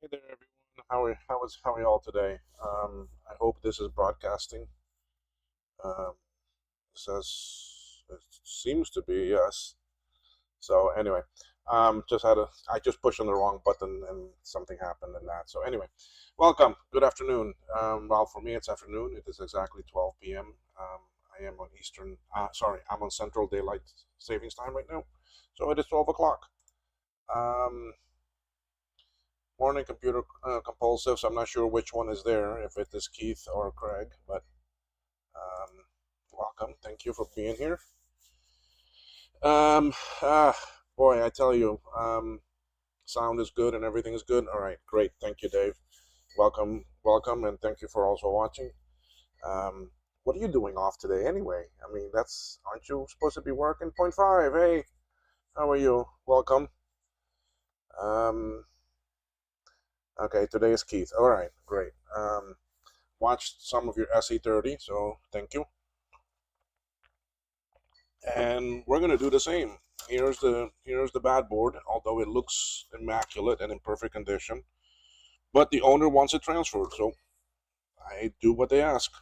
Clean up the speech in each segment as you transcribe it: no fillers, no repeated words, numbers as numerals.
Hey there, everyone. How are y'all today? I hope this is broadcasting. Um, it seems to be, yes. So anyway, I just pushed on the wrong button and something happened in that. So anyway, welcome. Good afternoon. Well, for me it's afternoon. It is exactly 12 p.m. I am on Eastern. Sorry, I'm on Central Daylight Savings Time right now. So it is 12 o'clock. Um, Morning computer compulsives. I'm not sure which one is there, if it is Keith or Craig, but um, welcome. Thank you for being here. Um, ah, Boy, I tell you, sound is good and everything is good. All right, great. Thank you, Dave. Welcome, and thank you for also watching. Um, what are you doing off today anyway? I mean, aren't you supposed to be working? Point five. Hey, how are you? Welcome. Um, okay, today is Keith. All right, great. Watched some of your SE30, so thank you. And we're gonna do the same. Here's the bad board, although it looks immaculate and in perfect condition. But the owner wants it transferred, so I do what they ask.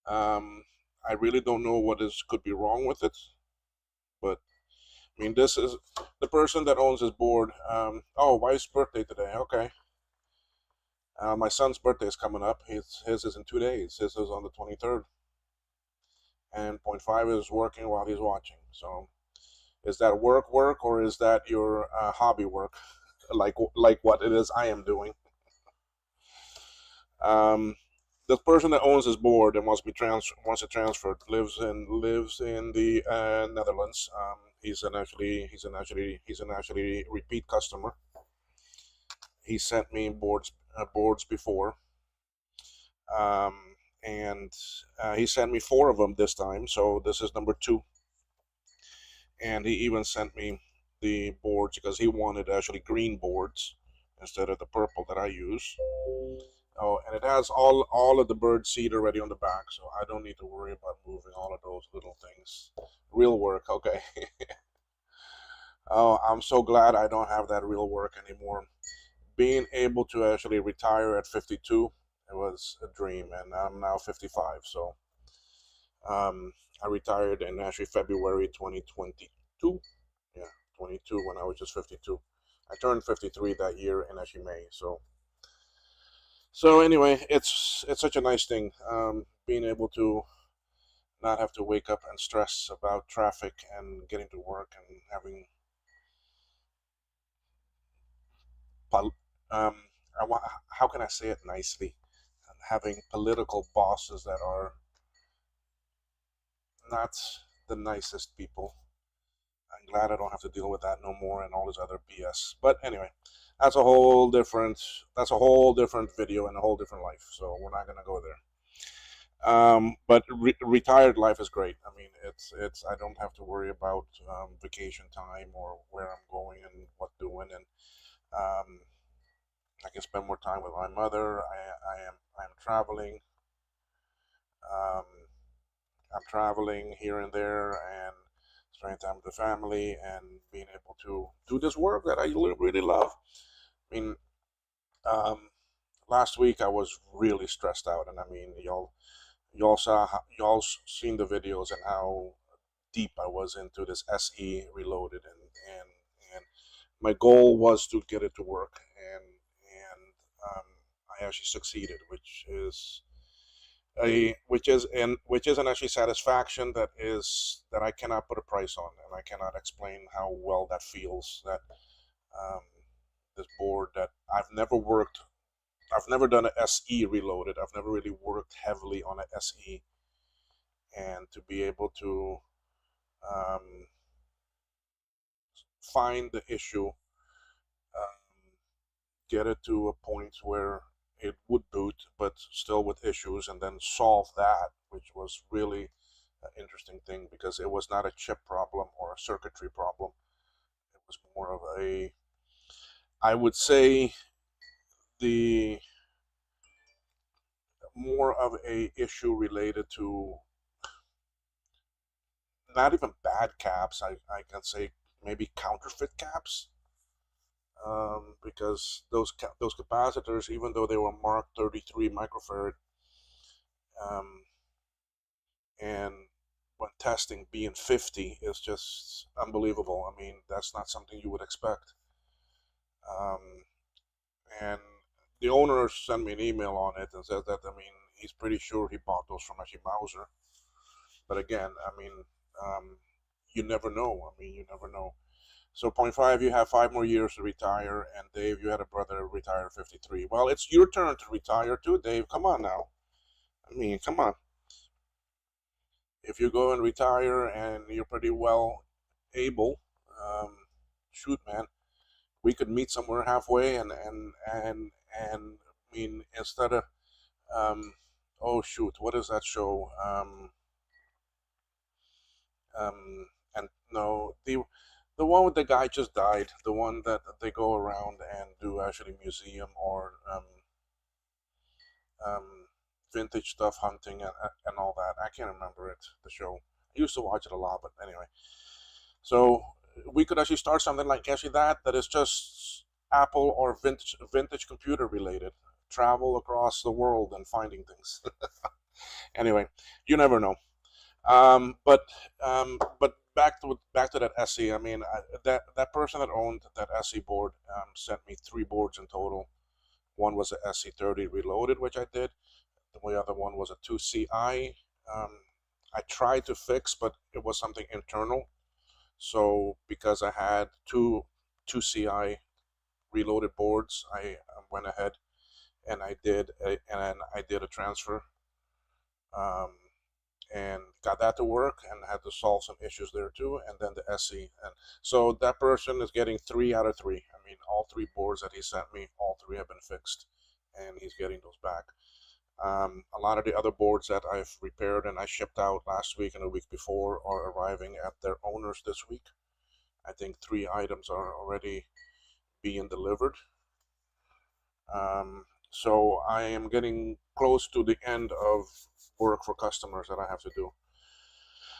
Um, I really don't know what is could be wrong with it, but I mean, this is the person that owns this board. Oh, wife's birthday today. Okay. My son's birthday is coming up. His is in 2 days. His is on the 23rd, and point five is working while he's watching. So is that work, or is that your hobby work, like what it is I am doing? Um, the person that owns this board and wants it transferred lives in the Netherlands. He's an actually repeat customer. He sent me boards before, um, and he sent me four of them this time. So this is number two. And he even sent me the boards because he wanted actually green boards instead of the purple that I use. Oh, and it has all of the bird seed already on the back, so I don't need to worry about moving all of those little things. Real work, okay. Oh, I'm so glad I don't have that real work anymore. Being able to actually retire at 52, it was a dream, and I'm now 55. So I retired in actually February 2022. Yeah, 22 when I was just 52. I turned 53 that year in actually May. So anyway, it's such a nice thing, being able to not have to wake up and stress about traffic and getting to work and having um, how can I say it nicely? Having political bosses that are not the nicest people. I'm glad I don't have to deal with that no more and all this other BS. But anyway, that's a whole different that's a whole different video and a whole different life. So we're not gonna go there. But retired life is great. I mean, it's I don't have to worry about vacation time or where I'm going and what doing, and um, I can spend more time with my mother. I'm traveling. Um, I'm traveling here and there and spending time with the family and being able to do this work that I really love. I mean, um, last week I was really stressed out, and I mean, y'all seen the videos and how deep I was into this SE Reloaded, and my goal was to get it to work, and I actually succeeded, which is an actually satisfaction that I cannot put a price on, and I cannot explain how well that feels. That um, this board that I've never done an SE Reloaded. I've never really worked heavily on an SE, and to be able to um, find the issue, get it to a point where it would boot, but still with issues, and then solve that, which was really an interesting thing because it was not a chip problem or a circuitry problem. It was more of I would say, the more of a issue related to not even bad caps. I can say maybe counterfeit caps. because those capacitors, even though they were marked 33 microfarad, um, and when testing being 50 is just unbelievable. I mean, that's not something you would expect. Um, and the owner sent me an email on it and said that, I mean, he's pretty sure he bought those from actually Mauser. But again, I mean, um, you never know. I mean, you never know. So point five, you have 5 more years to retire, and Dave, you had a brother retire 53. Well, it's your turn to retire too, Dave. Come on now. I mean, come on. If you go and retire and you're pretty well able, um, shoot, man, we could meet somewhere halfway, and I mean, instead of um, oh shoot, what is that show? Um, and no, the one with the guy just died, the one that they go around and do actually museum or um, vintage stuff hunting and all that. I can't remember it, the show. I used to watch it a lot, but anyway. So we could actually start something like actually that is just Apple or vintage computer related. Travel across the world and finding things. Anyway, you never know. But back to that SE. I mean, that person that owned that SE board sent me 3 boards in total. One was a SE30 Reloaded, which I did. The other one was a 2CI. Um, I tried to fix, but it was something internal. So because I had two CI reloaded boards, I went ahead and I did a transfer. Um, and got that to work and had to solve some issues there too, and then the SE. And so that person is getting 3 out of 3. I mean, all 3 boards that he sent me, all 3 have been fixed, and he's getting those back. A lot of the other boards that I've repaired and I shipped out last week and the week before are arriving at their owners this week. I think 3 items are already being delivered. So I am getting close to the end of work for customers that I have to do.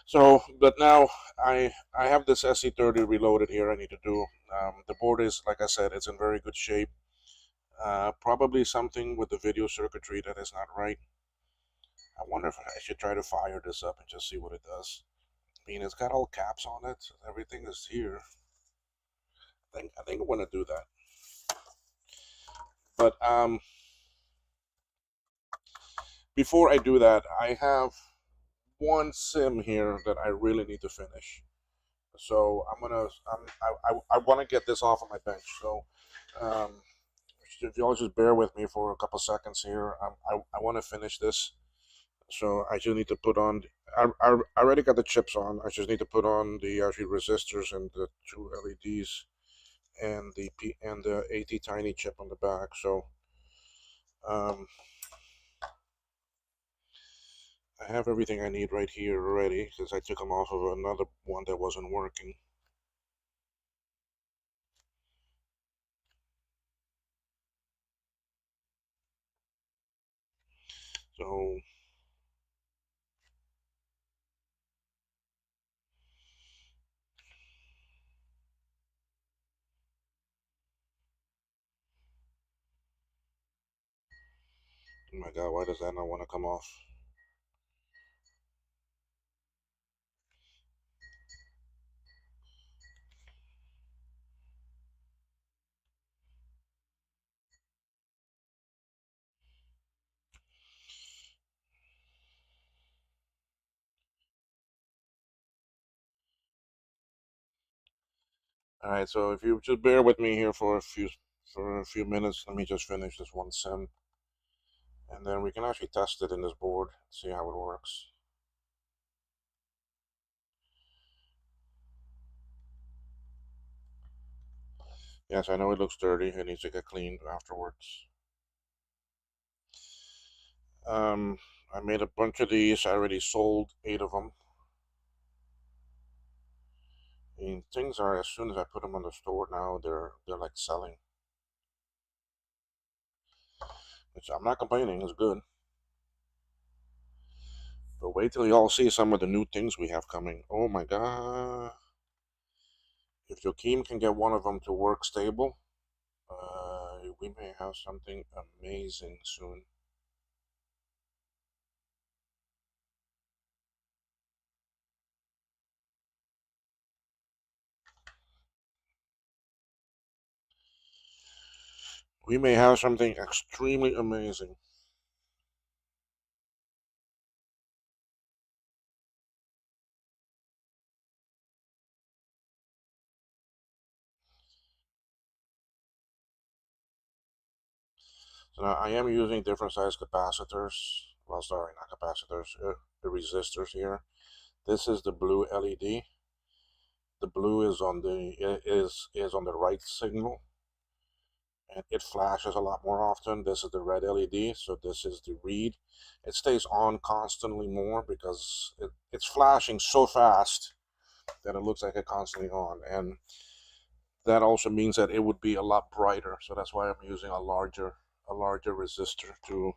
So, but now I have this SE30 Reloaded here. I need to do. The board is, like I said, it's in very good shape. Probably something with the video circuitry that is not right. I wonder if I should try to fire this up and just see what it does. I mean, it's got all caps on it. Everything is here. I think I want to do that. But before I do that, I have one sim here that I really need to finish. So I want to get this off of my bench. So um, if y'all just bear with me for a couple seconds here, I want to finish this. So I just need to put on. I already got the chips on. I just need to put on the actually resistors and the 2 LEDs and the AT tiny chip on the back. So um, I have everything I need right here already because I took them off of another one that wasn't working. So oh my god, why does that not want to come off? All right, so if you just bear with me here for a few minutes, let me just finish this one sim, and then we can actually test it in this board, see how it works. Yes, I know it looks dirty. It needs to get cleaned afterwards. Um, I made a bunch of these. I already sold 8 of them. I mean, things are, as soon as I put them on the store now, they're like selling. I'm not complaining. It's good. But wait till y'all see some of the new things we have coming. Oh my god! If Joaquin can get one of them to work stable, We may have something amazing soon. We may have something extremely amazing. So now I am using different size capacitors. Well, sorry, not capacitors, the resistors here. This is the blue LED. The blue is on is on the right signal, and it flashes a lot more often. This is the red LED, so this is the read. It stays on constantly more because it's flashing so fast that it looks like it's constantly on, and that also means that it would be a lot brighter. So that's why I'm using a larger resistor to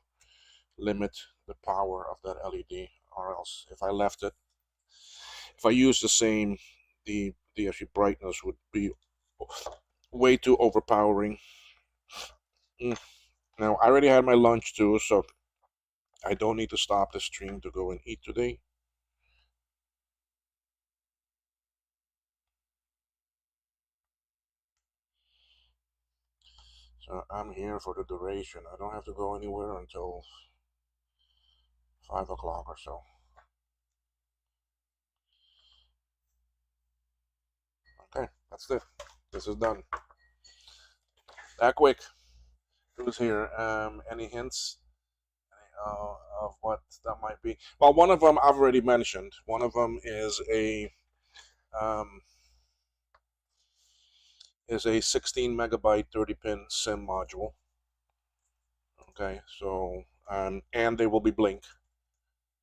limit the power of that LED. Or else, if I use the same, the actual brightness would be way too overpowering. Mm. Now I already had my lunch too, so I don't need to stop the stream to go and eat today. So I'm here for the duration. I don't have to go anywhere until 5 o'clock or so. Okay, that's it. This is done. That quick. Who's here? Any hints of what that might be? Well, one of them I've already mentioned. One of them um, is a 16 megabyte 30 pin SIM module. Okay, so and they will be blink.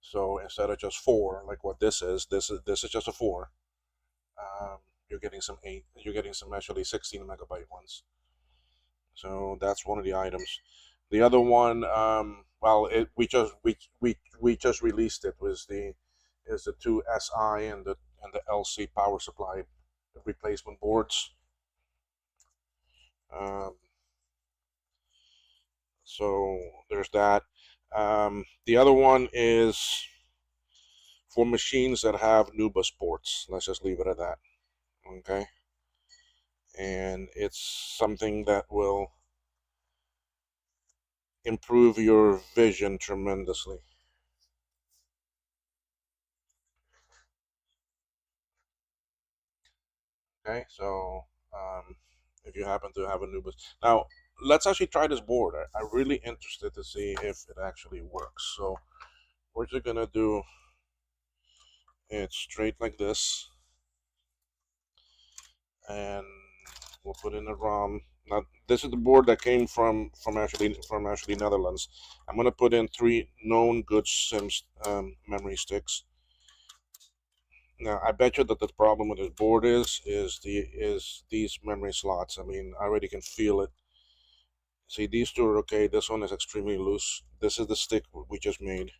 So instead of just four, like what this is just a four. Um, you're getting some eight. You're getting some actually 16 megabyte ones. So that's one of the items. The other one, well, we just released it. Was the is the two SI and the LC power supply replacement boards. Um, so there's that. The other one is for machines that have NUBUS ports. Let's just leave it at that. Okay, and it's something that will improve your vision tremendously. Okay, so if you happen to have a NUBUS, now let's actually try this board. I'm really interested to see if it actually works. So we're just gonna do it straight like this, and we'll put in a ROM. Now this is the board that came from actually Netherlands. I'm gonna put in 3 known good Sims memory sticks. Now I bet you that the problem with this board is these memory slots. I mean, I already can feel it. See, these two are okay. This one is extremely loose. This is the stick we just made.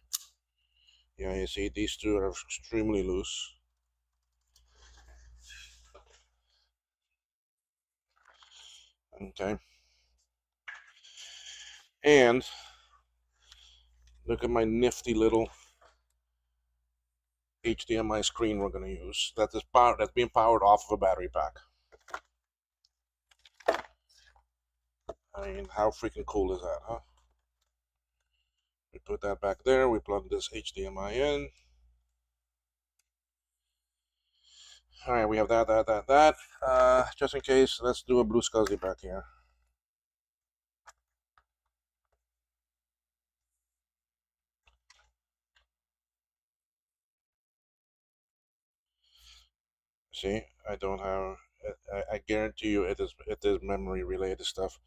Yeah, you see, these two are extremely loose. Okay. And look at my nifty little HDMI screen we're going to use. That's being powered off of a battery pack. I mean, how freaking cool is that, huh? We put that back there. We plug this HDMI in. All right, we have that. Just in case, let's do a blue SCSI back here. See, I don't have. I guarantee you, it is memory related stuff.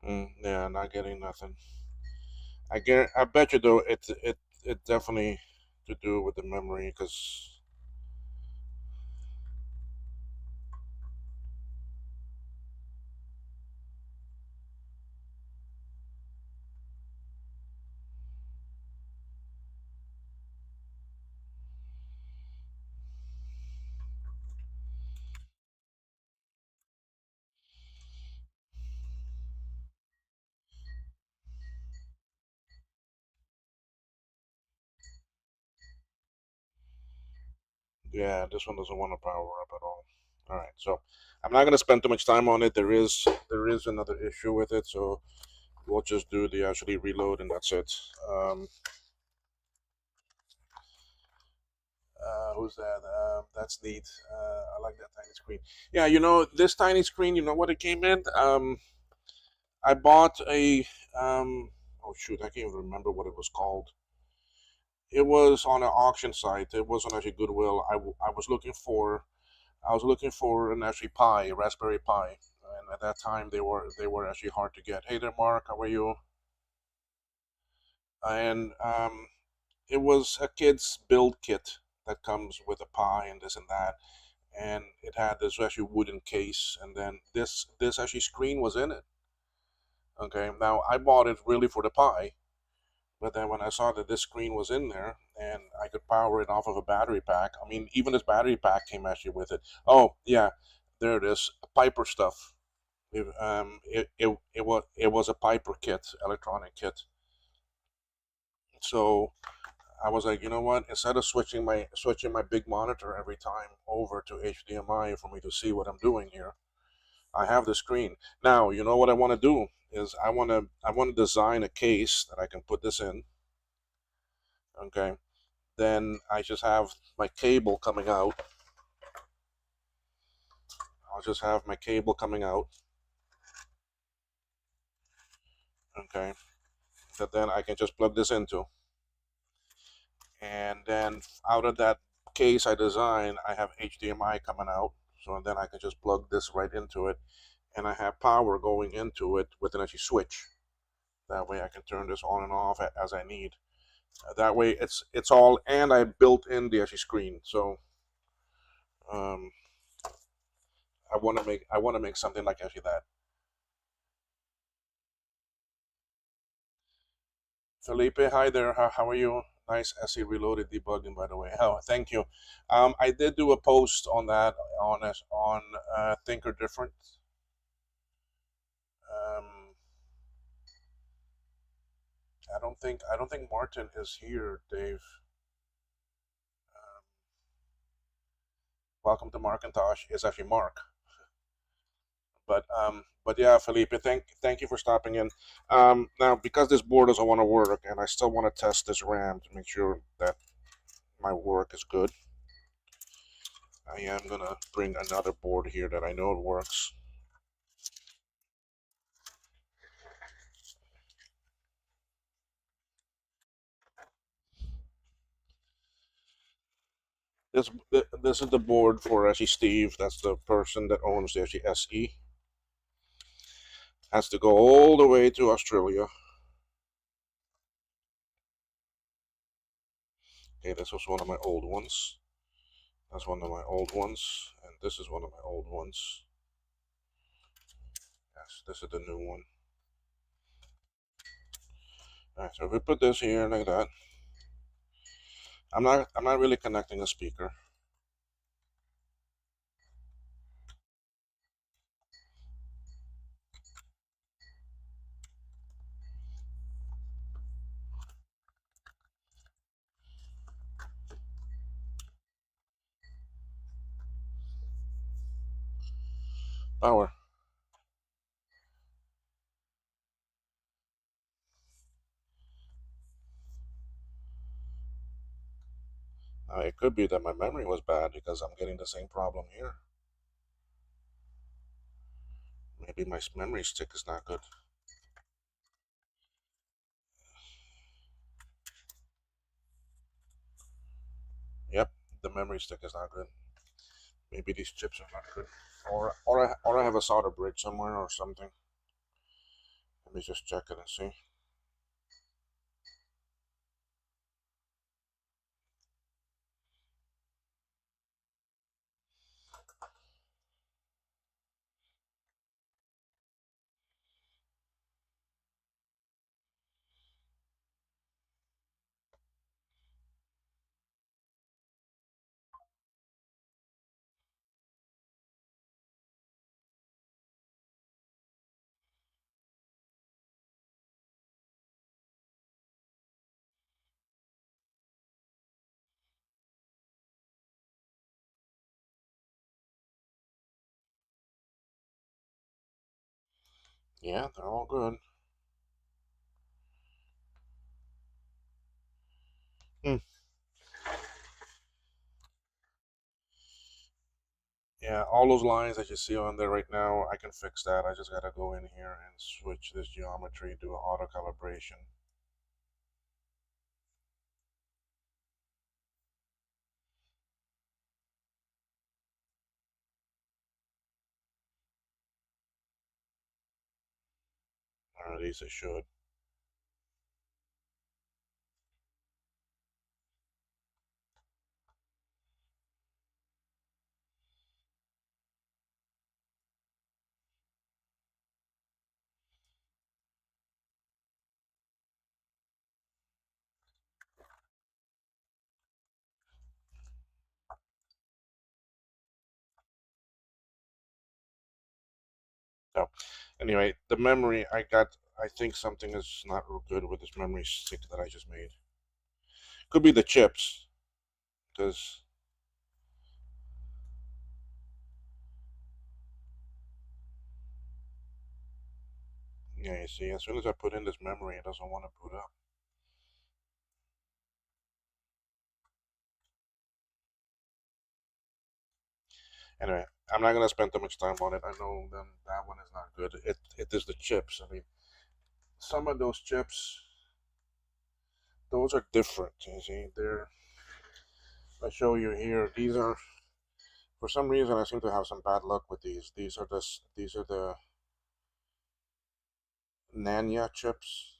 Yeah, not getting nothing. I bet you though it definitely to do with the memory because yeah, this one doesn't want to power up at all. All right, so I'm not gonna spend too much time on it. There is another issue with it, so we'll just do the actually reload and that's it. Who's that? That's neat. I like that tiny screen. Yeah, this tiny screen. You know what it came in? I bought a. Oh shoot, I can't even remember what it was called. It was on an auction site. It wasn't actually Goodwill. I was looking for. I was looking for an actually Pi, a Raspberry Pi, and at that time they were actually hard to get. Hey there, Mark. How are you? And it was a kid's build kit that comes with a Pi and this and that, and it had this actually wooden case, and then this actually screen was in it. Okay, now I bought it really for the Pi, but then when I saw that this screen was in there and I could power it off of a battery pack, I mean, even this battery pack came actually with it. Oh yeah, there it is, Piper stuff. It was a Piper kit, electronic kit. So I was like, you know what? Instead of switching my big monitor every time over to HDMI for me to see what I'm doing here, I have the screen. Now, you know what I want to do is I want to design a case that I can put this in. Okay. Then I just have my cable coming out. I'll just have my cable coming out. Okay. That then I can just plug this into. And then out of that case I design, I have HDMI coming out. So then I can just plug this right into it. And I have power going into it with an actually switch. That way I can turn this on and off as I need. That way it's all, and I built in the actually screen. So um, I want to make something like actually that. Felipe, hi there. How are you? Nice SE Reloaded debugging, by the way. Oh, thank you. I did do a post on that on Think or Different. Um, I don't think Martin is here, Dave. Um, Welcome to Markintosh. It's actually Mark. But yeah, Felipe, thank you for stopping in. Now because this board doesn't want to work, and I still want to test this RAM to make sure that my work is good, I am gonna bring another board here that I know it works. This is the board for actually Steve. That's the person that owns the actually SE. Has to go all the way to Australia. Okay, this was one of my old ones. That's one of my old ones, and this is one of my old ones. Yes, this is the new one. All right, so if we put this here like that, I'm not really connecting a speaker. Power. Now it could be that my memory was bad because I'm getting the same problem here. Maybe my memory stick is not good. Yep, the memory stick is not good. Maybe these chips are not good, or I have a solder bridge somewhere or something. me just check it and see. Yeah, they're all good. Hmm. Yeah, all those lines that you see on there right now, I can fix that. I just gotta go in here and switch this geometry, do an auto calibration. Or at least it should. So, anyway, the memory I got, I think something is not real good with this memory stick that I just made. Could be the chips, because yeah, you see, as soon as I put in this memory, it doesn't want to boot up. Anyway, I'm not gonna spend too much time on it. I know that one is not good. It is the chips. I mean, some of those chips, those are different. You see, they're. I show you here. These are, for some reason, I seem to have some bad luck with these. These are the Nanya chips,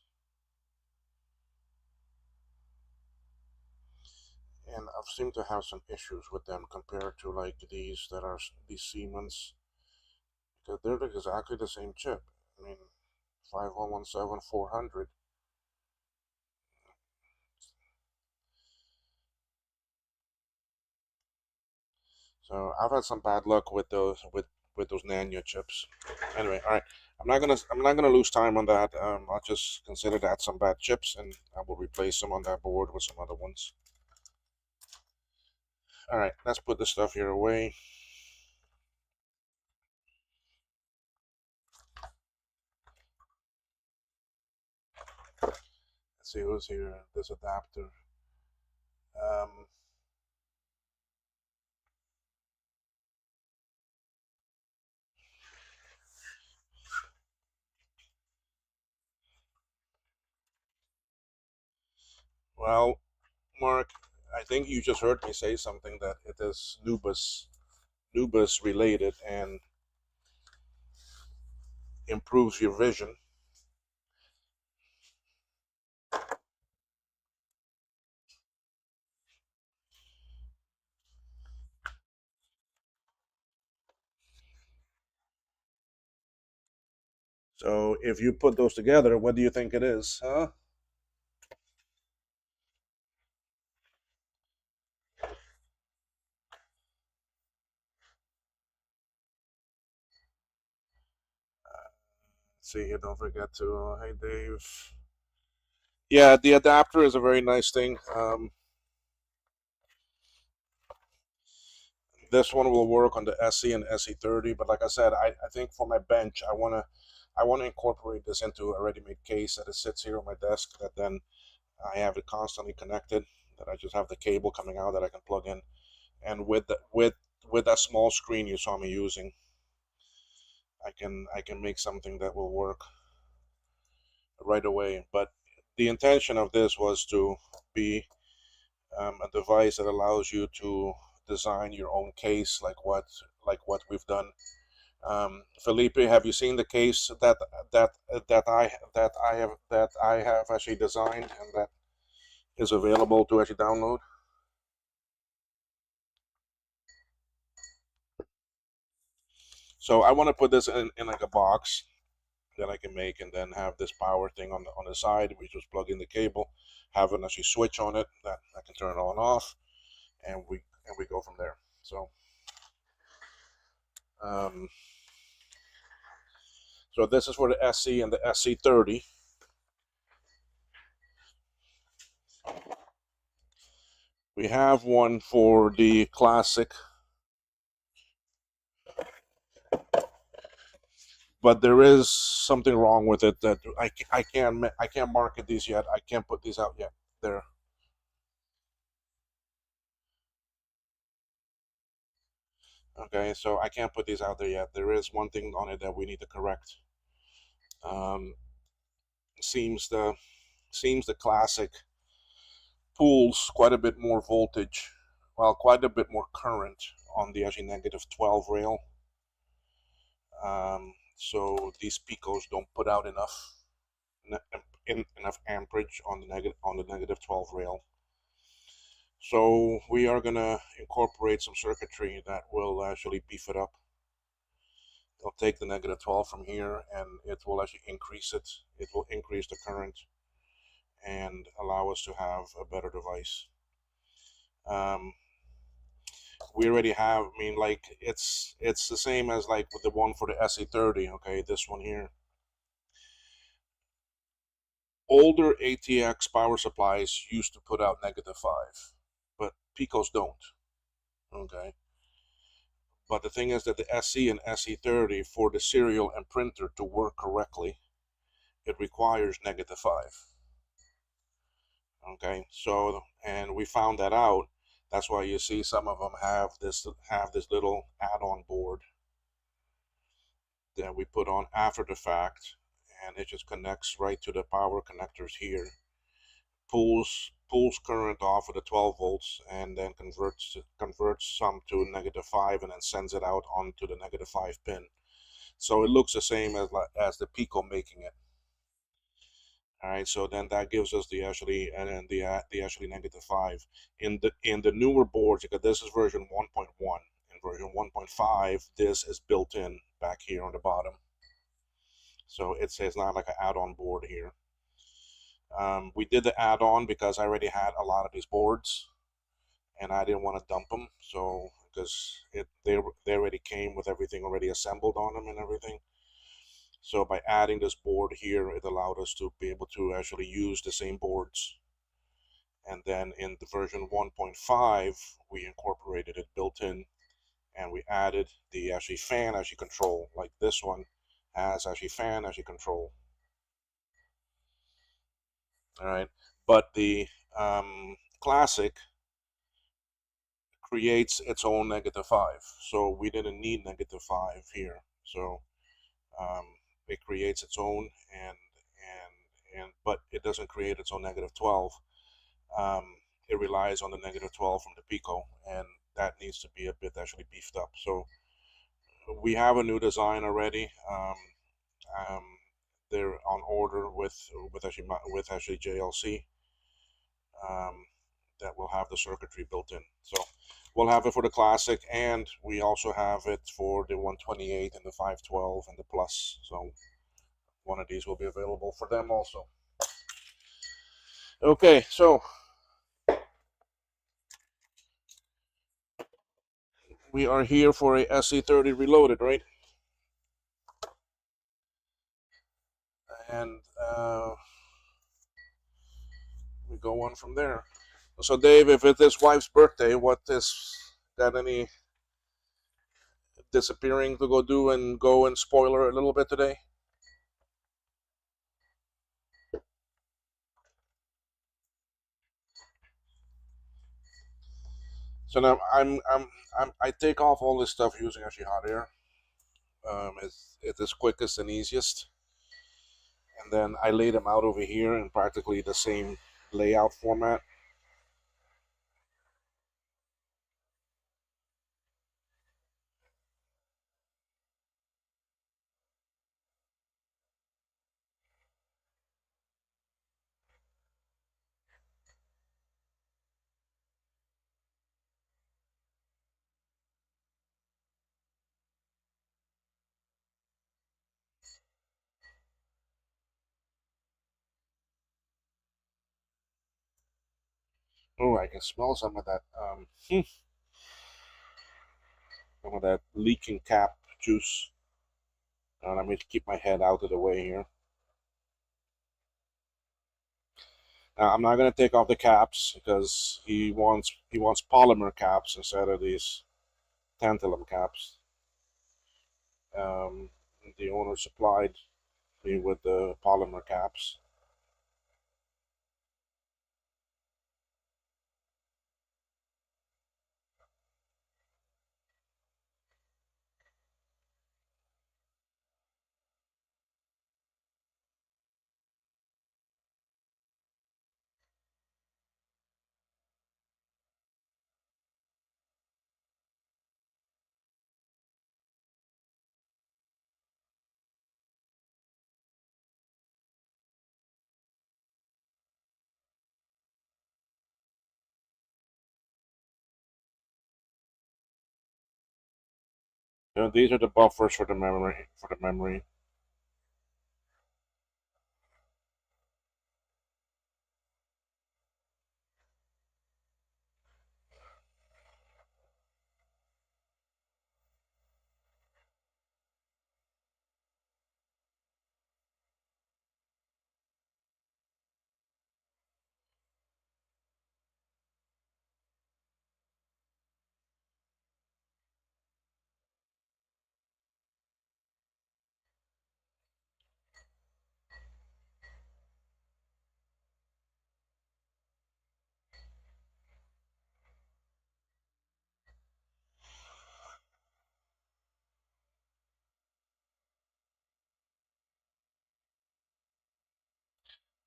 and I've seemed to have some issues with them compared to like these that are these Siemens, because they're exactly the same chip. I mean, 5117 400. So I've had some bad luck with those Nanya chips. Anyway, all right. I'm not gonna lose time on that. I'll just consider that some bad chips, and I will replace them on that board with some other ones. All right, let's put this stuff here away. Let's see who's here. This adapter. Um, well, Mark, I think you just heard me say something that it is Nubus related and improves your vision. So if you put those together, what do you think it is? Huh? Let's see here, don't forget to, hey Dave. Yeah, the adapter is a very nice thing. This one will work on the SE and SE30, but like I said, I think for my bench, I wanna incorporate this into a ready-made case that it sits here on my desk. That then I have it constantly connected. That I just have the cable coming out that I can plug in, and with that small screen you saw me using, I can make something that will work right away. But the intention of this was to be a device that allows you to design your own case, like what we've done Felipe, have you seen the case that I have actually designed and that is available to actually download? So I want to put this in like a box that I can make, and then have this power thing on the side. We just plug in the cable, have an actually switch on it that I can turn it on and off, and we go from there. So um, so this is for the SE and the SE30. We have one for the classic, but there is something wrong with it that I can't market these yet. I can't put these out yet. There. Okay, so I can't put these out there yet. There is one thing on it that we need to correct. Um, seems the classic pulls quite a bit more voltage, well, quite a bit more current on the actually negative 12 rail. So these picos don't put out enough amperage on the negative 12 rail. So we are gonna incorporate some circuitry that will actually beef it up. It'll take the negative 12 from here, and it will actually increase it. It will increase the current and allow us to have a better device. Um, we already have, I mean, like, it's the same as like with the one for the SE30. Okay, this one here. Older ATX power supplies used to put out negative 5, but Picos don't. Okay, but the thing is that the SE and SE30, for the serial and printer to work correctly, it requires negative 5. Okay, so, and we found that out. That's why you see some of them have this little add-on board that we put on after the fact, and it just connects right to the power connectors here, pulls current off of the 12 volts, and then converts some to negative 5, and then sends it out onto the negative 5 pin. So it looks the same as the Pico making it. All right, so then that gives us the actually, and then the actually negative 5 in the newer boards, because this is version 1.1. In version 1.5, this is built in back here on the bottom. So it's not like an add-on board here. We did the add-on because I already had a lot of these boards, and I didn't want to dump them. So because they already came with everything already assembled on them and everything. So by adding this board here, it allowed us to be able to actually use the same boards. And then in the version 1.5, we incorporated it built in, and we added the actually fan as you control. Like this one has actually fan as you control. All right, but the classic creates its own negative 5, so we didn't need negative 5 here. So um, it creates its own, and but it doesn't create its own negative 12. um, it relies on the negative 12 from the Pico, and that needs to be a bit actually beefed up. So we have a new design already. Um, they're on order with actually JLC, um, that will have the circuitry built in. So we'll have it for the classic, and we also have it for the 128 and the 512 and the plus. So one of these will be available for them also. Okay, so we are here for a SE30 Reloaded, right? And we go on from there. So Dave, if it's his wife's birthday, what is got any disappearing to go do and go and spoil her a little bit today? So now I take off all this stuff using actually hot air. It's the quickest and easiest, and then I lay them out over here in practically the same layout format. Oh, I can smell some of that leaking cap juice. Let me keep my head out of the way here. Now, I'm not going to take off the caps because he wants polymer caps instead of these tantalum caps. Um, the owner supplied me with the polymer caps. These are the buffers for the memory.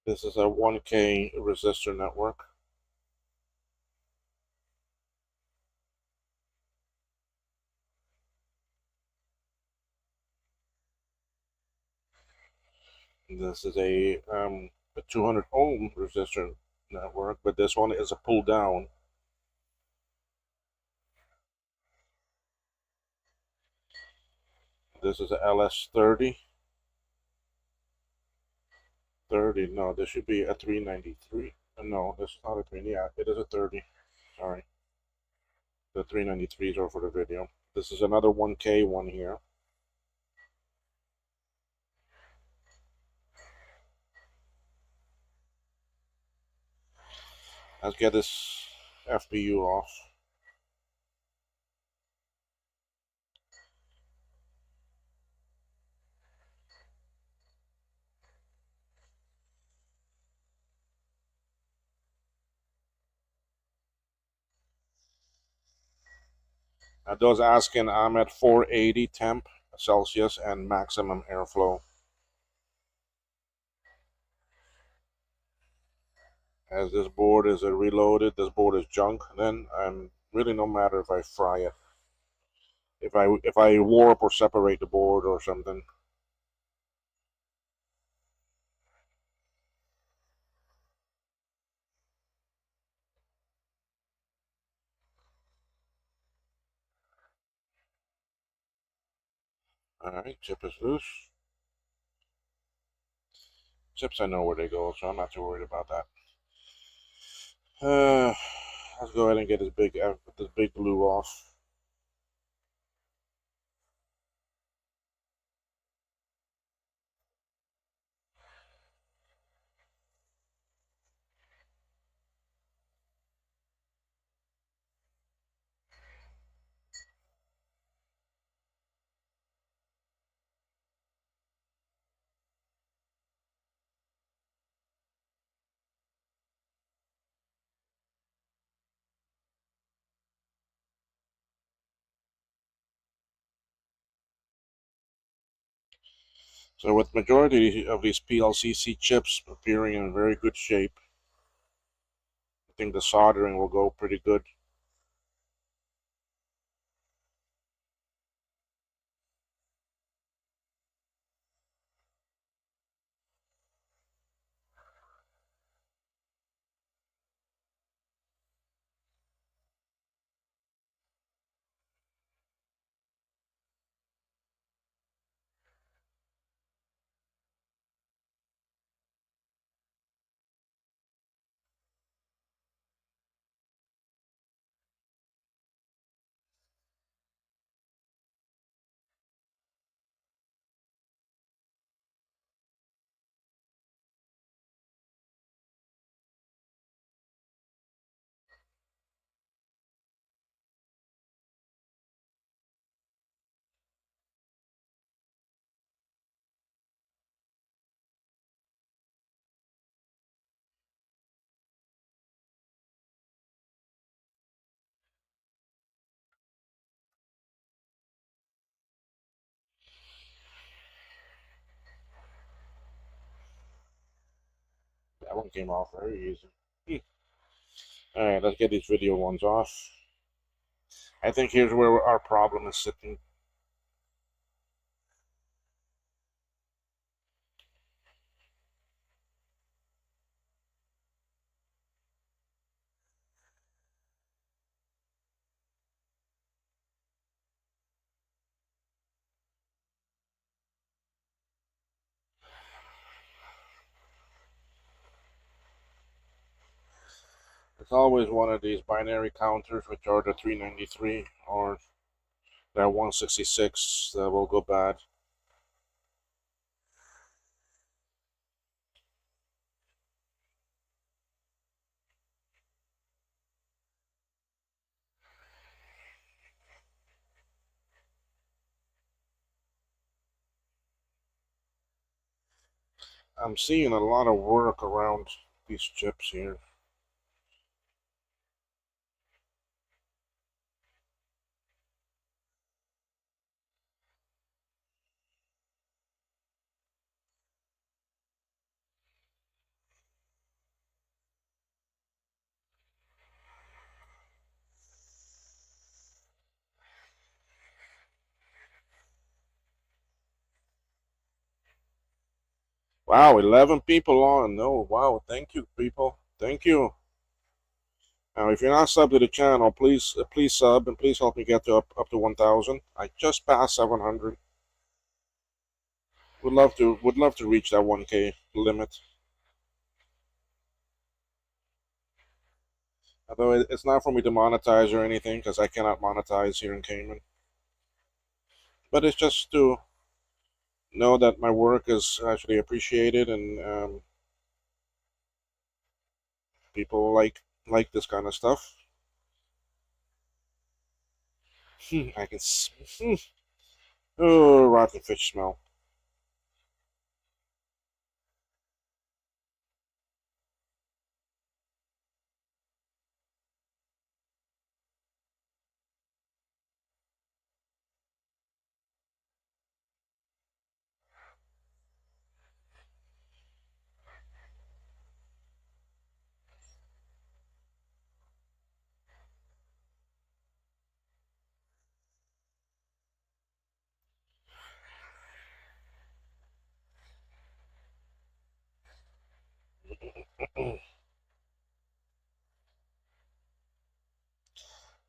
This is a 1K resistor network. This is a 200 ohm resistor network, but this one is a pull down. This is a LS30. 30. No, this should be a 393. No, this is not a 3. Yeah, it is a 30. Sorry. The 393s are for the video. This is another 1K one here. Let's get this FPU off. Those asking, I'm at 480 temp Celsius and maximum airflow. As this board is reloaded, this board is junk, then I'm really no matter if I fry it. If I warp or separate the board or something. Alright, chip is loose. Chips I know where they go, so I'm not too worried about that. Let's go ahead and get this big glue off. So with majority of these PLCC chips appearing in very good shape, I think the soldering will go pretty good. That one came off very easy. Alright, let's get these video ones off. I think here's where our problem is sitting. It's always one of these binary counters, which are the 393 or that 166 that will go bad. I'm seeing a lot of work around these chips here. Wow, 11 people on. No, wow, thank you, people. Thank you. Now, if you're not subbed to the channel, please sub and please help me get to up to 1,000. I just passed 700. Would love to reach that 1K limit. Although it's not for me to monetize or anything because I cannot monetize here in Cayman. But it's just to know that my work is actually appreciated and people like this kind of stuff. I can. Oh, rotten fish smell.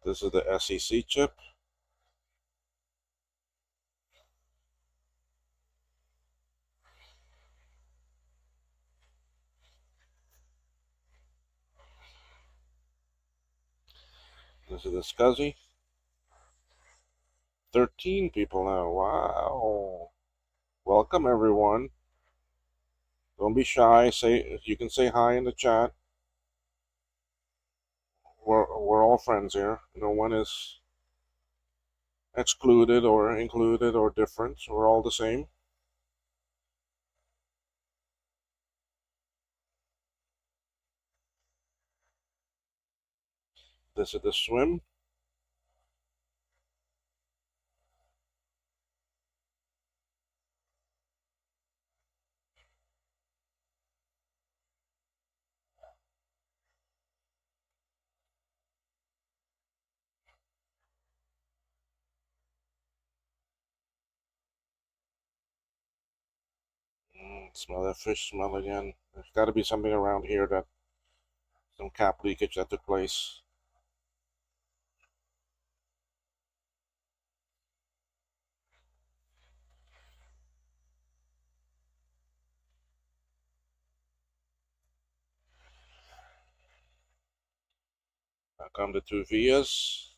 This is the SEC chip. This is the SCSI. 13 people now. Wow. Welcome everyone. Don't be shy. You can say hi in the chat. We're all friends here. No one is excluded or included or different. We're all the same. This is the swim. Smell that fish smell again. There's got to be something around here that some cap leakage that took place. Now come the two vias.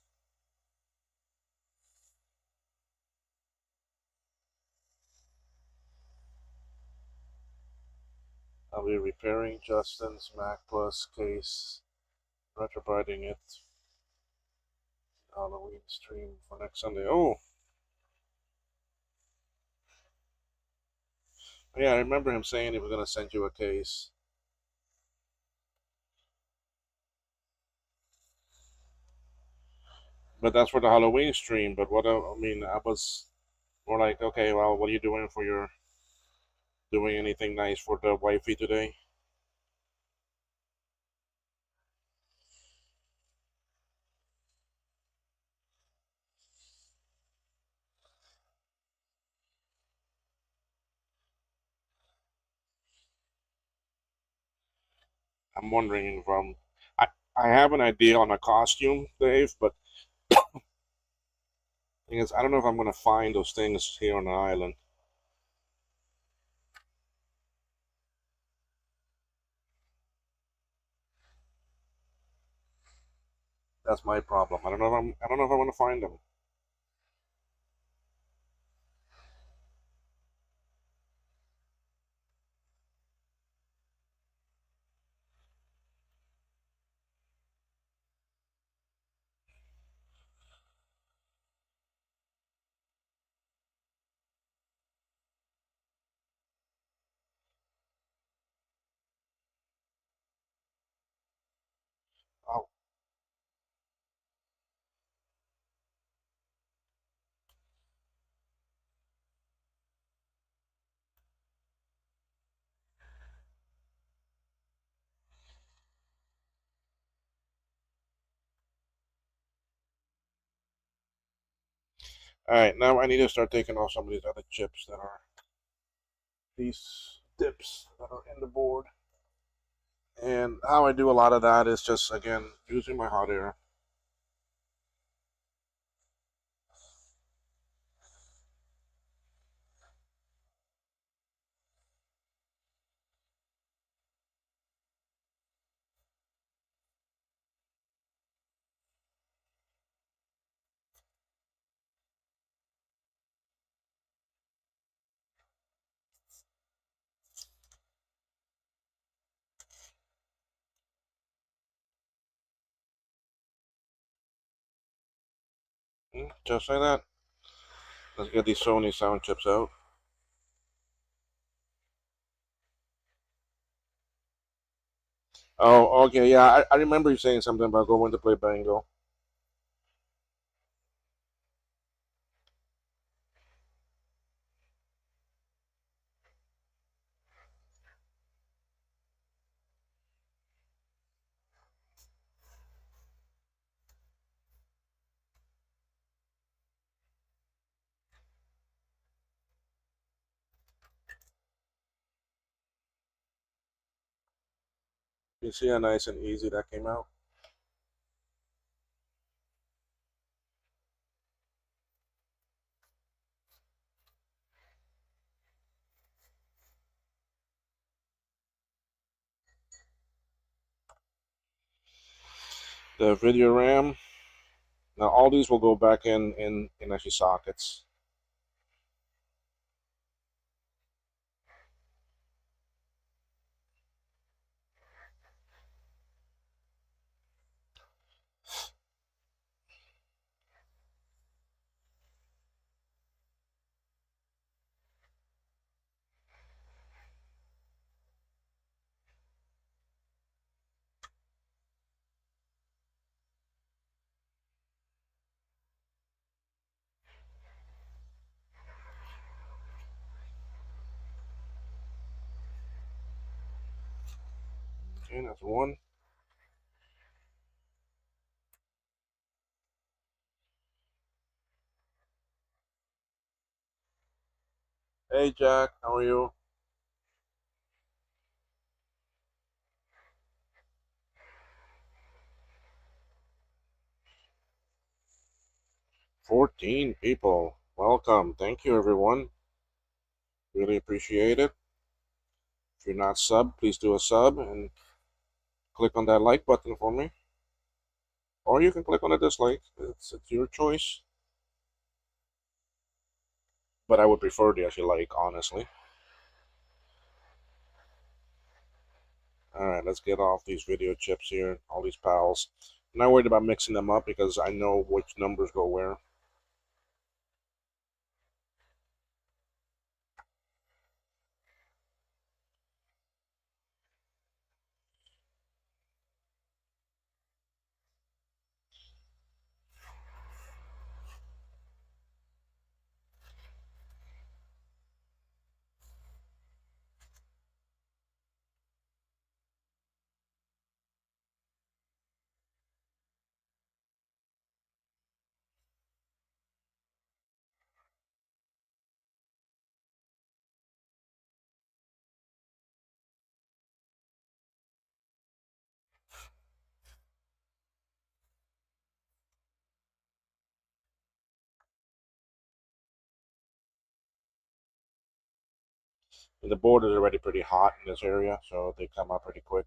I'll be repairing Justin's Mac Plus case, retrobiding it. Halloween stream for next Sunday. Oh, yeah, I remember him saying he was going to send you a case. But that's for the Halloween stream. But what I mean, I was more like, okay, well, what are you doing for your doing anything nice for the wifey today? I'm wondering if I have an idea on a costume, Dave, but thing is, I don't know if I'm gonna find those things here on the island. That's my problem. I don't know if I'm gonna find them. Oh, all right. Now I need to start taking off some of these other chips that are these dips that are in the board. And how I do a lot of that is just again using my hot air. Just like that. Let's get these Sony sound chips out. Oh, okay, yeah. I remember you saying something about going to play bingo. You see how nice and easy that came out? The video RAM. Now all these will go back in actually sockets. Okay, that's one. Hey Jack, how are you? 14 people. Welcome. Thank you everyone. Really appreciate it. If you're not sub, please do a sub and click on that like button for me. Or you can click on the dislike. It's your choice. But I would prefer to actually like, honestly. Alright, let's get off these video chips here, all these pals. I'm not worried about mixing them up because I know which numbers go where. The board is already pretty hot in this area, so they come out pretty quick.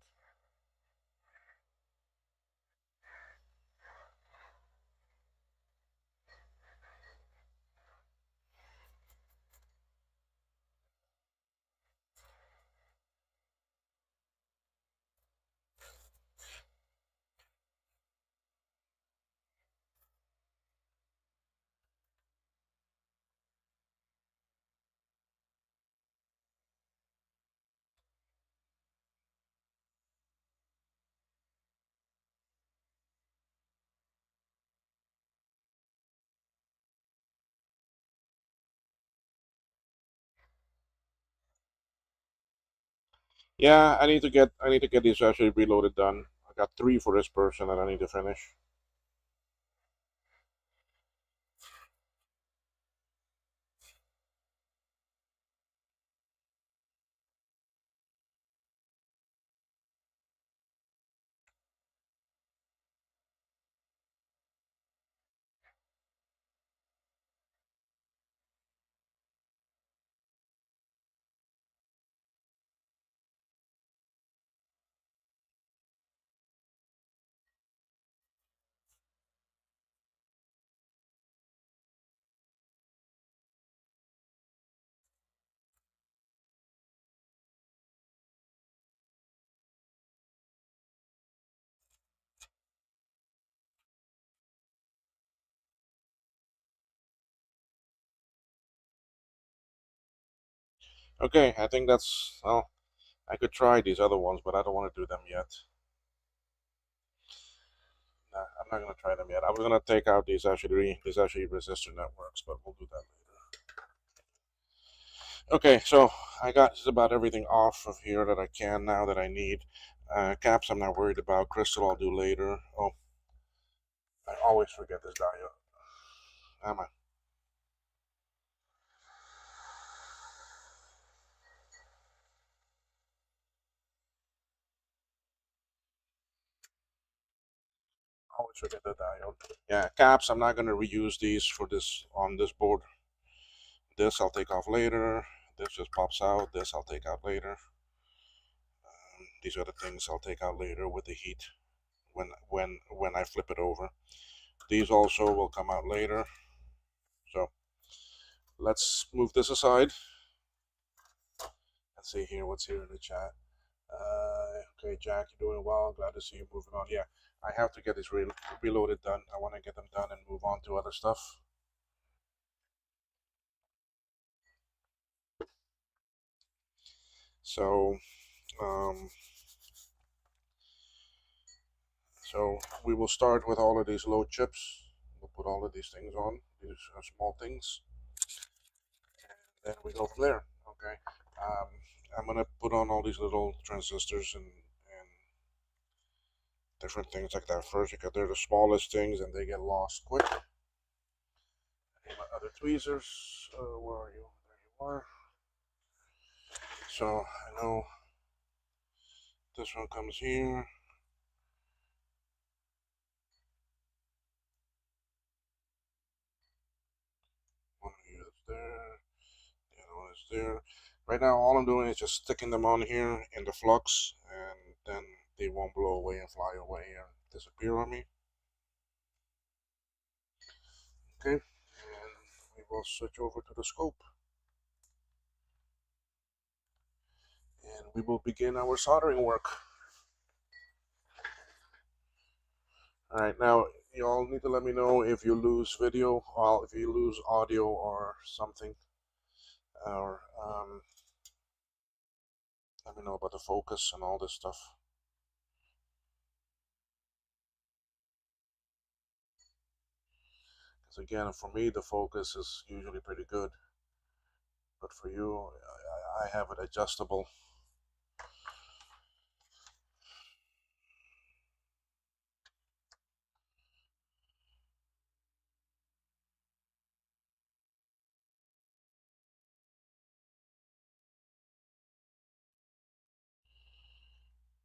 Yeah, I need to get these actually reloaded done. I got three for this person that I need to finish. Okay, I think that's well. I could try these other ones, but I don't want to do them yet. Nah, I'm not gonna try them yet. I was gonna take out these actually resistor networks, but we'll do that later. Okay, so I got just about everything off of here that I can now that I need. Caps, I'm not worried about. Crystal, I'll do later. Oh, I always forget this diode. Am I? Always forget the diode. Yeah, caps. I'm not gonna reuse these for this on this board. This I'll take off later. This just pops out. This I'll take out later. These are the things I'll take out later with the heat when I flip it over. These also will come out later. So let's move this aside. Let's see here what's here in the chat. Okay, Jack, you're doing well. Glad to see you moving on. Yeah, I have to get this reloaded done. I want to get them done and move on to other stuff. So, um, so we will start with all of these load chips. We'll put all of these things on. These are small things. Then we go from there. Okay. Um, I'm gonna put on all these little transistors and different things like that first because they're the smallest things and they get lost quick. I need my other tweezers. Where are you? There you are. So I know this one comes here. One of you is there. The other one is there. Right now, all I'm doing is just sticking them on here in the flux, and then they won't blow away and fly away and disappear on me. Okay, and we will switch over to the scope, and we will begin our soldering work. All right, now you all need to let me know if you lose video, or if you lose audio or something, or let me know about the focus and all this stuff. Because again, for me, the focus is usually pretty good, but for you, I have it adjustable.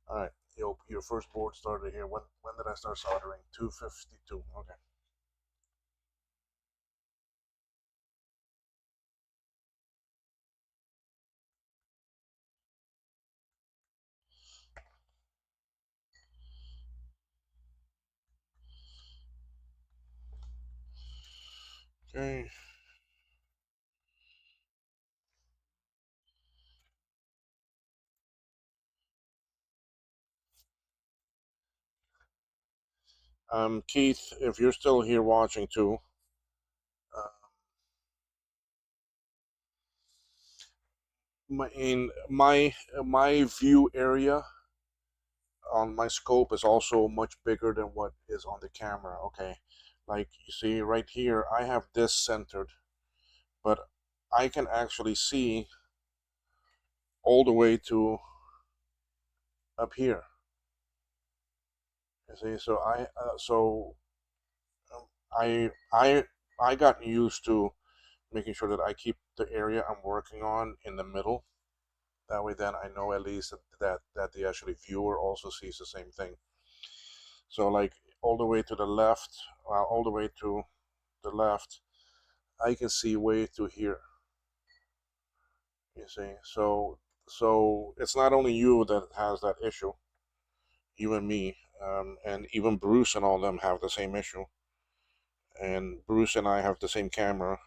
All right, your first board started here. When did I start soldering? 252. Okay. Okay. Keith, if you're still here watching too, uh, my view area on my scope is also much bigger than what is on the camera. Okay, like you see right here, I have this centered, but I can actually see all the way to up here. You see, so um, I I I got used to making sure that I keep the area I'm working on in the middle. That way, then I know at least that the actually viewer also sees the same thing. So like all the way to the left, all the way to the left, I can see way to here. You see, so it's not only you that has that issue, you and me, and even Bruce and all them have the same issue. And Bruce and I have the same camera,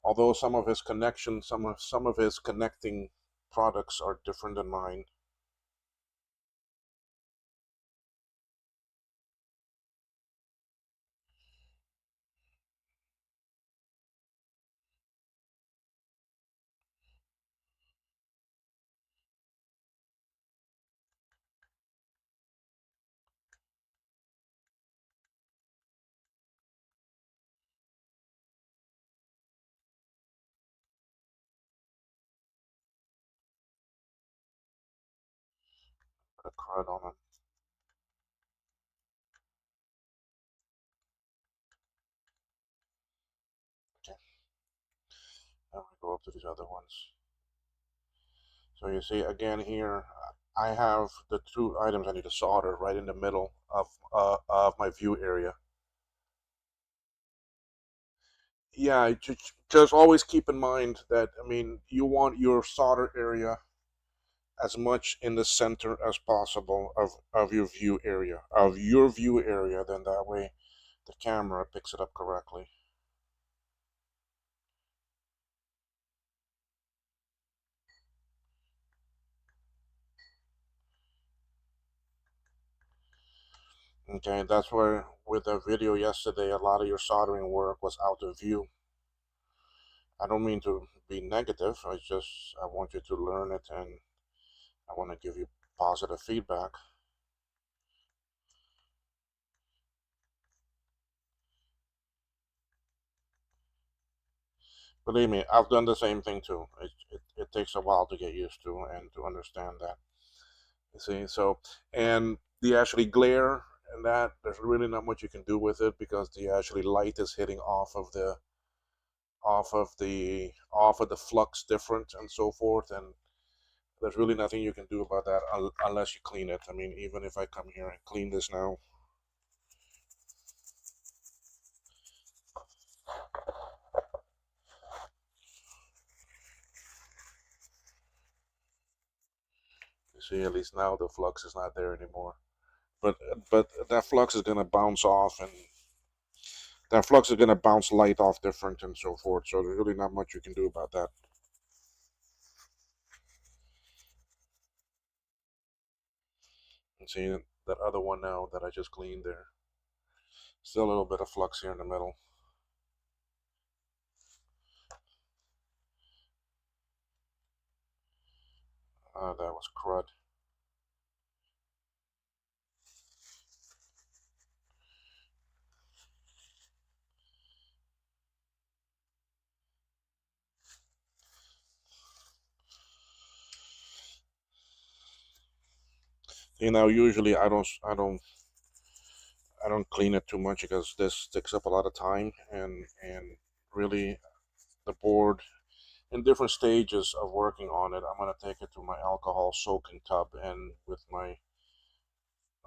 although some of his connections, some of his connecting products are different than mine. Put a card on it. Okay, now we go up to these other ones. So you see again here, I have the two items I need to solder right in the middle of my view area. Yeah, just always keep in mind that, I mean, you want your solder area as much in the center as possible of your view area, then that way the camera picks it up correctly. Okay, that's where with the video yesterday, a lot of your soldering work was out of view. I don't mean to be negative. I want you to learn it, and I want to give you positive feedback. Believe me, I've done the same thing too. It takes a while to get used to and to understand that. You see, so and the actually glare and that there's really not much you can do with it because the actually light is hitting off of the flux different and so forth, and there's really nothing you can do about that unless you clean it. I mean, even if I come here and clean this now, you see, at least now the flux is not there anymore. But but that flux is gonna bounce off, and that flux is gonna bounce light off different and so forth. So there's really not much you can do about that. And see that other one now that I just cleaned there, still a little bit of flux here in the middle. That was crud. You know, usually I don't clean it too much because this takes up a lot of time, and really the board in different stages of working on it. I'm gonna take it to my alcohol soaking tub, and with my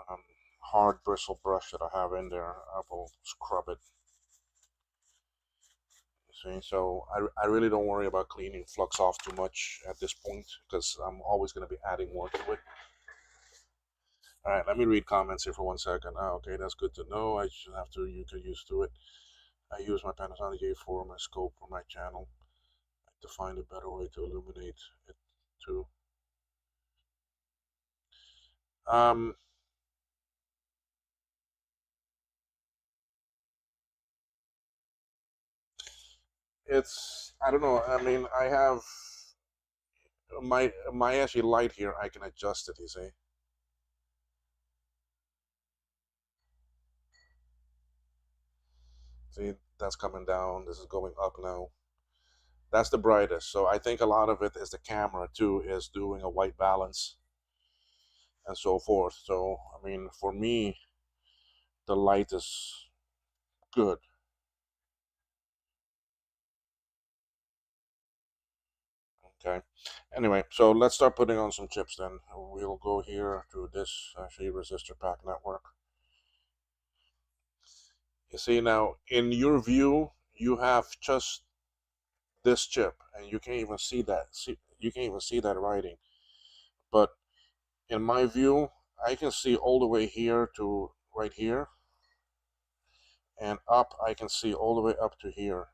um, hard bristle brush that I have in there, I will scrub it. See, so I really don't worry about cleaning flux off too much at this point because I'm always going to be adding more to it. All right, let me read comments here for 1 second. Okay, that's good to know. I should have to you get used to it. I use my Panasonic A4 my scope for my channel to find a better way to illuminate it too. Um, it's, I don't know. I mean, I have my actually light here. I can adjust it. You see. See, that's coming down. This is going up now. That's the brightest. So I think a lot of it is the camera too, is doing a white balance and so forth. So I mean, for me, the light is good. Okay. Anyway, so let's start putting on some chips then. We'll go here to this actually resistor pack network. You see now, in your view, you have just this chip, and you can't even see that. See, you can't even see that writing. But in my view, I can see all the way here to right here, and up I can see all the way up to here.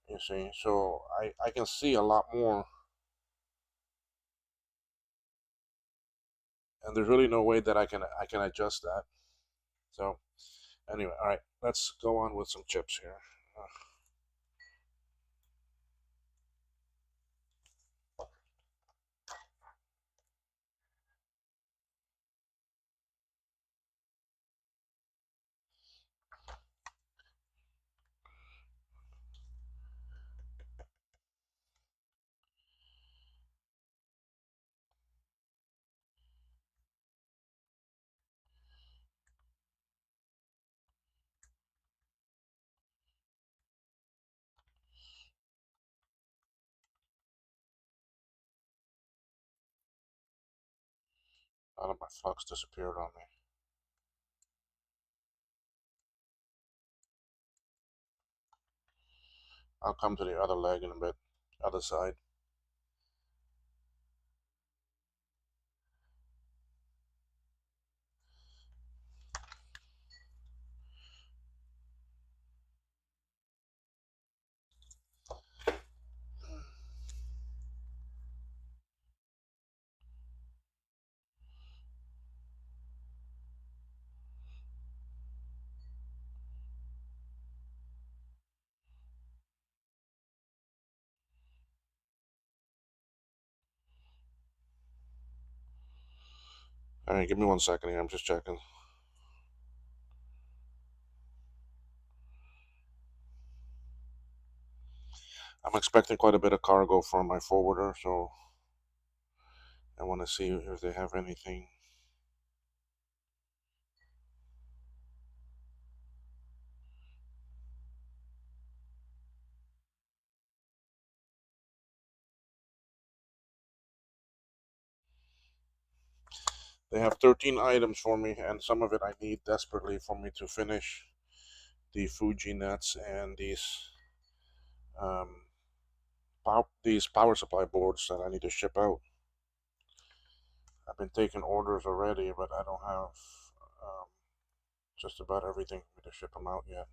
You see, so I can see a lot more, and there's really no way that I can adjust that. So anyway, all right, let's go on with some chips here. Out of my flux disappeared on me. I'll come to the other leg in a bit, other side. All right, give me 1 second here. I'm just checking. I'm expecting quite a bit of cargo from my forwarder, so I want to see if they have anything. They have 13 items for me, and some of it I need desperately for me to finish the Fuji nets and um, these power supply boards that I need to ship out. I've been taking orders already, but I don't have um, just about everything for me to ship them out yet.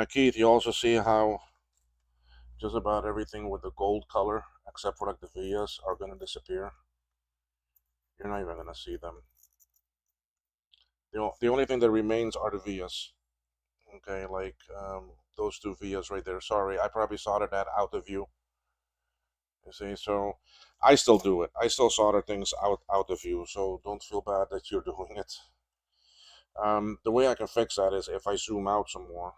Keith, you also see how just about everything with the gold color, except for like the Vias, are going to disappear. You're not even going to see them. The only thing that remains are the Vias. Okay, like those two Vias right there. Sorry, I probably soldered that out of view. You see, so I still do it. I still solder things out of view. So don't feel bad that you're doing it. The way I can fix that is if I zoom out some more.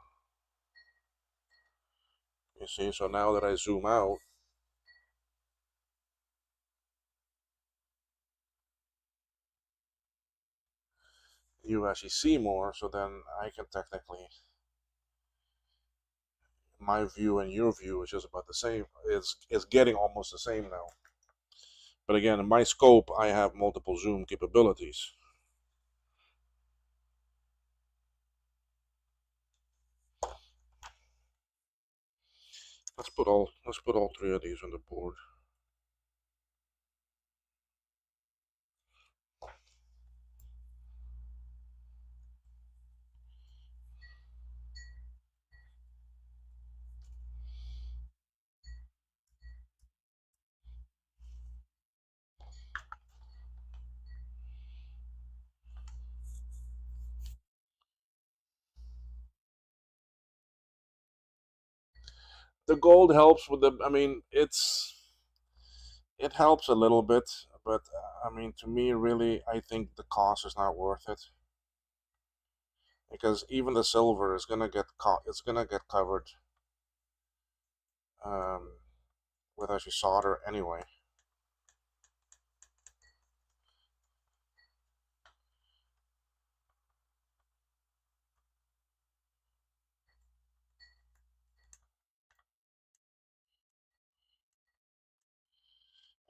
You see, so now that I zoom out, you actually see more. So then I can technically my view and your view is just about the same. It's getting almost the same now. But again, in my scope, I have multiple zoom capabilities. Let's put all three of these on the board. The gold helps with the. I mean, it helps a little bit, but I mean, to me, really, I think the cost is not worth it because even the silver is gonna get caught. It's gonna get covered um, with actually solder anyway.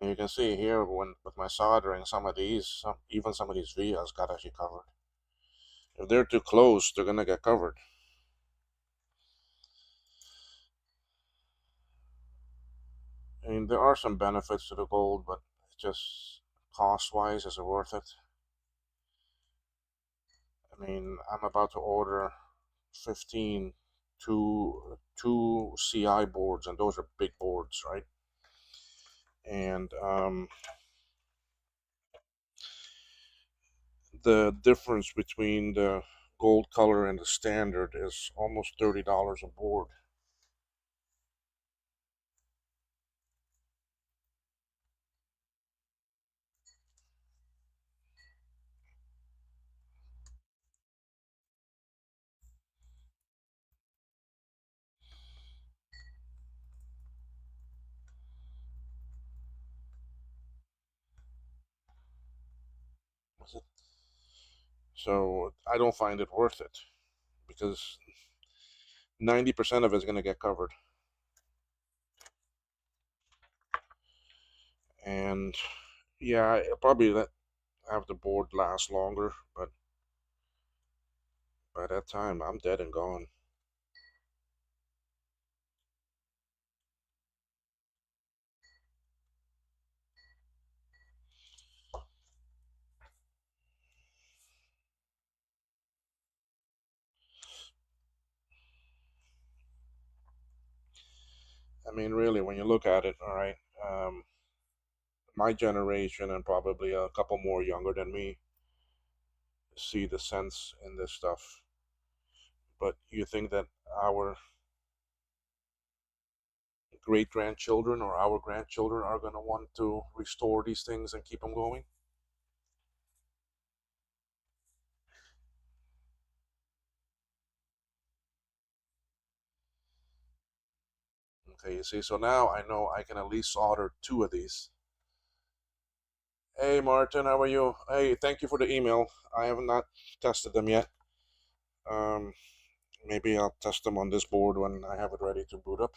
And you can see here when with my soldering, even some of these vias got actually covered. If they're too close, they're gonna get covered. I mean, there are some benefits to the gold, but just cost-wise, is it worth it? I mean, I'm about to order 15 two CI boards, and those are big boards, right? And the difference between the gold color and the standard is almost $30 a board. So I don't find it worth it because 90% of it is going to get covered. And yeah, I'll probably have the board last longer, but by that time, I'm dead and gone. I mean, really, when you look at it, all right, my generation and probably a couple more younger than me see the sense in this stuff. But you think that our great grandchildren or our grandchildren are going to want to restore these things and keep them going? Okay, you see, so now I know I can at least order two of these. Hey, Martin, how are you? Hey, thank you for the email. I have not tested them yet. Um, Maybe I'll test them on this board when I have it ready to boot up.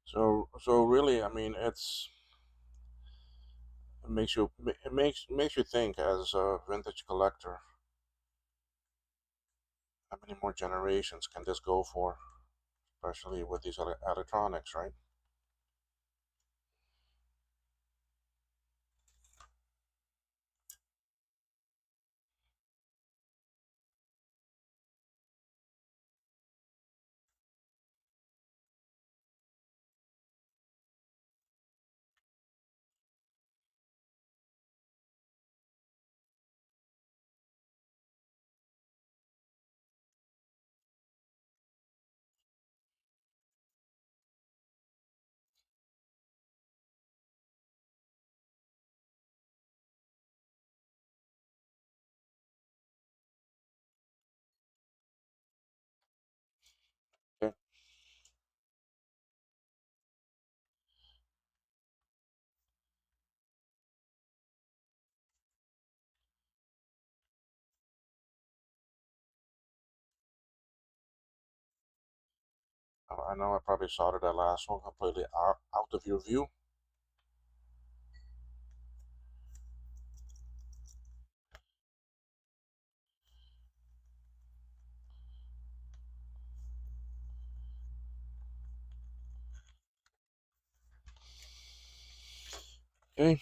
So really, I mean, it makes you think as a vintage collector, how many more generations can this go for, especially with these other electronics, right? I know I probably soldered that last one completely out of your view. Okay.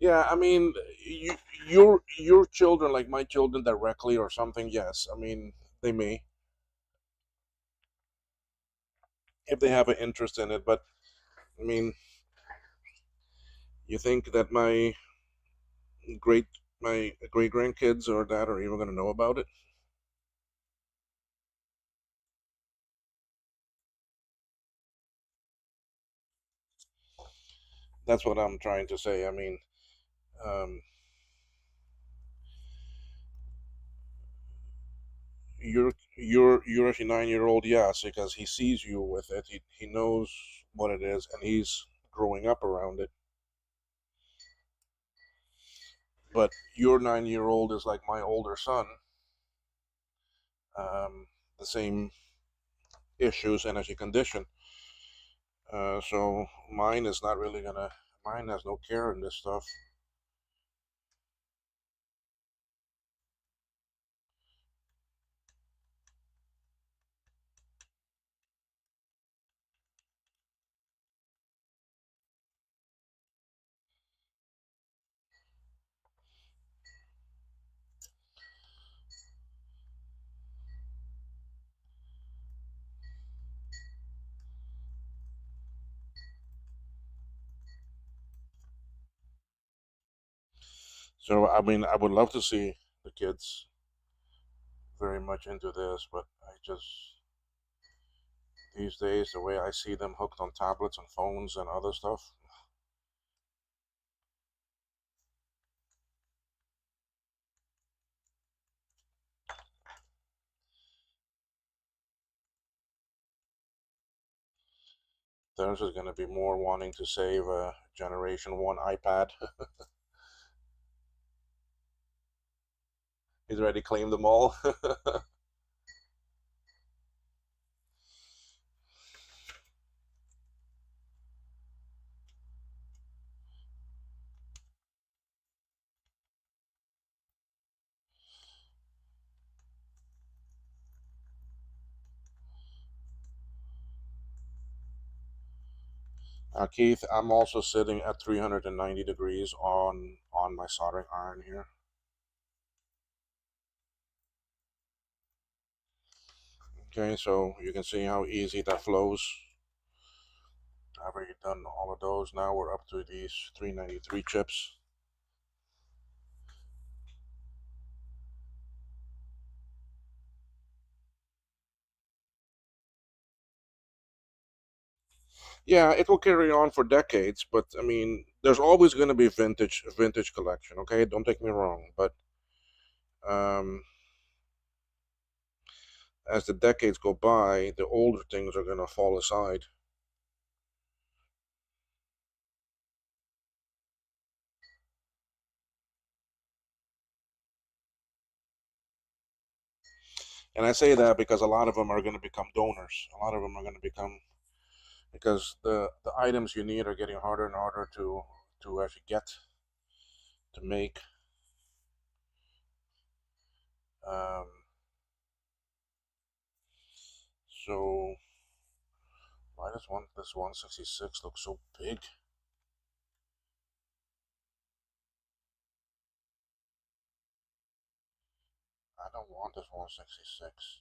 Yeah, I mean, you, your children, like my children, directly or something. Yes, I mean they may if they have an interest in it, but I mean, you think that great my great grandkids or that are even going to know about it? That's what I'm trying to say. I mean, um, you're actually 9 year old, yes, because he sees you with it. He knows what it is, and he's growing up around it. But your 9 year old is like my older son, the same issues, energy condition. So mine is not really gonna. Mine has no care in this stuff. So I mean, I would love to see the kids very much into this, but I just these days the way I see them hooked on tablets and phones and other stuff, there's just going to be more wanting to save a Generation One iPad. He's already claimed them all. Keith, I'm also sitting at 390 degrees on my soldering iron here. Okay, so you can see how easy that flows. I've already done all of those. Now we're up to these 393 chips. Yeah, it will carry on for decades, but I mean, there's always going to be vintage collection. Okay, don't take me wrong, but um, as the decades go by, the older things are going to fall aside. And I say that because a lot of them are going to become donors. A lot of them are going to become because the items you need are getting harder and harder to actually get to make. Um, so why does this 166 look so big? I don't want this 166.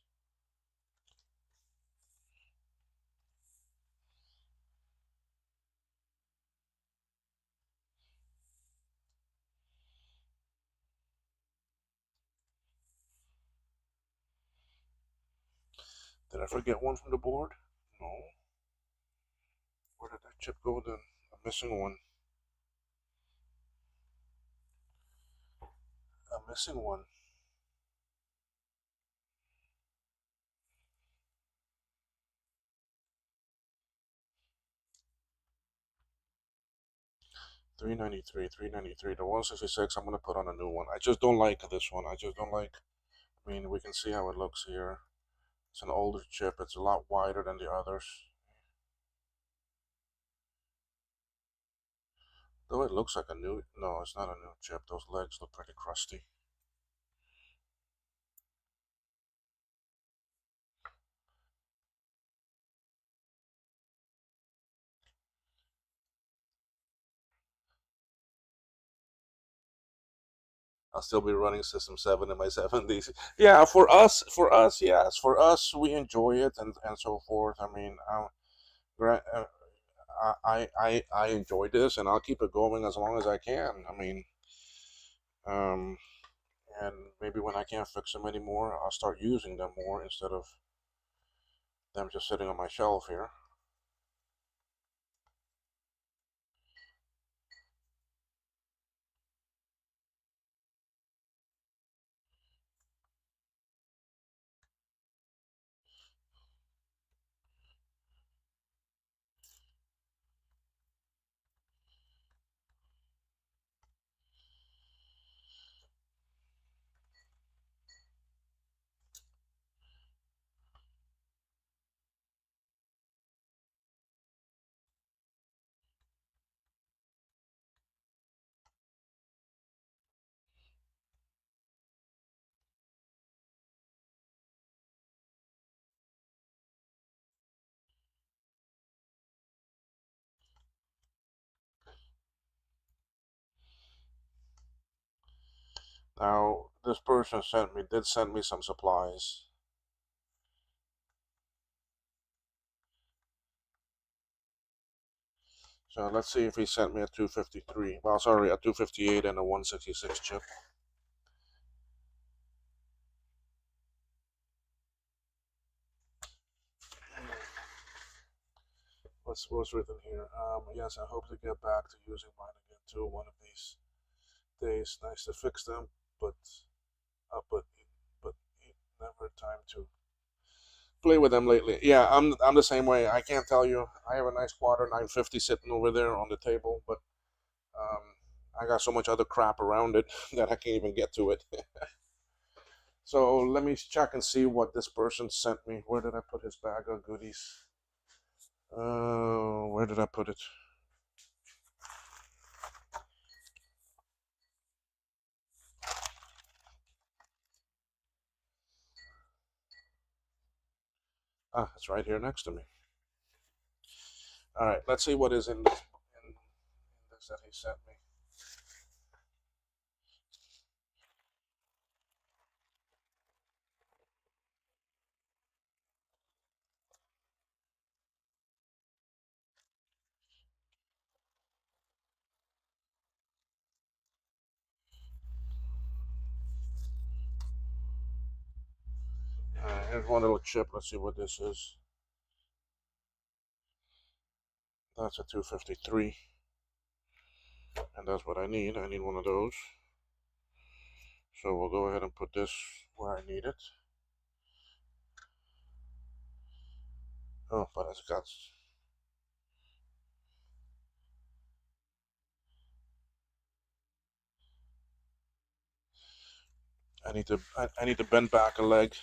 Did I forget one from the board? No. Where did that chip go then? I'm missing one. I'm missing one. 393, 393. The 166, I'm gonna put on a new one. I just don't like this one. I just don't like. I mean, we can see how it looks here. It's an older chip. It's a lot wider than the others. Though it looks like a new. No, it's not a new chip. Those legs look pretty crusty. I'll still be running System 7 in my 70s. Yeah, yes. For us, we enjoy it and so forth. I mean, I enjoy this, and I'll keep it going as long as I can. I mean, um, and maybe when I can't fix them anymore, I'll start using them more instead of them just sitting on my shelf here. Now, this person did send me some supplies. So let's see if he sent me a 253. Well, sorry, a 258 and a 166 chip. What's written here? Yes, I hope to get back to using mine again too one of these days. Nice to fix them, but uh, but but never time to play with them lately. Yeah, I'm the same way. I can't tell you. I have a nice Quarter 950 sitting over there on the table, but um, I got so much other crap around it that I can't even get to it. So let me check and see what this person sent me. Where did I put his bag of goodies? Where did I put it? Ah, it's right here next to me. All right, let's see what is in this that he sent me. Here's one little chip. Let's see what this is. That's a 253, and that's what I need. I need one of those. So we'll go ahead and put this where I need it. Oh, but it's got. I need to bend back a leg.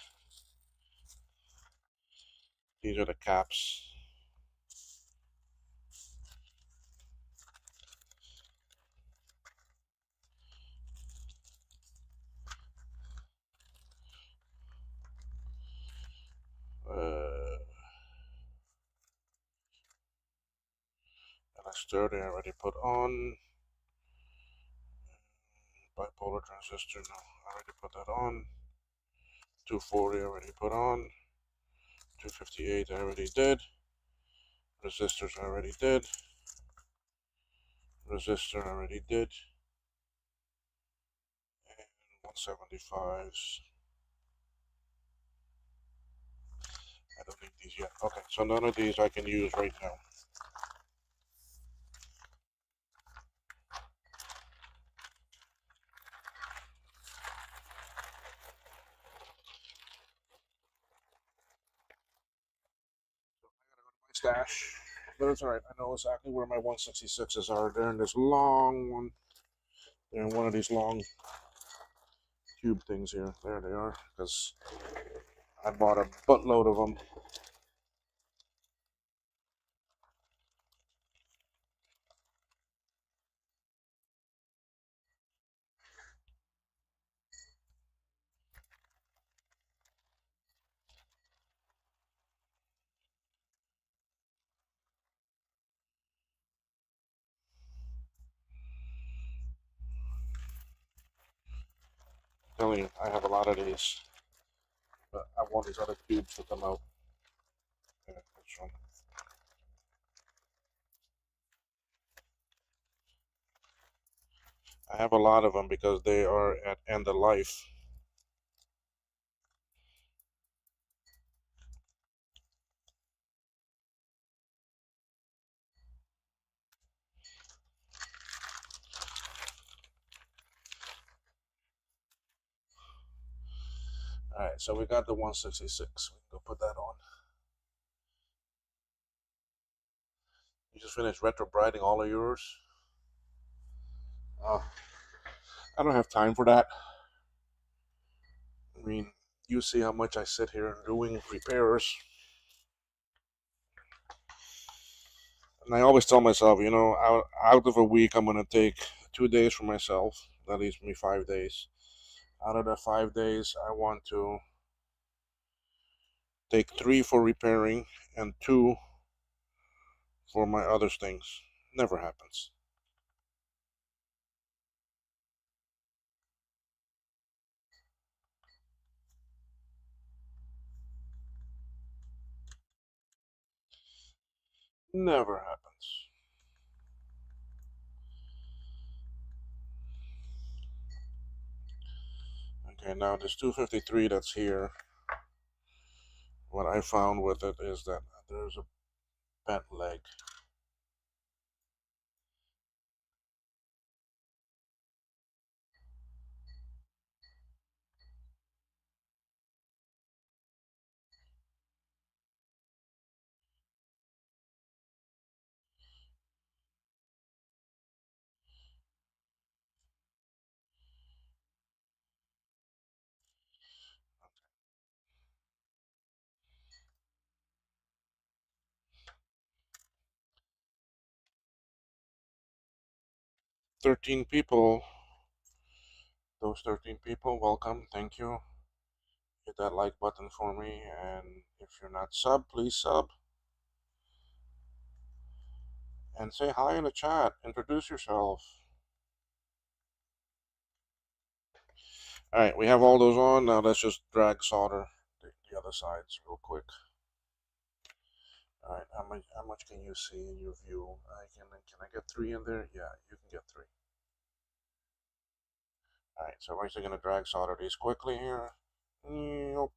These are the caps. And a sturdy I already put on. Bipolar transistor, no, I already put that on. 240 already put on. 258 I already did. Resistors I already did. Resistor I already did. And 175s. I don't need these yet. Okay, so none of these I can use right now. Stash. but it's alright. I know exactly where my 166s are. They're in this long one. They're in one of these long tube things here. There they are. Because I bought a buttload of them. I'm telling you, I have a lot of these. But I want these other tubes to come out. Okay, which one? I have a lot of them because they are at end of life. Alright, so we got the 166. We can go put that on. You just finished retro briding all of yours? Oh, I don't have time for that. I mean, you see how much I sit here doing repairs. And I always tell myself, you know, out of a week, I'm going to take 2 days for myself. That leaves me 5 days. Out of the 5 days, I want to take 3 for repairing and 2 for my other things. Never happens. Never happens. Okay, now this 253 that's here, what I found with it is that there's a bent leg. Thirteen people. Those 13 people, welcome. Thank you. Hit that like button for me, and if you're not sub, please sub. And say hi in the chat. Introduce yourself. Alright, we have all those on. Now let's just drag solder the other sides real quick. Alright, how much can you see in your view? Can I get 3 in there? Yeah, you can get 3. Alright, so we're actually gonna drag solder these quickly here. Nope.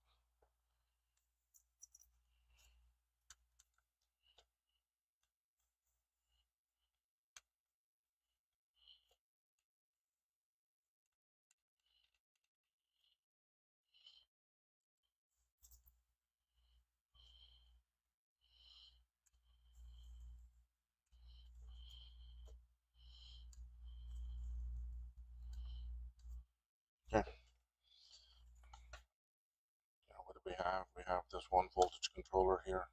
Okay. Now what do we have? We have this 1 voltage controller here.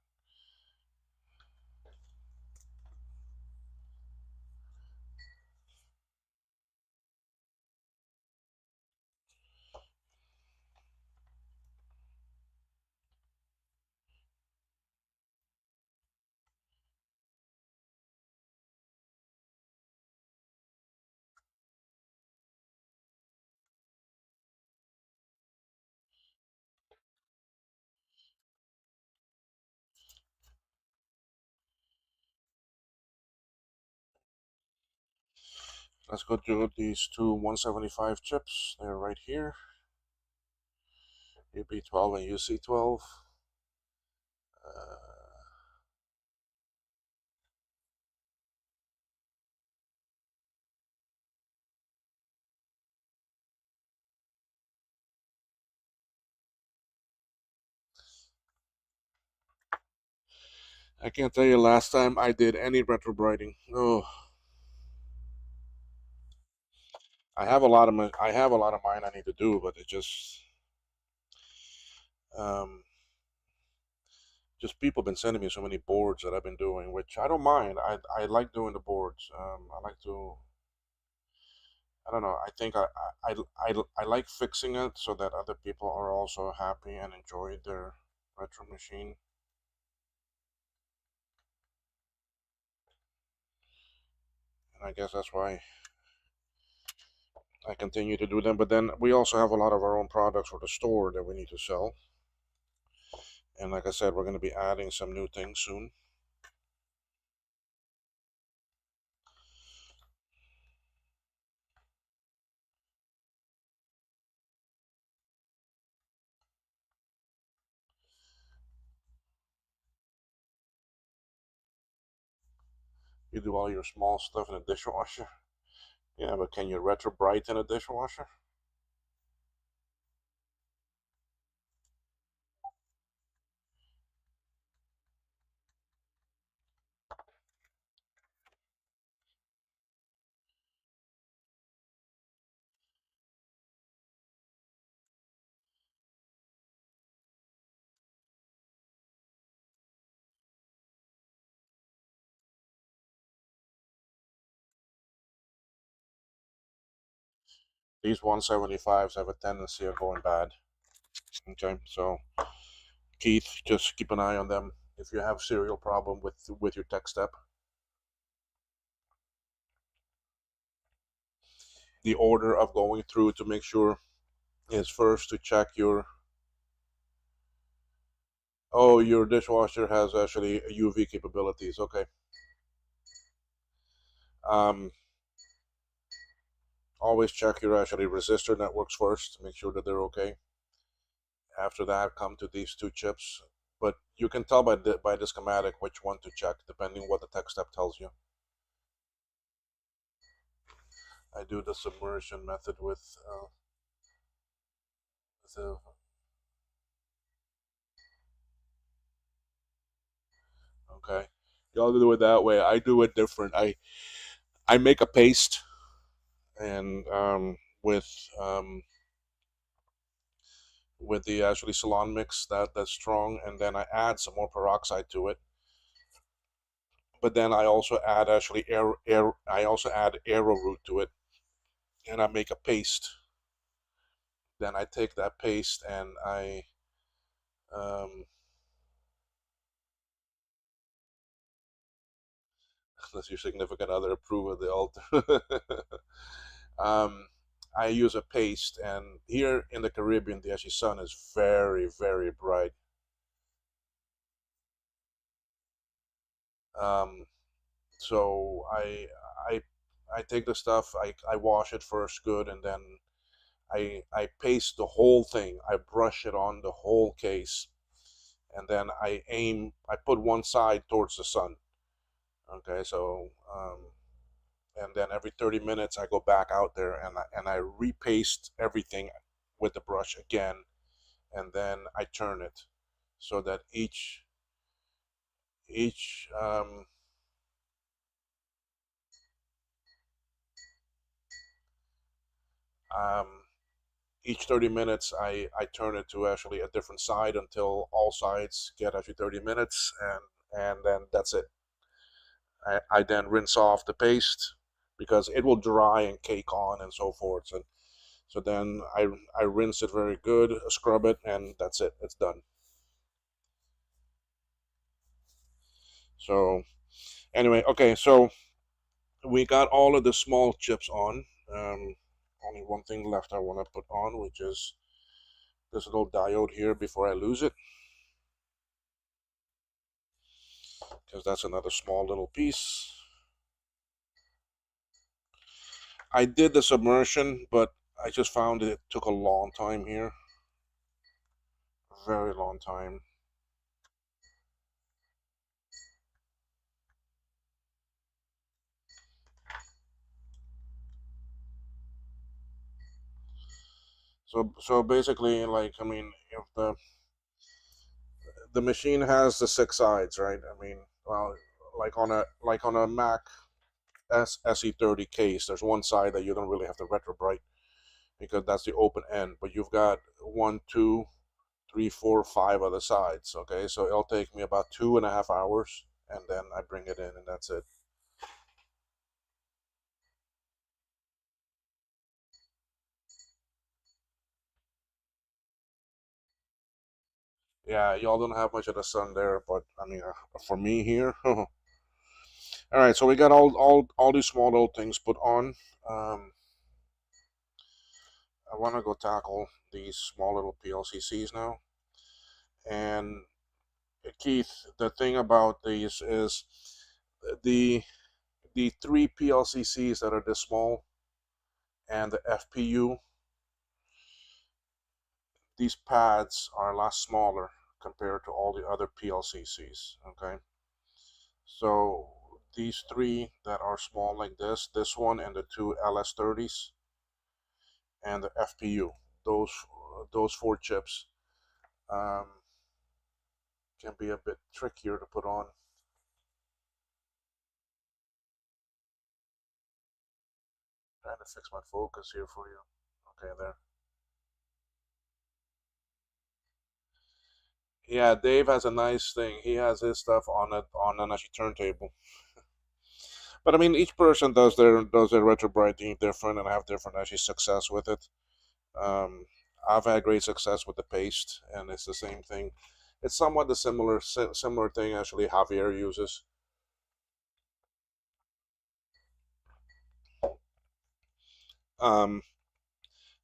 Let's go do these two 175 chips. They're right here. UB12 and UC12. I can't tell you last time I did any retrobrighting. Oh, I have a lot of mine I need to do, but it um, just people have been sending me so many boards that I've been doing, which I don't mind. I like doing the boards. I like to. I don't know. I think I like fixing it so that other people are also happy and enjoy their retro machine. And I guess that's why I continue to do them. But then we also have a lot of our own products for the store that we need to sell. And like I said, we're going to be adding some new things soon. You do all your small stuff in a dishwasher. Yeah, but can you retro bright in a dishwasher? These 175s have a tendency of going bad. Okay, so Keith, just keep an eye on them. If you have serial problem with your tech step, the order of going through to make sure is first to check your your dishwasher has actually UV capabilities. Okay. Um, always check your actually resistor networks first to make sure that they're okay. After that, come to these two chips. But you can tell by the schematic which one to check depending what the tech step tells you. I do the submersion method with the okay. Y'all do it that way. I do it different. I make a paste and with the actually salon mix that's strong, and then I add some more peroxide to it. But then I also add actually I also add arrowroot to it, and I make a paste. Then I take that paste and I um, does your significant other approve of the altar? um, I use a paste, and here in the Caribbean, the actually sun is very, very bright. Um, so I I take the stuff, I wash it first good, and then I paste the whole thing. I brush it on the whole case, and then I put one side towards the sun. Okay, so and then every 30 minutes I go back out there and I repaste everything with the brush again, and then I turn it so that each um, each 30 minutes I turn it to actually a different side until all sides get actually 30 minutes, and then that's it. I then rinse off the paste because it will dry and cake on and so forth. So then I rinse it very good, scrub it, and that's it. It's done. So anyway, okay, so we got all of the small chips on. Only one thing left I want to put on, which is this little diode here before I lose it, because that's another small little piece. I did the submersion, but I just found it took a long time here. A very long time. So basically, like, I mean, if the machine has the 6 sides, right? I mean, well, like on a Mac SE30 case, there's one side that you don't really have to retrobrite because that's the open end, but you've got one, two, three, four, five other sides. Okay, so it'll take me about 2.5 hours, and then I bring it in, and that's it. Yeah, y'all don't have much of the sun there, but I mean, for me here. All right, so we got all these small little things put on. Um, I want to go tackle these small little PLCCs now. And Keith, the thing about these is the the three PLCCs that are this small and the FPU. These pads are a lot smaller compared to all the other PLCCs. Okay, so these three that are small like this one, and the two LS30s, and the FPU, those those four chips um, can be a bit trickier to put on. Trying to fix my focus here for you. Okay, there. Yeah, Dave has a nice thing. He has his stuff on an actually turntable. But I mean, each person does their retrobrighting different and have different actually success with it. Um, I've had great success with the paste, and it's the same thing. It's somewhat the similar thing actually Javier uses. Um,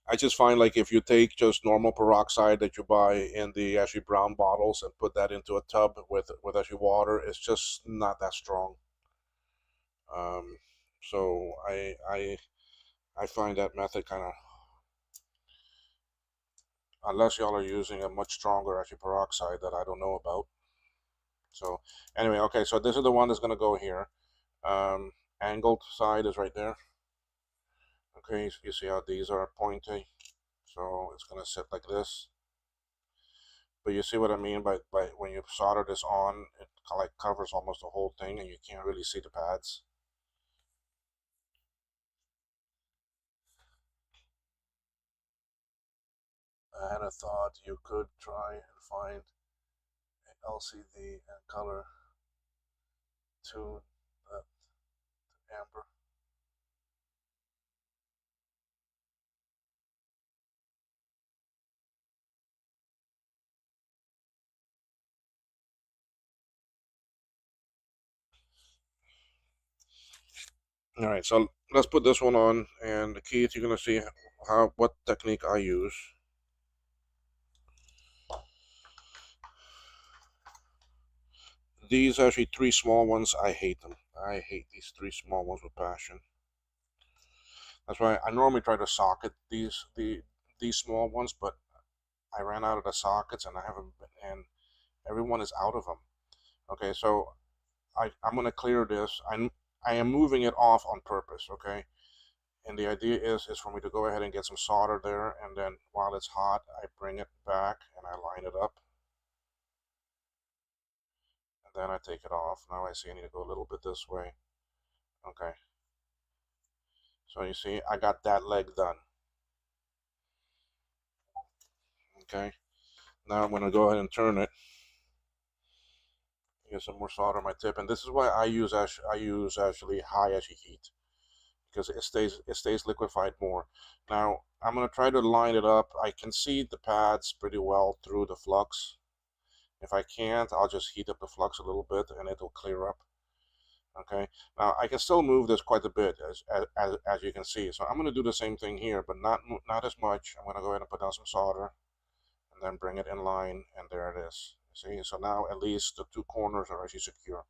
I just find like if you take just normal peroxide that you buy in the actually brown bottles and put that into a tub with actually water, it's just not that strong. Um, so I find that method kind of, unless y'all are using a much stronger actually peroxide that I don't know about. So anyway, okay, so this is the one that's gonna go here. Um, Angled side is right there. Okay, so you see how these are pointy, so it's gonna sit like this. But you see what I mean by when you solder this on, it like covers almost the whole thing, and you can't really see the pads. I had a thought you could try and find an LCD and color tune that amber. All right, so let's put this one on, and the key is you're gonna see how what technique I use. These actually three small ones, I hate them. I hate these three small ones with passion. That's why I normally try to socket these small ones, but I ran out of the sockets, and I haven't, and everyone is out of them. Okay, so I'm gonna clear this. I am moving it off on purpose. Okay, and the idea is for me to go ahead and get some solder there, and then while it's hot, I bring it back and I line it up, and then I take it off. Now I see I need to go a little bit this way. Okay, so you see I got that leg done. Okay, now I'm gonna go ahead and turn it. Get some more solder on my tip, and this is why I use actually high actually heat, because it stays liquefied more. Now I'm gonna try to line it up. I can see the pads pretty well through the flux. If I can't, I'll just heat up the flux a little bit and it'll clear up. Okay. Now I can still move this quite a bit as you can see. So I'm gonna do the same thing here, but not as much. I'm gonna go ahead and put down some solder and then bring it in line, and there it is. See, so now at least the two corners are actually secure.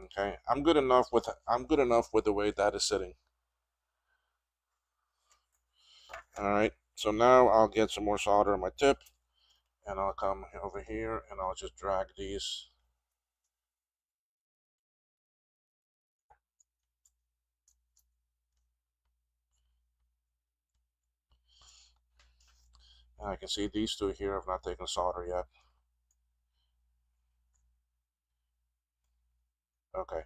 Okay, I'm good enough with the way that is sitting. All right, so now I'll get some more solder on my tip, and I'll come over here and I'll just drag these. And I can see these two here have not taken solder yet. Okay,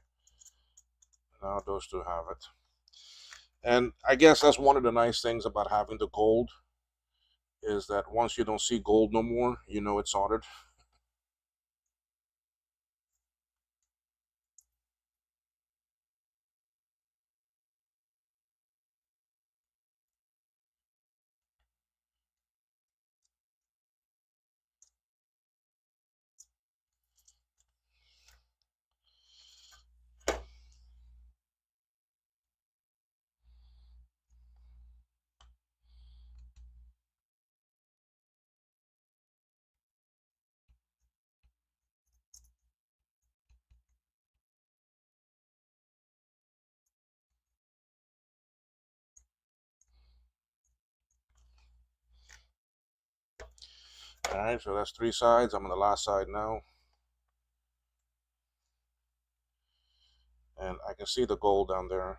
now those two have it. And I guess that's one of the nice things about having the gold, is that once you don't see gold no more, you know it's soldered. All right, so that's 3 sides. I'm on the last side now. And I can see the gold down there.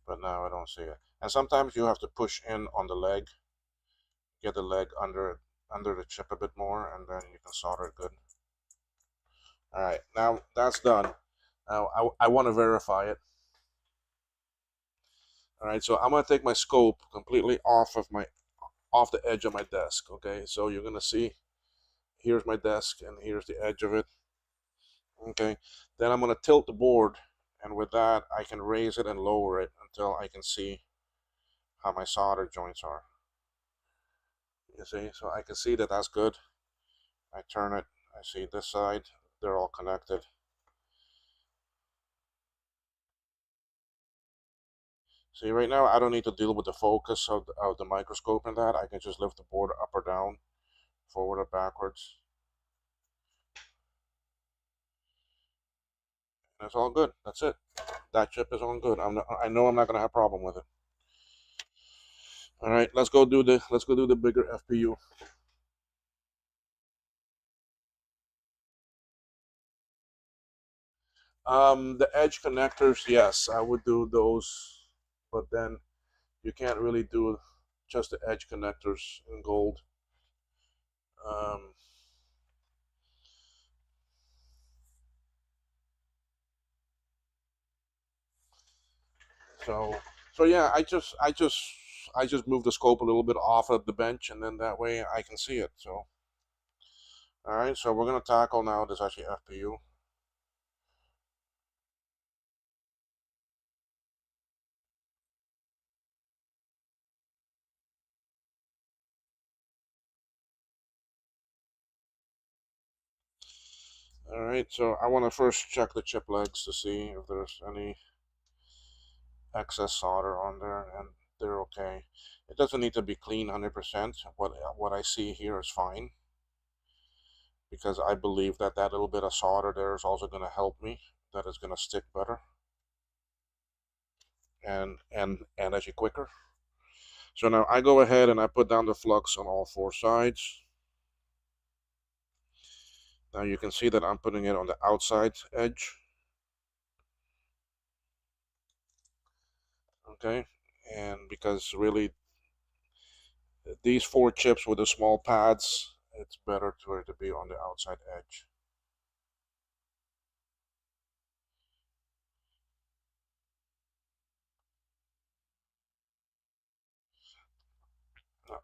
But now I don't see it. And sometimes you have to push in on the leg, get the leg under the chip a bit more, and then you can solder it good. All right, now that's done. Now I want to verify it. All right, so I'm gonna take my scope completely off the edge of my desk. Okay, so you're gonna see, here's my desk and here's the edge of it. Okay, then I'm gonna tilt the board, and with that I can raise it and lower it until I can see how my solder joints are. You see, so I can see that that's good. I turn it, I see this side, they're all connected. See, right now I don't need to deal with the focus of the microscope and that. I can just lift the board up or down, forward or backwards. And it's all good. That's it. That chip is all good. I know I'm not gonna have a problem with it. All right, let's go do the bigger FPU. The edge connectors, yes, I would do those, but then you can't really do just the edge connectors in gold. Um, so so yeah, I just move the scope a little bit off of the bench, and then that way I can see it. So all right, so we're gonna tackle now this actually FPU. All right, so I want to first check the chip legs to see if there's any excess solder on there, and they're okay. It doesn't need to be clean 100%. What I see here is fine, because I believe that that little bit of solder there is also going to help me. That is going to stick better and actually quicker. So now I go ahead and I put down the flux on all 4 sides. Now you can see that I'm putting it on the outside edge. Okay, and because really these 4 chips with the small pads, it's better for it to be on the outside edge.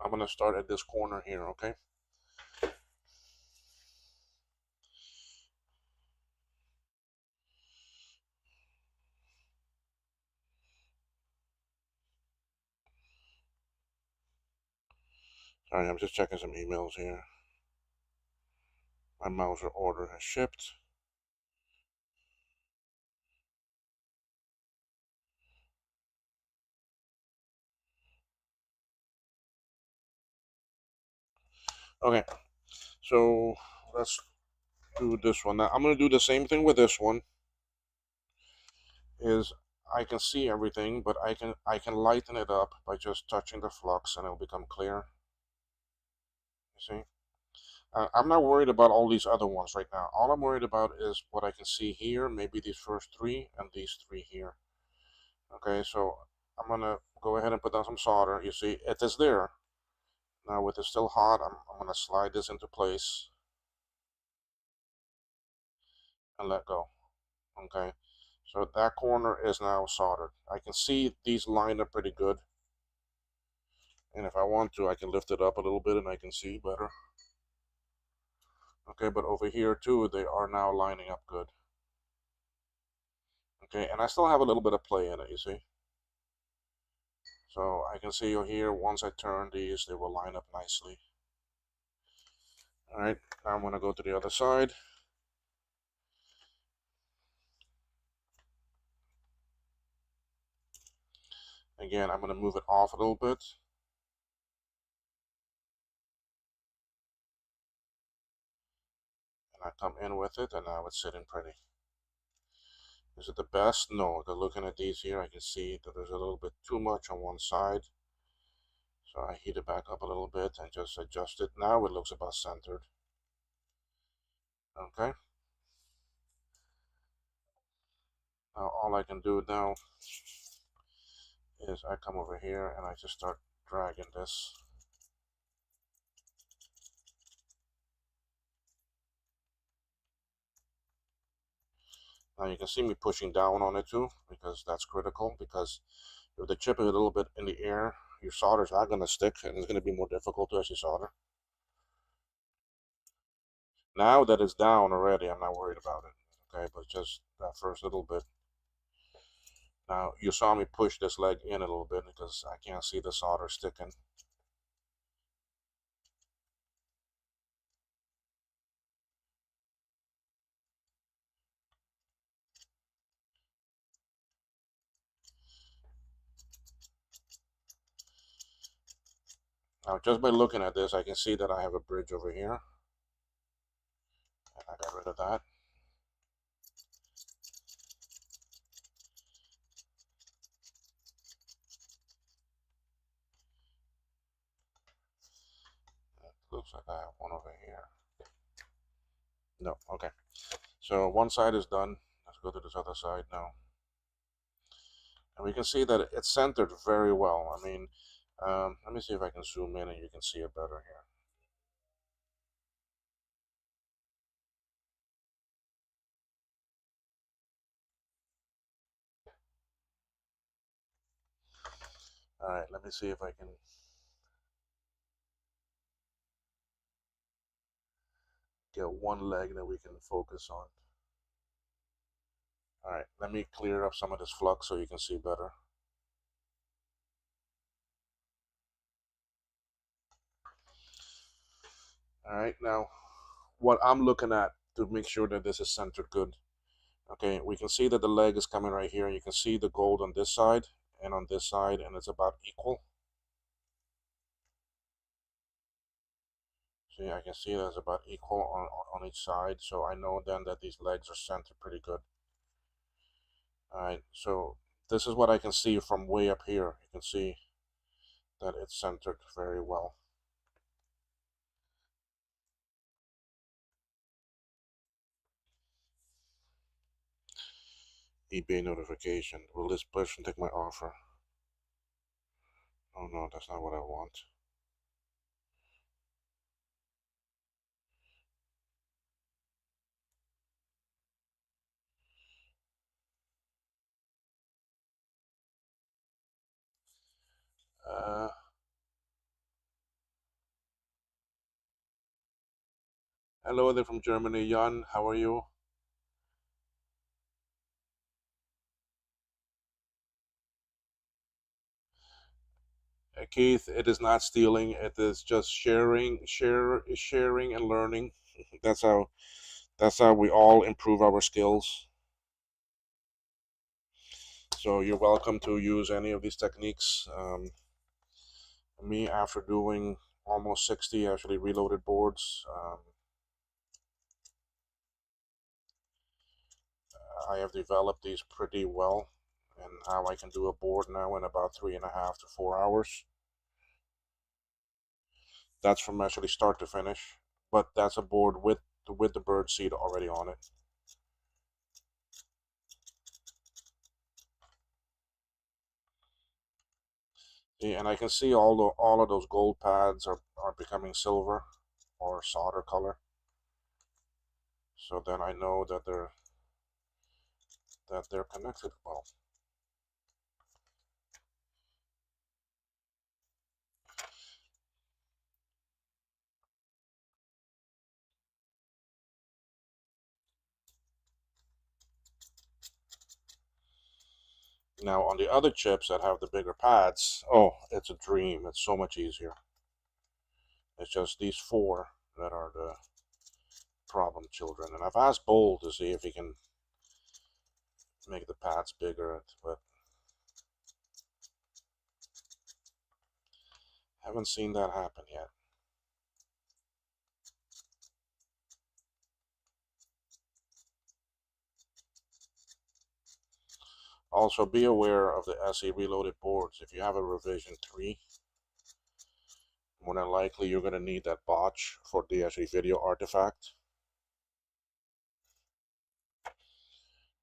I'm gonna start at this corner here, okay? Sorry, I'm just checking some emails here. My Mauser order has shipped. Okay, so let's do this one. Now I'm gonna do the same thing with this one. Is I can see everything, but I can lighten it up by just touching the flux, and it'll become clear. You see? I'm not worried about all these other ones right now. All I'm worried about is what I can see here, maybe these first 3 and these 3 here. Okay, so I'm gonna go ahead and put down some solder. You see, it is there. Now with it still hot, I'm gonna slide this into place. and let go. Okay, so that corner is now soldered. I can see these line up pretty good, and if I want to, I can lift it up a little bit and I can see better. Okay, but over here too, they are now lining up good. Okay, and I still have a little bit of play in it, you see. So I can see here, once I turn these, they will line up nicely. All right, now I'm gonna go to the other side. Again, I'm gonna move it off a little bit. And I come in with it, and now it's sitting pretty. Is it the best? No. Looking at these here, I can see that there's a little bit too much on one side. So I heat it back up a little bit and just adjust it. Now it looks about centered. Okay. Now all I can do now is I come over here and I just start dragging this. Now you can see me pushing down on it too, because that's critical, because if the chip is a little bit in the air, your solder's not going to stick and it's going to be more difficult to actually solder. Now that it's down already, I'm not worried about it. Okay, but just that first little bit. Now you saw me push this leg in a little bit because I can't see the solder sticking. Now just by looking at this, I can see that I have a bridge over here. And I got rid of that. It looks like I have one over here. No, okay. So one side is done. Let's go to this other side now. And we can see that it's centered very well. I mean, let me see if I can zoom in and you can see it better here. All right, let me see if I can get one leg that we can focus on. All right, let me clear up some of this flux so you can see better. All right, now what I'm looking at to make sure that this is centered good. Okay, we can see that the leg is coming right here. You can see the gold on this side and on this side, and it's about equal. See, I can see that it's about equal on each side, so I know then that these legs are centered pretty good. All right, so this is what I can see from way up here. You can see that it's centered very well. eBay notification. Will this person take my offer? Oh no, that's not what I want. Hello there from Germany, Jan. How are you? Keith, it is not stealing. It is just sharing and learning. That's how. That's how we all improve our skills. So you're welcome to use any of these techniques. Me, after doing almost 60 actually reloaded boards, I have developed these pretty well, and how I can do a board now in about 3.5 to 4 hours. That's from actually start to finish, but that's a board with the bird seed already on it. See, and I can see all of those gold pads are becoming silver or solder color. So then I know that that they're connected well. Now on the other chips that have the bigger pads, oh, it's a dream. It's so much easier. It's just these four that are the problem children. And I've asked Bold to see if he can make the pads bigger, but haven't seen that happen yet. Also, be aware of the SE reloaded boards. If you have a revision 3, more than likely you're going to need that botch for the SE video artifact.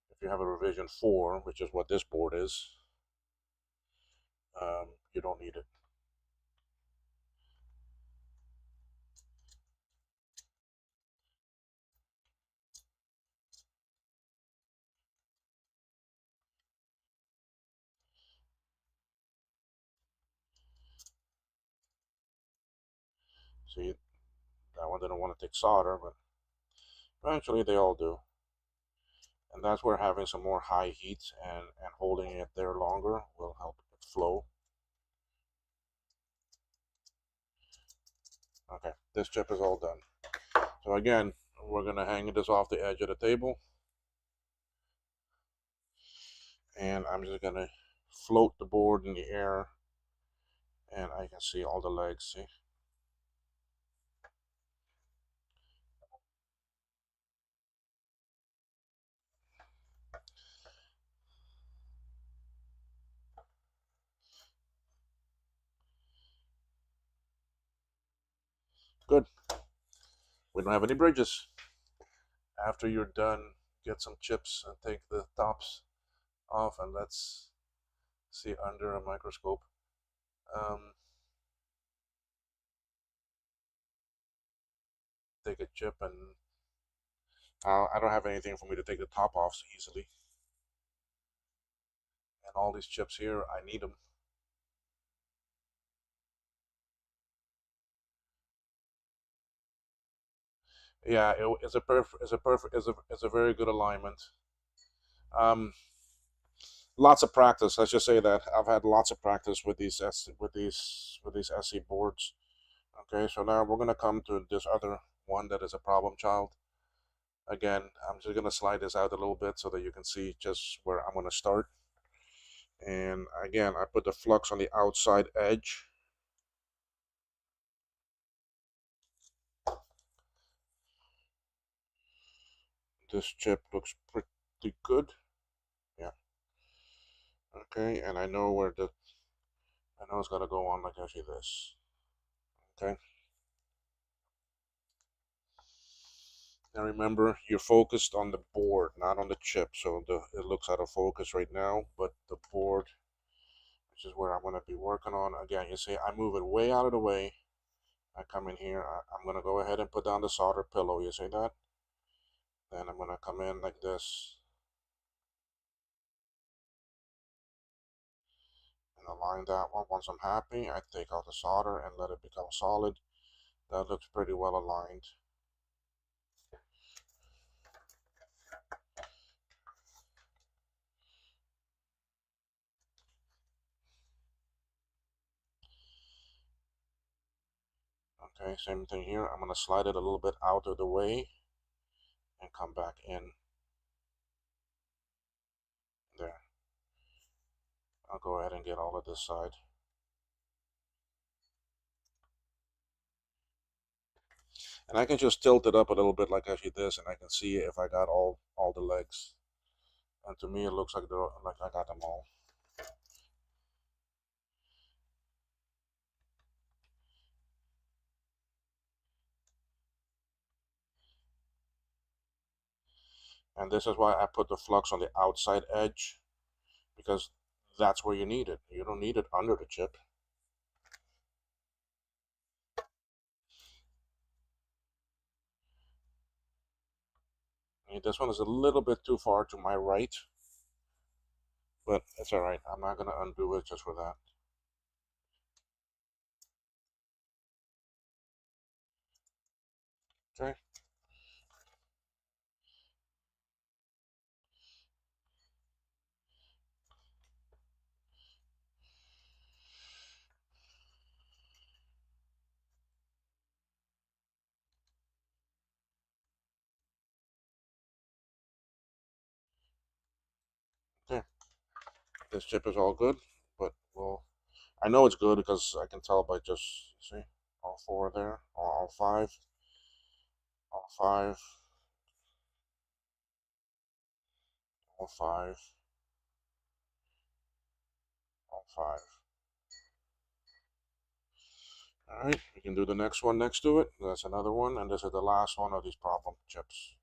If you have a revision 4, which is what this board is, you don't need it. See, that one didn't want to take solder, but eventually they all do. And that's where having some more high heat and holding it there longer will help it flow. Okay, this chip is all done. So again, we're going to hang this off the edge of the table. And I'm just going to float the board in the air. And I can see all the legs, see? Good. We don't have any bridges. After you're done, get some chips and take the tops off, and let's see under a microscope. Take a chip, and I don't have anything for me to take the top off so easily. And all these chips here, I need them. Yeah, it's a very good alignment. Um, Lots of practice. Let's just say that I've had lots of practice with these SE boards. Okay, so now we're gonna come to this other one that is a problem child. Again, I'm just gonna slide this out a little bit so that you can see just where I'm gonna start. And again, I put the flux on the outside edge. This chip looks pretty good. Yeah. Okay, and I know it's gonna go on like actually this. Okay. Now remember, you're focused on the board, not on the chip. So it looks out of focus right now, but the board, which is where I'm going to be working on. Again, you see, I move it way out of the way. I come in here. I'm going to go ahead and put down the solder pillow. You see that? Then I'm going to come in like this and align that one. Once I'm happy, I take out the solder and let it become solid. That looks pretty well aligned. Okay, same thing here. I'm going to slide it a little bit out of the way and come back in. There. I'll go ahead and get all of this side. And I can just tilt it up a little bit like actually this, and I can see if I got all the legs. And to me, it looks like I got them all. And this is why I put the flux on the outside edge, because that's where you need it. You don't need it under the chip. And this one is a little bit too far to my right. but it's all right. I'm not gonna undo it just for that. Okay. Okay. This chip is all good, but well, I know it's good because I can tell by just see all four there, all five, all five, all five, all five. All right, we can do the next one next to it. That's another one, and this is the last one of these problem chips.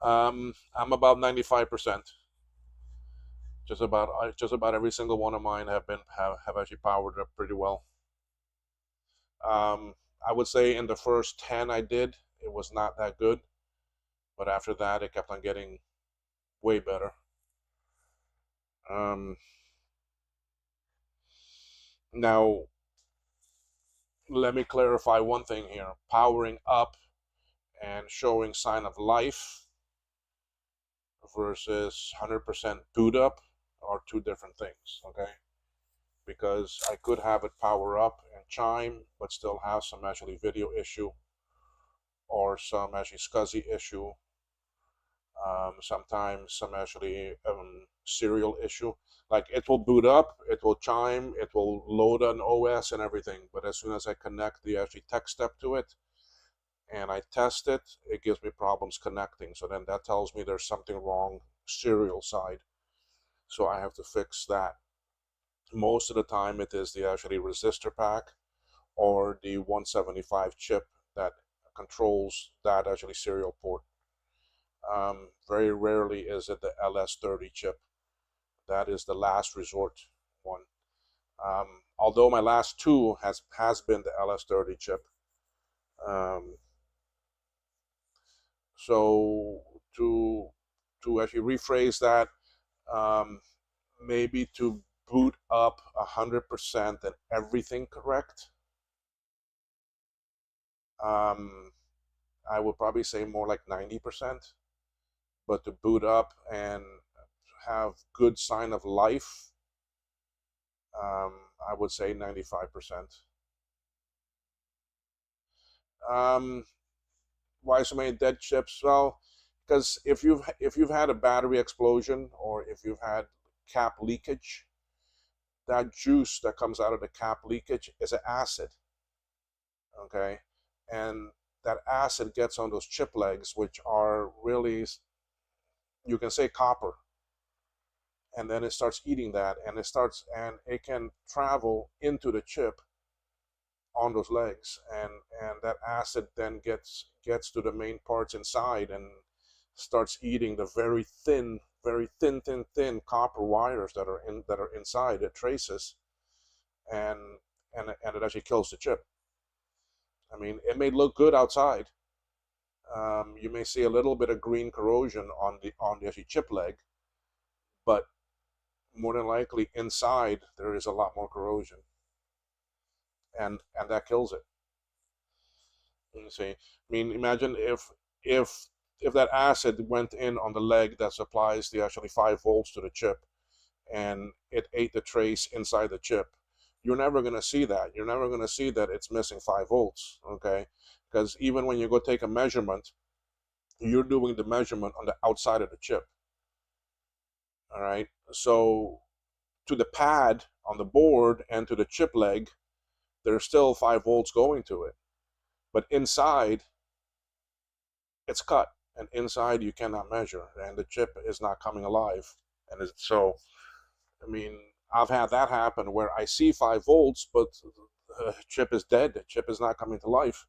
I'm about 95%. Just about every single one of mine have actually powered up pretty well. I would say in the first 10 I did, it was not that good, but after that it kept on getting way better. Um, Now let me clarify one thing here. Powering up and showing sign of life versus 100% boot up are two different things, okay? Because I could have it power up and chime, but still have some actually video issue or some actually SCSI issue. Sometimes some actually serial issue. Like it will boot up, it will chime, it will load an OS and everything, but as soon as I connect the actually tech step to it and I test it, it gives me problems connecting. So then that tells me there's something wrong serial side. So I have to fix that. Most of the time it is the actually resistor pack or the 175 chip that controls that actually serial port. Very rarely is it the LS30 chip. That is the last resort one. Although my last two has been the LS30 chip. Um, so to actually rephrase that, um, maybe to boot up 100% and everything correct, um, I would probably say more like 90%. But to boot up and have good sign of life, I would say 95%. Um, why so many dead chips? Well, because if you've had a battery explosion or if you've had cap leakage, that juice that comes out of the cap leakage is an acid. Okay, and that acid gets on those chip legs, which are really, you can say, copper, and then it starts eating that, and it can travel into the chip on those legs, and that acid then gets to the main parts inside and starts eating the very thin copper wires that are inside. It traces, and and it actually kills the chip. I mean, it may look good outside. You may see a little bit of green corrosion on the actually chip leg, but more than likely inside there is a lot more corrosion, and that kills it. You see, I mean, imagine if if that acid went in on the leg that supplies the actually 5 volts to the chip, and it ate the trace inside the chip. You're never going to see that. You're never going to see that it's missing 5 volts. Okay, because even when you go take a measurement, you're doing the measurement on the outside of the chip. All right, so to the pad on the board and to the chip leg, there's still 5 volts going to it, but inside it's cut, and inside you cannot measure, and the chip is not coming alive. And so, I mean, I've had that happen where I see 5 volts, but the chip is dead. The chip is not coming to life.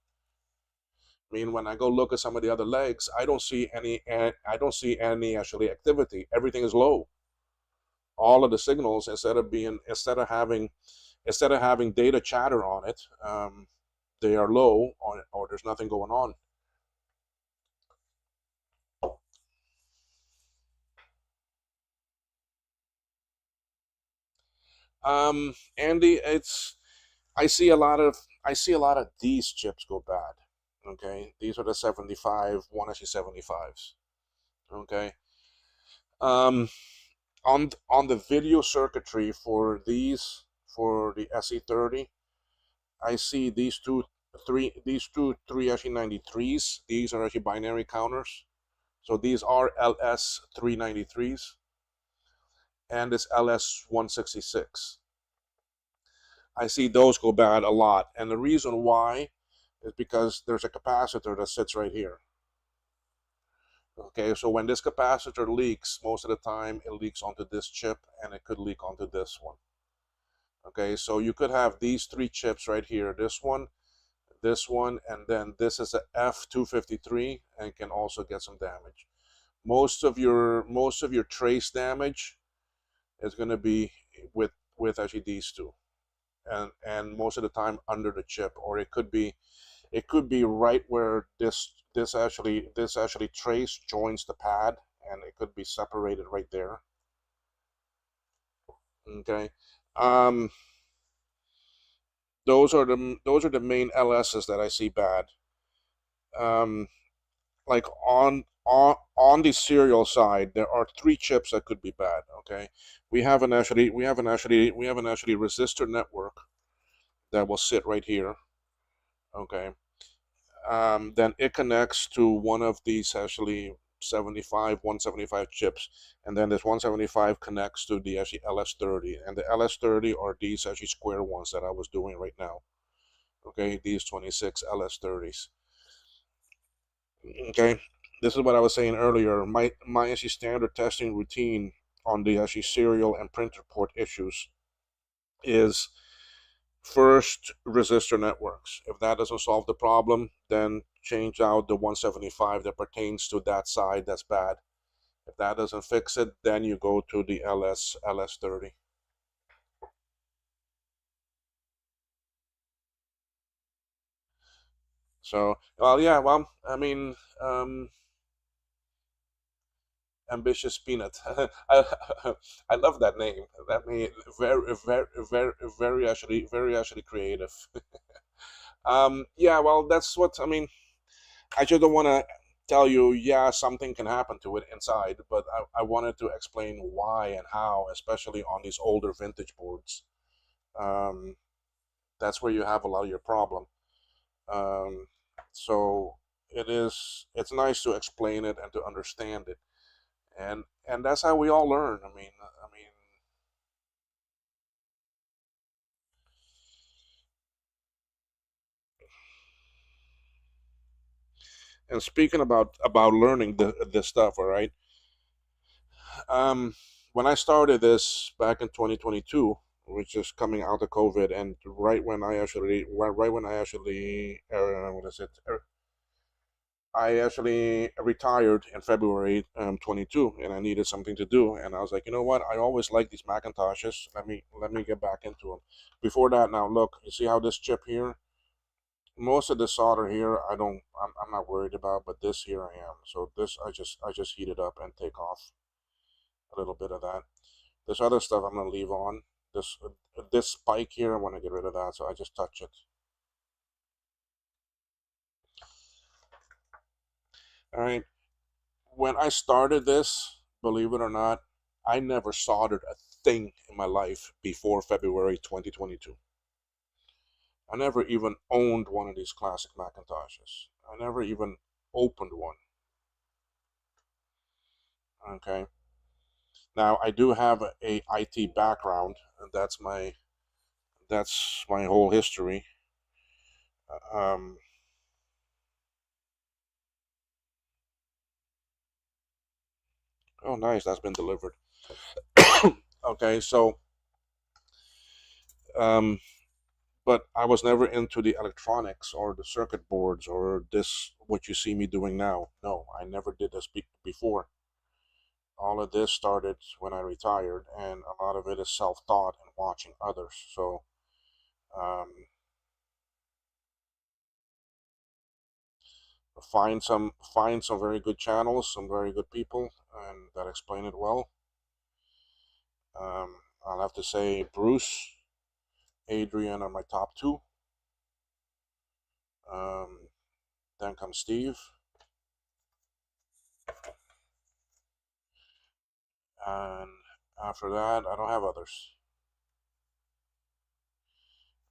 I mean, when I go look at some of the other legs, I don't see any. I don't see any actually activity. Everything is low all of the signals, instead of having data chatter on it, they are low, or there's nothing going on. Andy, it's I see a lot of these chips go bad. Okay, these are the 75 one SE 75s. Okay, um, on the video circuitry for the SE30, I see these two 3SE93s. These are actually binary counters. So these are LS 393s and this LS 166. I see those go bad a lot. And the reason why is because there's a capacitor that sits right here. Okay, so when this capacitor leaks, most of the time it leaks onto this chip and it could leak onto this one. Okay, so you could have these three chips right here, this one, and then this is a F253 and can also get some damage. Most of your trace damage is going to be with actually these two, and most of the time under the chip, or it could be right where this actually trace joins the pad, and it could be separated right there. Okay, um, those are the main LSs that I see bad. Um, like on the serial side, there are three chips that could be bad. Okay, we have an actually resistor network that will sit right here. Okay, then it connects to one of these actually 175 chips, and then this 175 connects to the actually LS30, and the LS30 are these actually square ones that I was doing right now. Okay, these 26 LS30s. Okay, this is what I was saying earlier. My actually standard testing routine on the actually serial and printer port issues is first resistor networks. If that doesn't solve the problem, then change out the 175 that pertains to that side that's bad. If that doesn't fix it, then you go to the LS30. So, well, yeah, well, I mean, ambitious peanut. I, I love that name. That name very actually creative. Yeah, well, that's what I mean. I just don't want to tell you, yeah, something can happen to it inside, but I wanted to explain why and how, especially on these older vintage boards. Um, that's where you have a lot of your problem. Um, so it's nice to explain it and to understand it, and that's how we all learn. I mean, and speaking about learning this stuff, all right. Um, when I started this back in 2022, which is coming out of COVID, and right when I actually, what is it? I actually retired in February 22, and I needed something to do, and I was like, you know what? I always like these Macintoshes. Let me get back into them. Before that, now look, you see how this chip here? Most of the solder here, I'm not worried about, but this here I am. So this I just heat it up and take off a little bit of that. This other stuff I'm gonna leave on. This spike here, I want to get rid of that, so I just touch it. All right. When I started this, believe it or not, I never soldered a thing in my life before February 2022. I never even owned one of these classic Macintoshes. I never even opened one. Okay. Now I do have a IT background, and that's my whole history. Um, oh, nice, that's been delivered. Okay, so um, but I was never into the electronics or the circuit boards or this what you see me doing now. No, I never did this before. all of this started when I retired, and a lot of it is self-taught and watching others. So um, find some very good channels, some very good people, and that explain it well. I'll have to say Bruce, Adrian are my top two. Then comes Steve, and after that, I don't have others.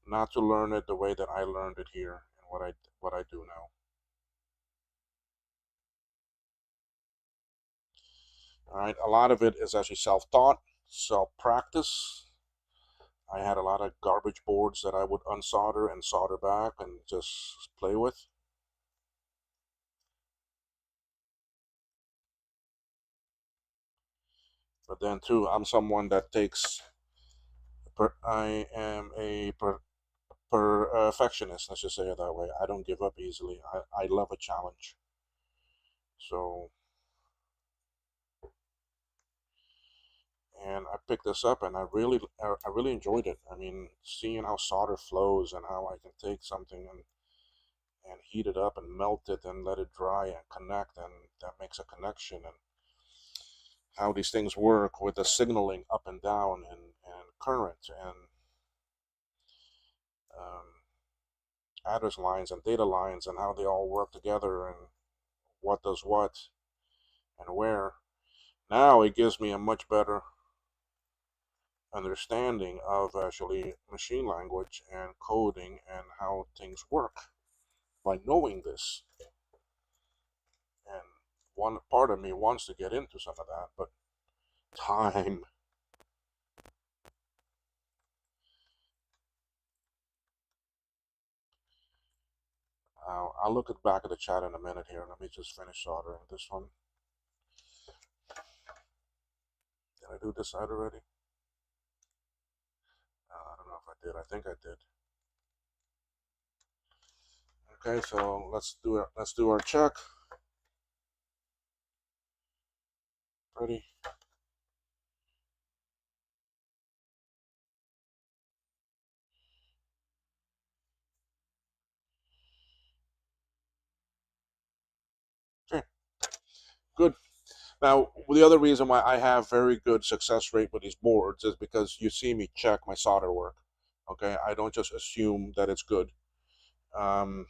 Not to learn it the way that I learned it here and what I do now. All right, a lot of it is actually self-taught, self-practice. I had a lot of garbage boards that I would unsolder and solder back and just play with. But then too, I'm someone that takes. I am a perfectionist. Let's just say it that way. I don't give up easily. I love a challenge. So, and I picked this up, and I really enjoyed it. I mean, seeing how solder flows and how I can take something and heat it up and melt it and let it dry and connect, and that makes a connection, and how these things work with the signaling up and down and current and um, address lines and data lines and how they all work together and what does what and where. Now it gives me a much better understanding of actually machine language and coding and how things work by knowing this. And one part of me wants to get into some of that, but time. I'll look at back at the chat in a minute here. Let me just finish soldering this one. Did I do this side already? I don't know if I did. I think I did. Okay, so let's do our check. Ready? Okay, good. Now, the other reason why I have very good success rate with these boards is because you see me check my solder work. Okay, I don't just assume that it's good. Um,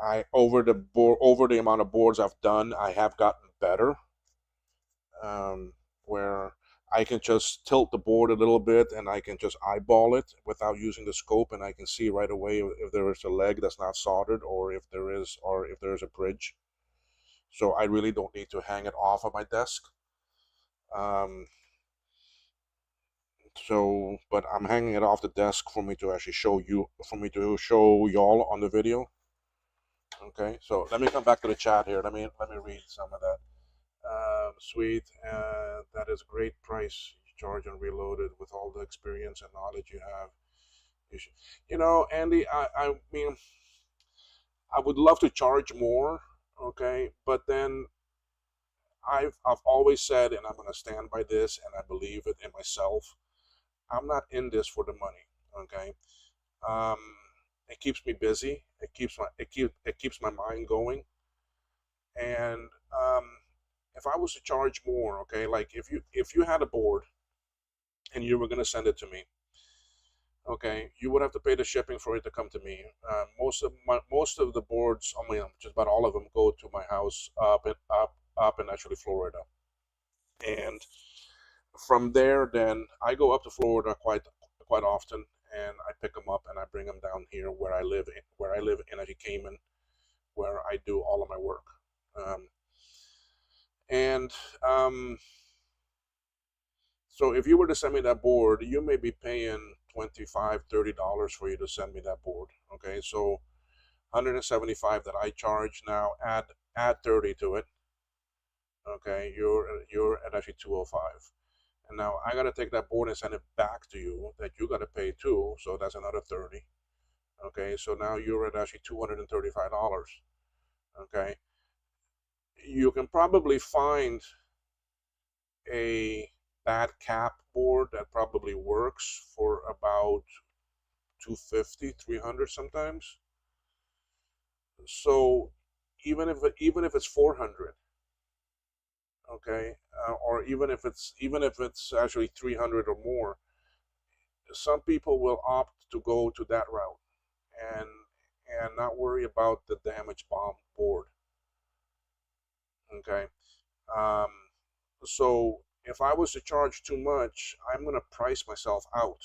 I over the amount of boards I've done, I have gotten better. Um, where I can just tilt the board a little bit and I can just eyeball it without using the scope, and I can see right away if there is a leg that's not soldered or if there is a bridge. So I really don't need to hang it off of my desk. Um, but I'm hanging it off the desk for me to actually show y'all on the video. Okay, so let me come back to the chat here. Let me read some of that. Sweet, that is a great price you charge on Reloaded with all the experience and knowledge you have. You should, Andy. I mean, I would love to charge more. Okay, but then I've always said, and I'm gonna stand by this, and I believe it in myself. I'm not in this for the money. Okay, um, it keeps me busy. It keeps my mind going. And if I was to charge more, okay, like if you had a board and you were gonna send it to me, okay, you would have to pay the shipping for it to come to me. Most of the boards, I mean, just about all of them, go to my house up in actually Florida, and from there, then I go up to Florida quite often, and I pick them up and I bring them down here where I live in actually Cayman, where I do all of my work. Um, and So if you were to send me that board, you may be paying $25, $30 for you to send me that board. Okay, so 175 that I charge now, add 30 to it. Okay, you're at actually 205. And now I gotta take that board and send it back to you that you gotta pay too, so that's another 30. Okay, so now you're at actually $235. Okay, You can probably find a bad cap board that probably works for about 250, 300 sometimes. So even if it's 400, okay, or even if it's actually 300 or more, some people will opt to go to that route and not worry about the damaged bomb board. Okay, um, so if I was to charge too much, I'm going to price myself out.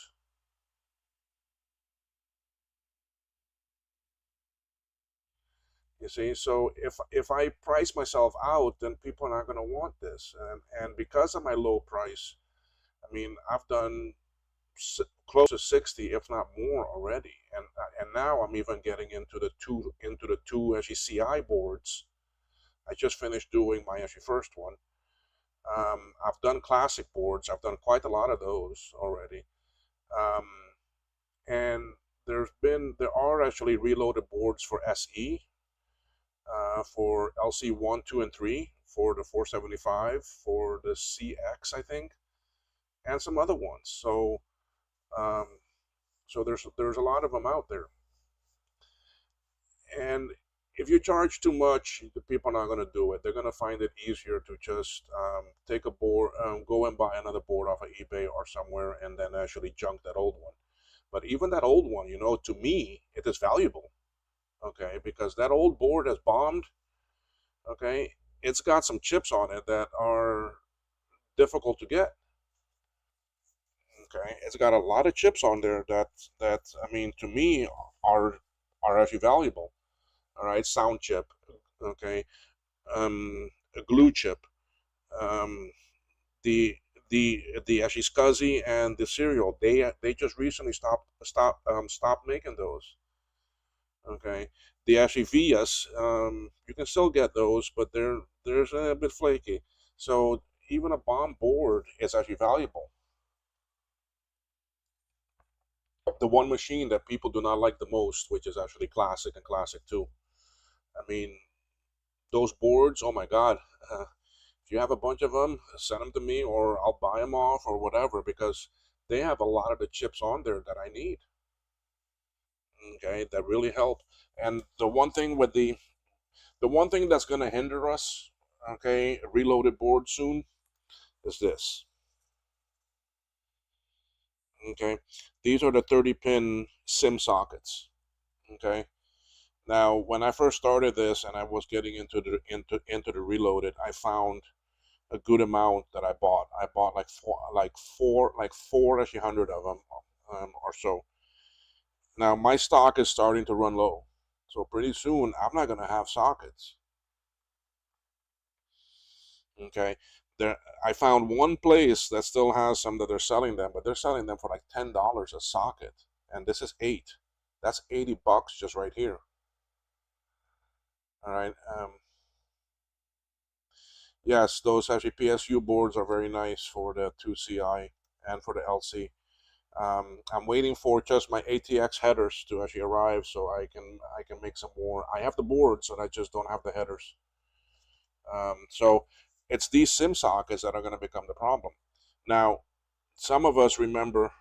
You see, so if I price myself out, then people are not going to want this, and because of my low price, I mean, I've done close to 60, if not more, already, and now I'm even getting into the two actually CI boards. I just finished doing my actually first one. I've done classic boards. I've done quite a lot of those already, um, and there are actually reloaded boards for SE, for LC 1, 2, and 3, for the 475, for the CX, I think, and some other ones. Um, so there's a lot of them out there, and if you charge too much, the people are not going to do it. They're going to find it easier to just take a board, go and buy another board off of eBay or somewhere, and then actually junk that old one. But even that old one, to me, it is valuable. Okay, because that old board has bombed. Okay, it's got some chips on it that are difficult to get. Okay, it's got a lot of chips on there that I mean, to me, are actually valuable. All right, sound chip. Okay, a glue chip. Um, the the actually SCSI and the serial, they just recently stopped making those. Okay, the actually Vias, you can still get those, but they're a bit flaky. So even a bomb board is actually valuable. The one machine that people do not like the most, which is actually classic and classic too. I mean, those boards, oh my God. If you have a bunch of them, send them to me, or I'll buy them off or whatever, because they have a lot of the chips on there that I need. Okay, that really help. And the one thing that's going to hinder us, okay, reloaded board soon, is this. Okay, these are the 30-pin SIM sockets. Okay, now when I first started this and I was getting into the reloaded, I found a good amount that I bought. I bought like four actually 100 of them, or so. Now my stock is starting to run low, so pretty soon I'm not gonna have sockets. Okay, there I found one place that still has some that they're selling them, but they're selling them for like $10 a socket, and this is eight. That's $80 just right here. All right. Yes, those actually PSU boards are very nice for the 2CI and for the LC. I'm waiting for just my ATX headers to actually arrive so I can make some more. I have the boards, and I just don't have the headers. So it's these SIM sockets that are going to become the problem. Now, some of us remember,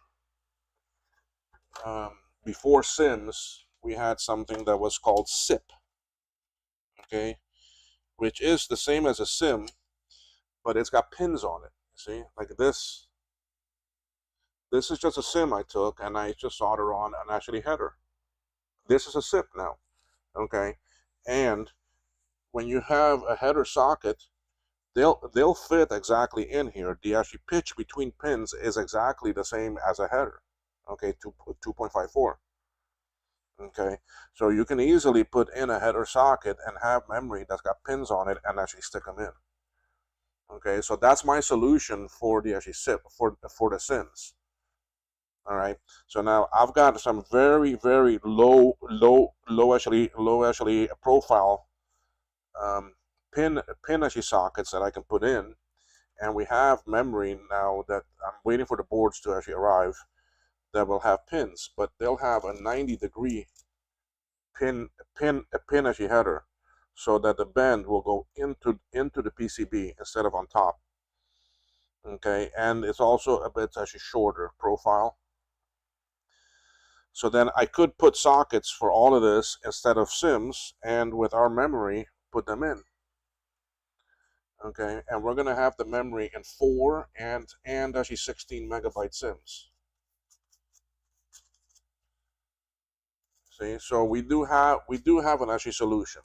um, before SIMs, we had something that was called SIP, okay, which is the same as a SIM, but it's got pins on it. See, like this. This is just a SIM I took, and I just solder on an actually header. This is a SIP now, okay, and when you have a header socket, they'll fit exactly in here. The actually pitch between pins is exactly the same as a header. Okay, 2.54. Okay, so you can easily put in a header socket and have memory that's got pins on it and actually stick them in. Okay, so that's my solution for the actually SIP for the SIMs. All right, so now I've got some very very low actually profile, um, pin actually sockets that I can put in, and we have memory now that I'm waiting for the boards to actually arrive that will have pins, but they'll have a 90-degree pin actually header. so that the bend will go into the PCB instead of on top. Okay, and it's also a bit actually shorter profile. So then I could put sockets for all of this instead of SIMs, and with our memory, put them in. Okay, and we're gonna have the memory in 4 and actually 16 megabyte SIMs. See, so we do have an actually solution.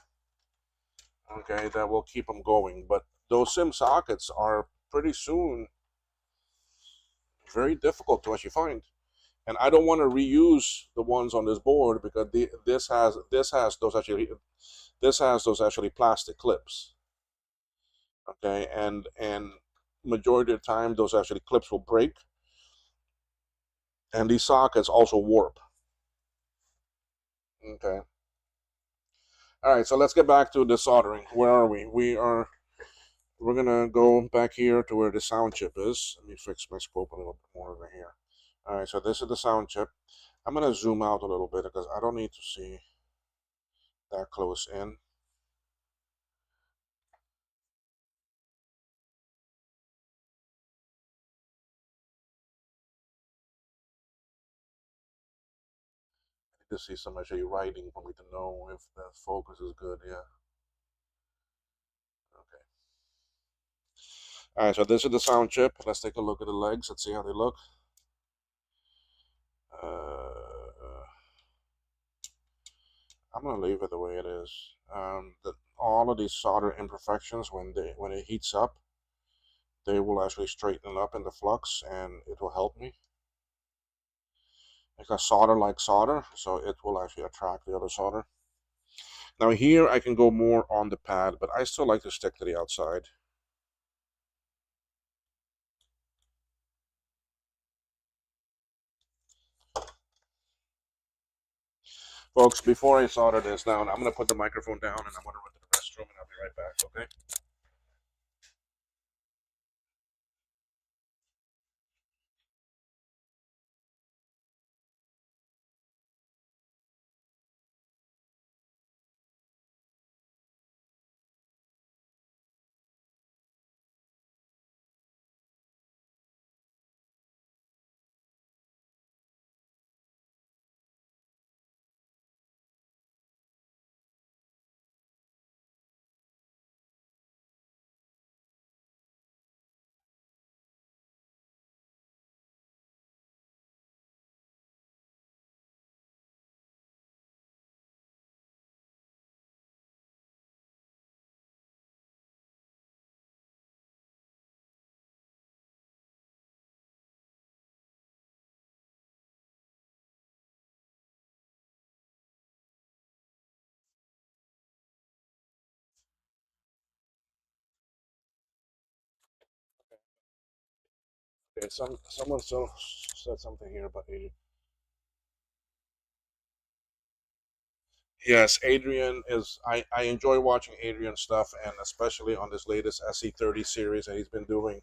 Okay, that will keep them going, but those SIM sockets are pretty soon very difficult to actually find. And I don't want to reuse the ones on this board because this has those actually plastic clips. Okay, and majority of the time those actually clips will break, and these sockets also warp. Okay. All right, so let's get back to the soldering. Where are we? We're gonna go back here to where the sound chip is. Let me fix my scope a little bit more over here. All right, so this is the sound chip. I'm gonna zoom out a little bit because I don't need to see that close in. I need to see some actually writing for me to know if the focus is good. Yeah. Okay. All right, so this is the sound chip. Let's take a look at the legs. Let's see how they look. I'm gonna leave it the way it is. All of these solder imperfections, when it heats up, they will actually straighten up in the flux, and it will help me. Because solder like solder, so it will actually attract the other solder. Now here I can go more on the pad, but I still like to stick to the outside. Folks, before I solder this down, I'm going to put the microphone down and I'm going to run to the restroom and I'll be right back, okay? Okay, someone still said something here about Adrian. Yes, Adrian is. I enjoy watching Adrian stuff, and especially on this latest SE30 series that he's been doing.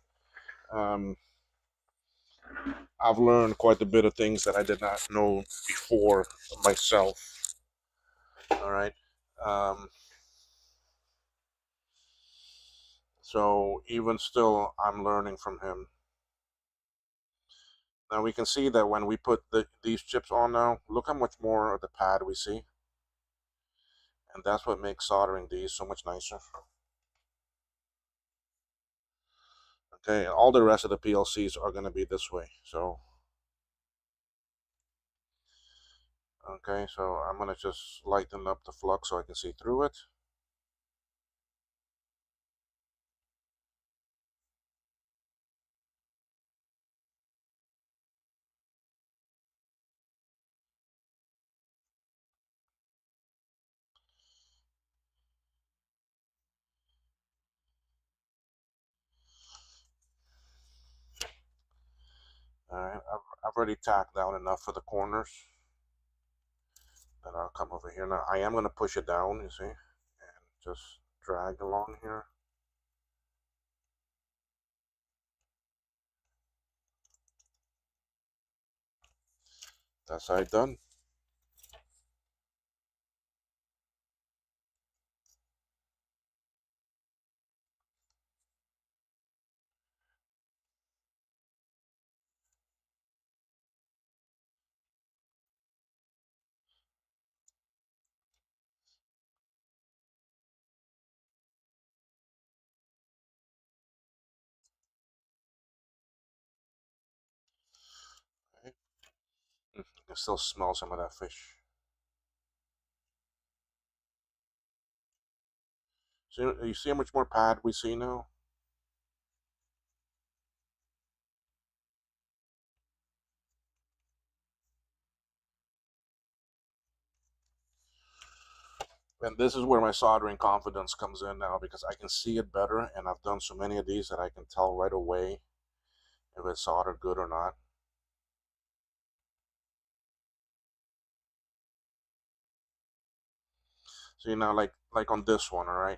Um, I've learned quite a bit of things that I did not know before myself. All right. Um, so even still, I'm learning from him. Now we can see that when we put these chips on now, look how much more of the pad we see. And that's what makes soldering these so much nicer. Okay, and all the rest of the PLCs are going to be this way. So, okay, so I'm going to just lighten up the flux so I can see through it. All right, I've already tacked down enough for the corners. Then I'll come over here. Now I am going to push it down, you see, and just drag along here. That side done. can still smell some of that fish. So you see how much more pad we see now? And this is where my soldering confidence comes in now, because I can see it better, and I've done so many of these that I can tell right away if it's soldered good or not. See now, like on this one, all right?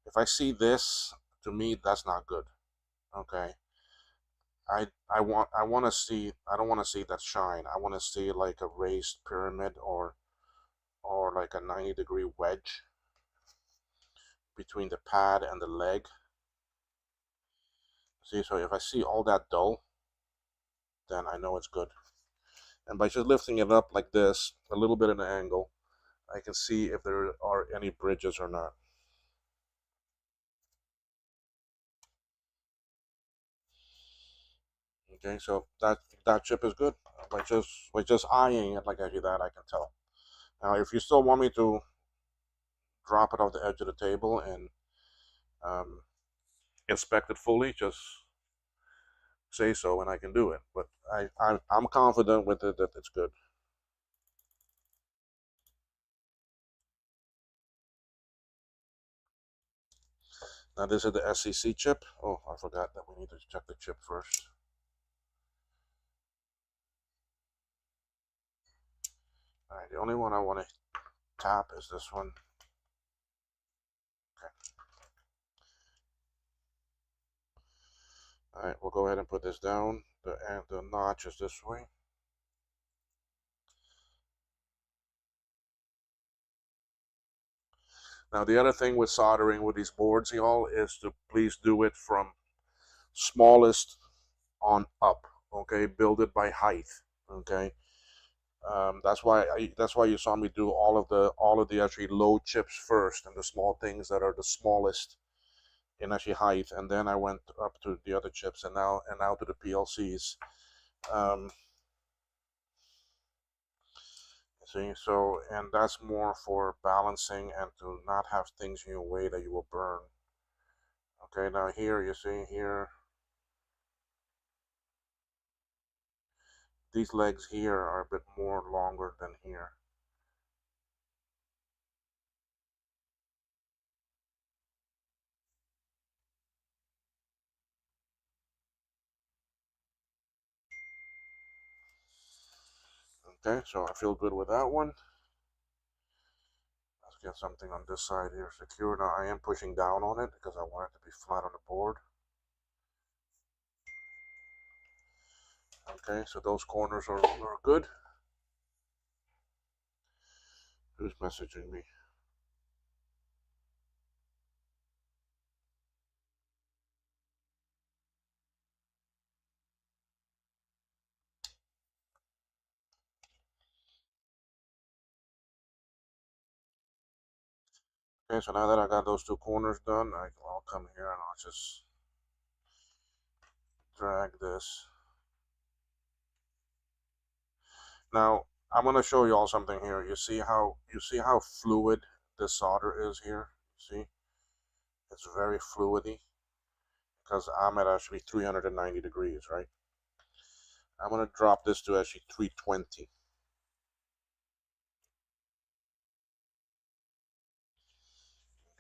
If I see this, to me, that's not good. Okay. I want to see, I don't want to see that shine. I want to see like a raised pyramid, or like a 90-degree wedge between the pad and the leg. See, so if I see all that dull, then I know it's good. And by just lifting it up like this, a little bit at an angle, I can see if there are any bridges or not. Okay, so that chip is good. By just eyeing it like I do that, I can tell. Now, if you still want me to drop it off the edge of the table and um, inspect it fully, just say so, and I can do it. But I'm confident with it that it's good. Now this is the SEC chip. Oh, I forgot that we need to check the chip first. All right, the only one I want to tap is this one. Okay. All right, we'll go ahead and put this down. The notch is this way. Now the other thing with soldering with these boards, y'all, is to please do it from smallest on up. Okay, build it by height. Okay, that's why you saw me do all of the actually low chips first, and the small things that are the smallest in actually height, and then I went up to the other chips, and now to the PLCs. Um, see, so, and that's more for balancing and to not have things in your way that you will burn. Okay, now here you see here, these legs here are a bit more longer than here. Okay, so I feel good with that one. Let's get something on this side here secure. Now I am pushing down on it because I want it to be flat on the board. Okay, so those corners are good. Who's messaging me? Okay, so now that I got those two corners done, I'll come here and I'll just drag this. Now I'm going to show you all something here. You see how fluid this solder is here. See, it's very fluidy because I'm at actually 390 degrees, right? I'm going to drop this to actually 320.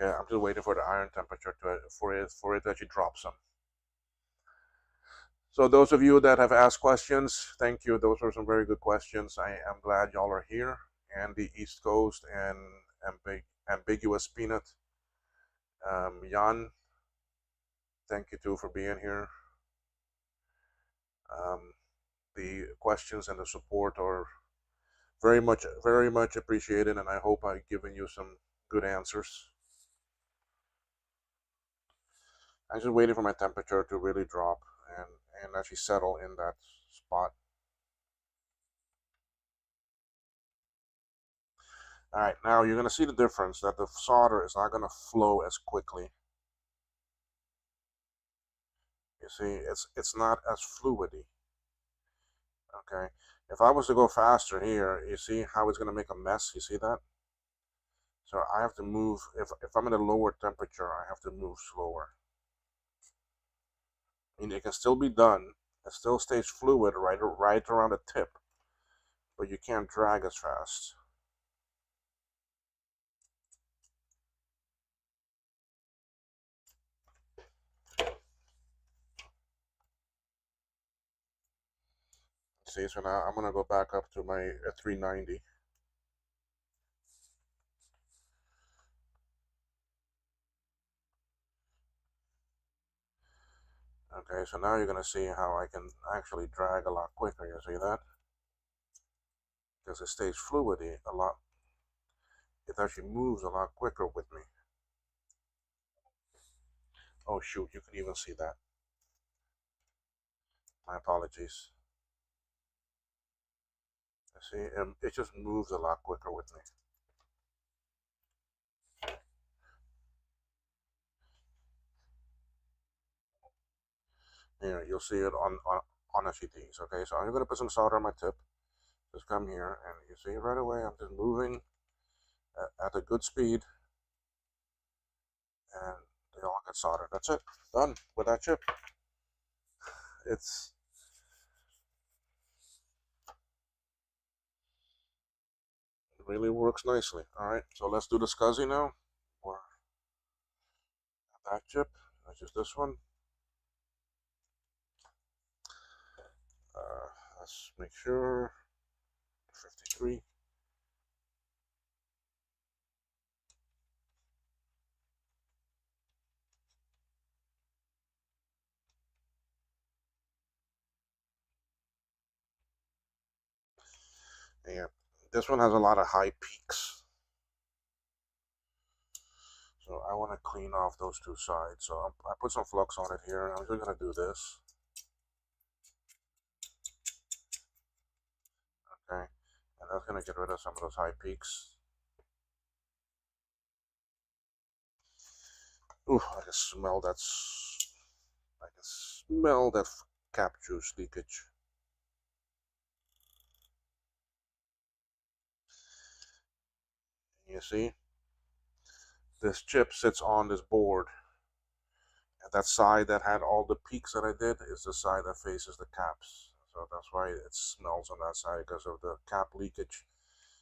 Okay, I'm just waiting for the iron temperature for it to actually drop some. So those of you that have asked questions, thank you. Those were some very good questions. I am glad y'all are here. And the East Coast and Ambiguous Peanut, Jan, thank you too for being here. Um, the questions and the support are very much appreciated, and I hope I've given you some good answers. I'm just waiting for my temperature to really drop and actually settle in that spot. All right, now you're going to see the difference that the solder is not going to flow as quickly. You see, it's not as fluidy. Okay, If I was to go faster here, you see how it's going to make a mess? You see that? So I have to move, if I'm at a lower temperature, I have to move slower. I mean, it can still be done. It still stays fluid right around the tip, but you can't drag as fast. See, so now I'm going to go back up to my 390. Okay, so now you're going to see how I can actually drag a lot quicker. You see that? Because it stays fluidy a lot. It actually moves a lot quicker with me. Oh shoot, you can even see that. My apologies. You see, it just moves a lot quicker with me. Here, you'll see it on SE30s. Okay, so I'm going to put some solder on my tip. Just come here, and you see right away I'm just moving at a good speed, and they all get soldered. That's it. Done with that chip. It's It really works nicely. All right, so let's do the SCSI now. Or that chip. That's just this one. Let's make sure. 53. Yeah, this one has a lot of high peaks. So I want to clean off those two sides. So I put some flux on it here. I'm just going to do this. Okay, and that's going to get rid of some of those high peaks. Ooh, I can smell that. I can smell that cap juice leakage. You see, this chip sits on this board. And that side that had all the peaks that I did is the side that faces the caps. So that's why it smells on that side, because of the cap leakage.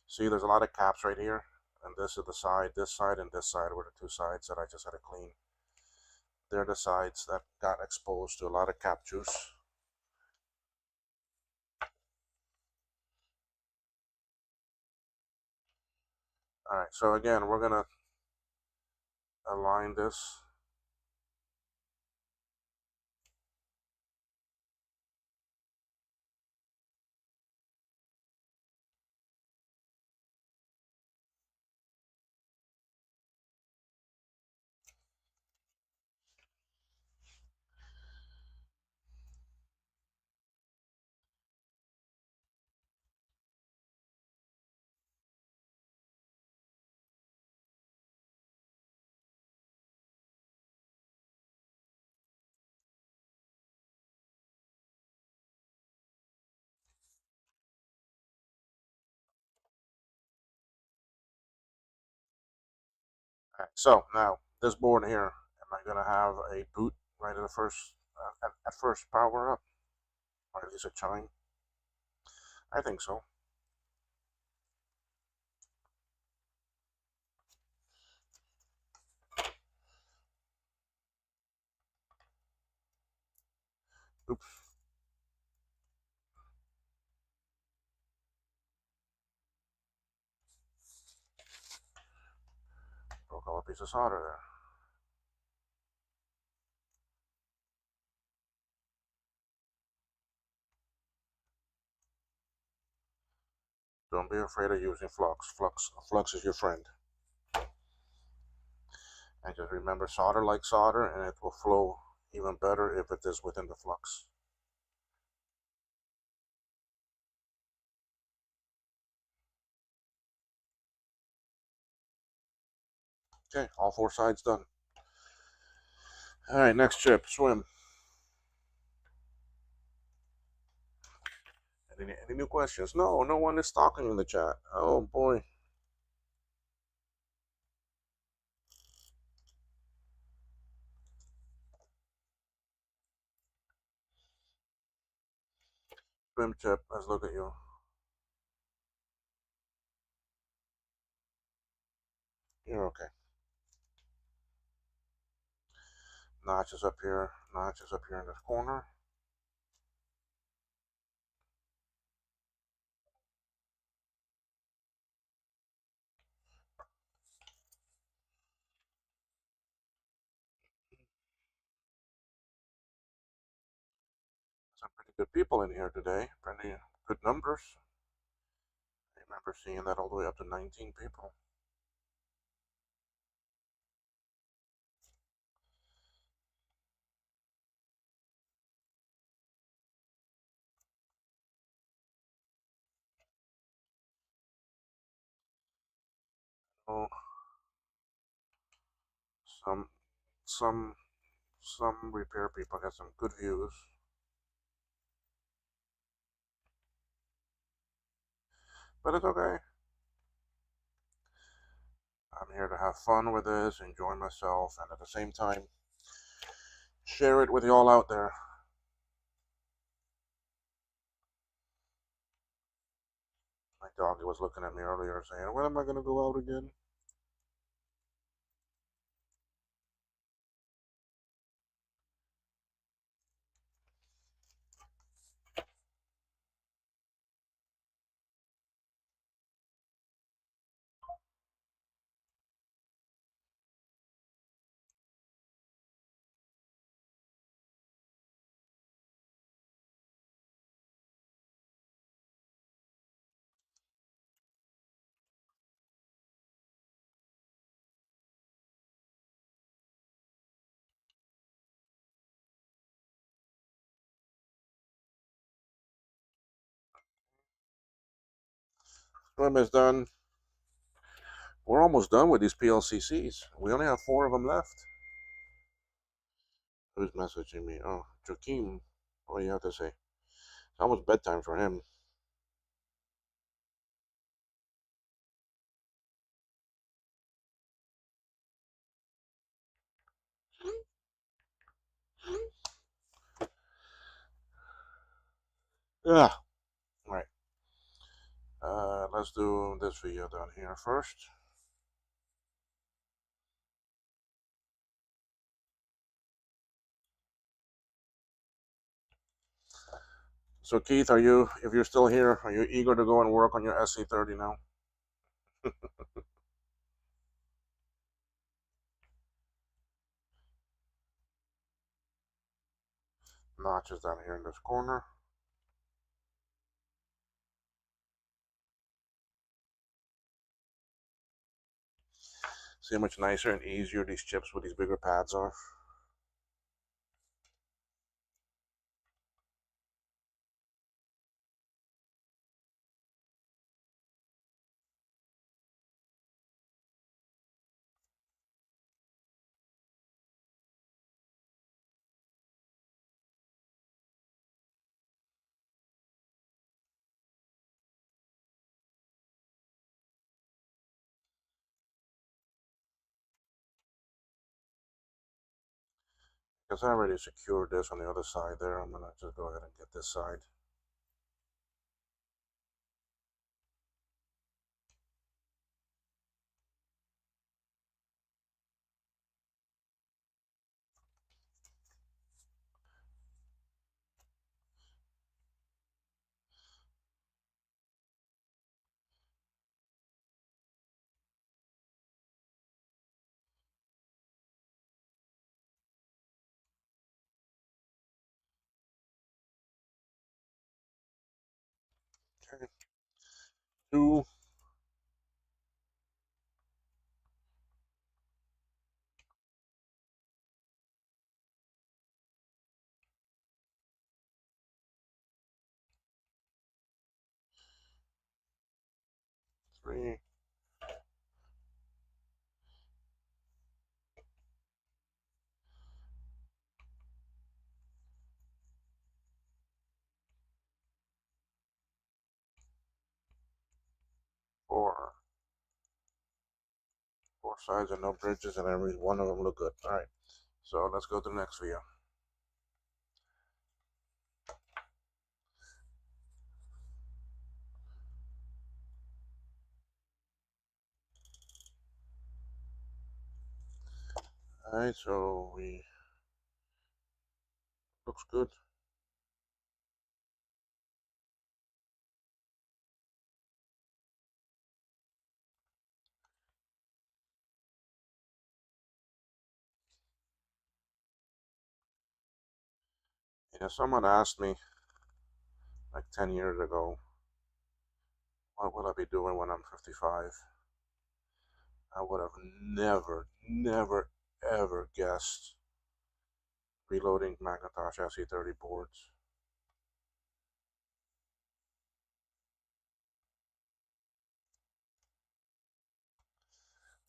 See, there's a lot of caps right here. And this is the side, this side, and this side were the two sides that I just had to clean. They're the sides that got exposed to a lot of cap juice. Alright, so again, we're going to align this. Alright, so now, this board here, am I going to have a boot right at the first, at first power up? Or at least a chime? I think so. Oops. Broke off a piece of solder there. Don't be afraid of using flux. Flux is your friend. And just remember, solder like solder, and it will flow even better if it is within the flux. Okay, all four sides done. Alright, next chip, swim. Any new questions? No, no one is talking in the chat. Oh boy. Swim chip, let's look at you. You're okay. Notches up here, notches up here in this corner. Some pretty good people in here today. Pretty good numbers. I remember seeing that all the way up to 19 people. Oh, some some some repair people got some good views. But it's okay. I'm here to have fun with this, enjoy myself, and at the same time, share it with y'all out there. My dog was looking at me earlier saying, when am I going to go out again? Swim is done. We're almost done with these PLCCs. We only have 4 of them left. Who's messaging me? Oh, Joaquin. What do you have to say? It's almost bedtime for him. Yeah. All right. Let's do this video down here first. So Keith, if you're still here, are you eager to go and work on your SE30 now? Notches down here in this corner. See how much nicer and easier these chips with these bigger pads are? Because I already secured this on the other side there, I'm going to just go ahead and get this side. Okay. 2. 3. Four sides and no bridges, and every one of them look good. All right, so let's go to the next video. All right, so we looks good. You know, someone asked me like 10 years ago, what will I be doing when I'm 55? I would have never, ever guessed reloading Macintosh SE30 boards.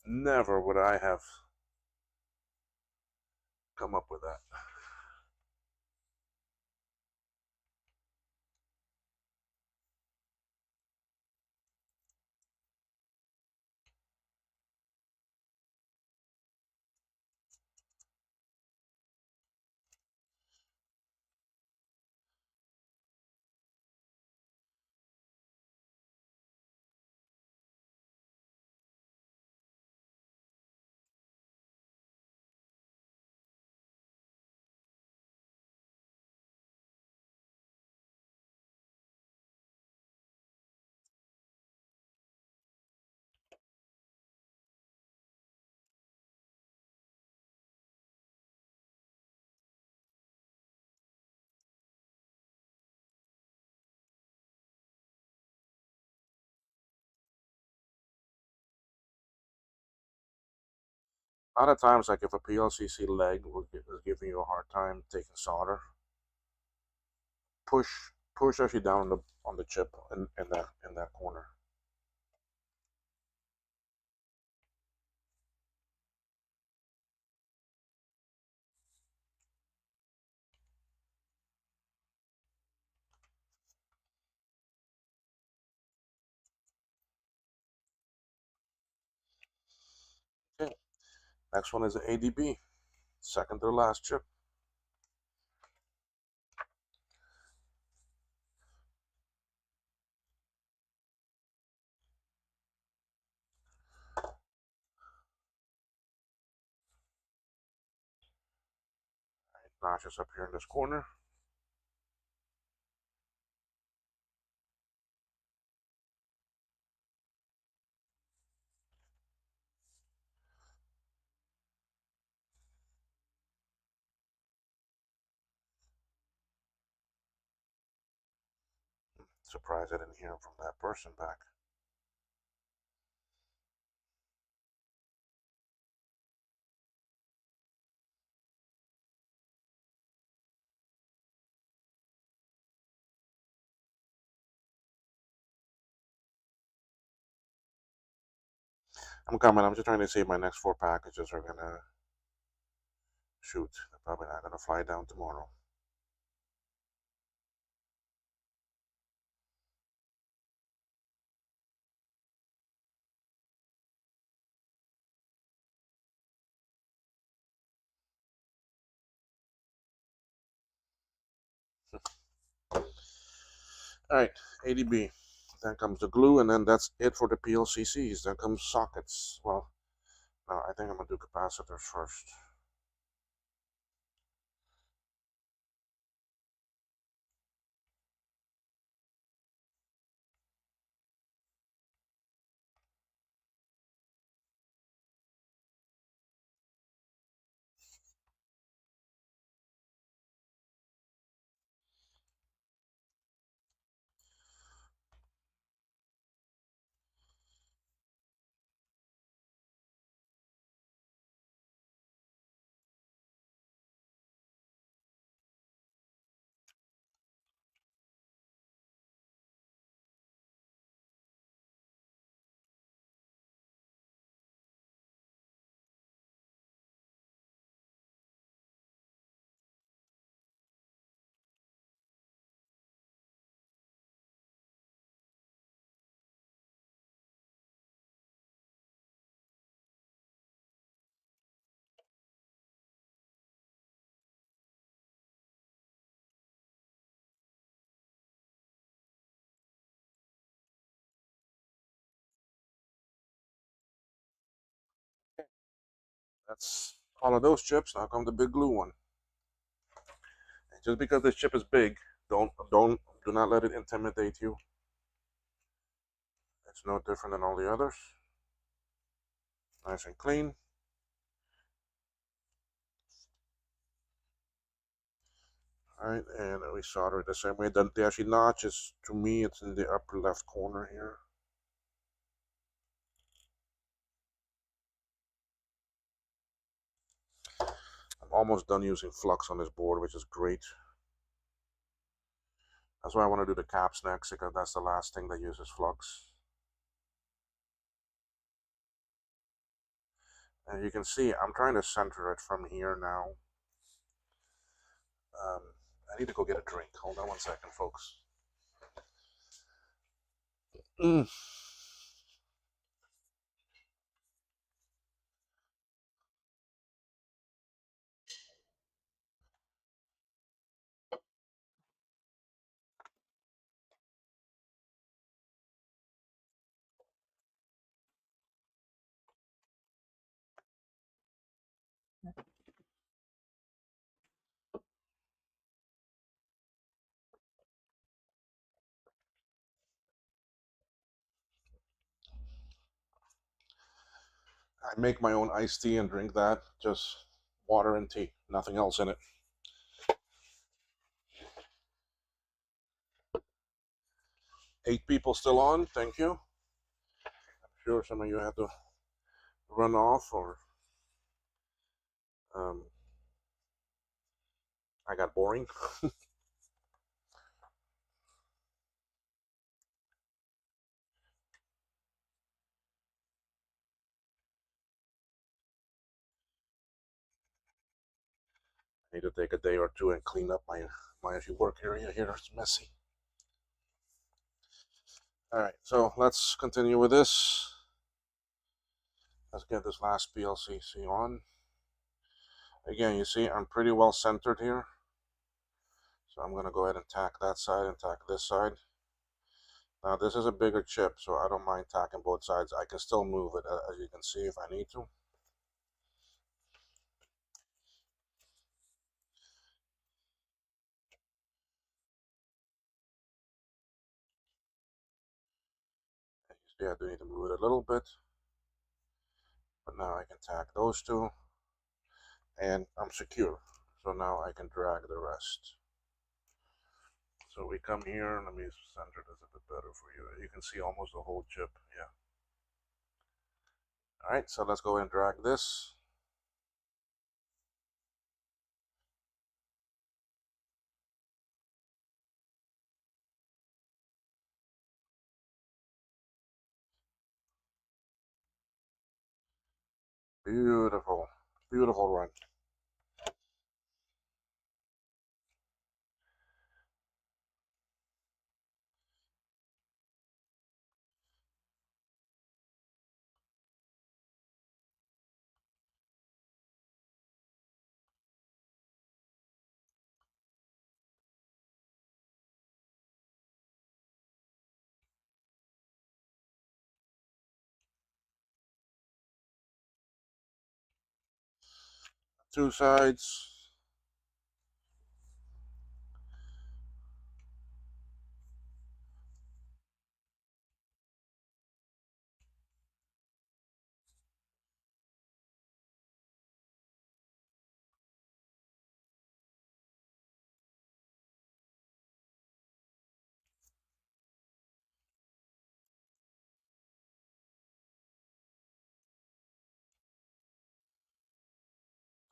Never would I have come up with that. A lot of times, like if a PLCC leg is giving you a hard time taking solder, push actually down on the chip in that corner. Okay, next one is the ADB, second to the last chip. Notches up here in this corner. Surprised I didn't hear from that person back. I'm coming. I'm just trying to see if my next 4 packages are gonna shoot. They're probably not gonna fly down tomorrow. All right, ADB. Then comes the glue, and then that's it for the PLCCs. Then comes sockets. Well, no, I think I'm gonna do capacitors first. That's all of those chips. Now come the big glue one. And just because this chip is big, do not let it intimidate you. It's no different than all the others. Nice and clean. Alright, and we solder it the same way. The actually notch is, to me, it's in the upper left corner here. I'm almost done using flux on this board, which is great. That's why I want to do the caps next, because that's the last thing that uses flux. And you can see, I'm trying to center it from here now. I need to go get a drink. Hold on one second, folks. I make my own iced tea and drink that. Just water and tea, nothing else in it. 8 people still on, thank you. I'm sure some of you had to run off, or I got boring. I need to take a day or two and clean up my work area here. It's messy. Alright, so let's continue with this. Let's get this last PLCC on. Again, you see I'm pretty well centered here. So I'm going to go ahead and tack that side and tack this side. Now this is a bigger chip, so I don't mind tacking both sides. I can still move it, as you can see, if I need to. And you see I do need to move it a little bit. But now I can tack those two. And I'm secure. So now I can drag the rest. So we come here, let me center this a bit better for you. You can see almost the whole chip, yeah. Alright, so let's go and drag this. Beautiful, beautiful run. Two sides.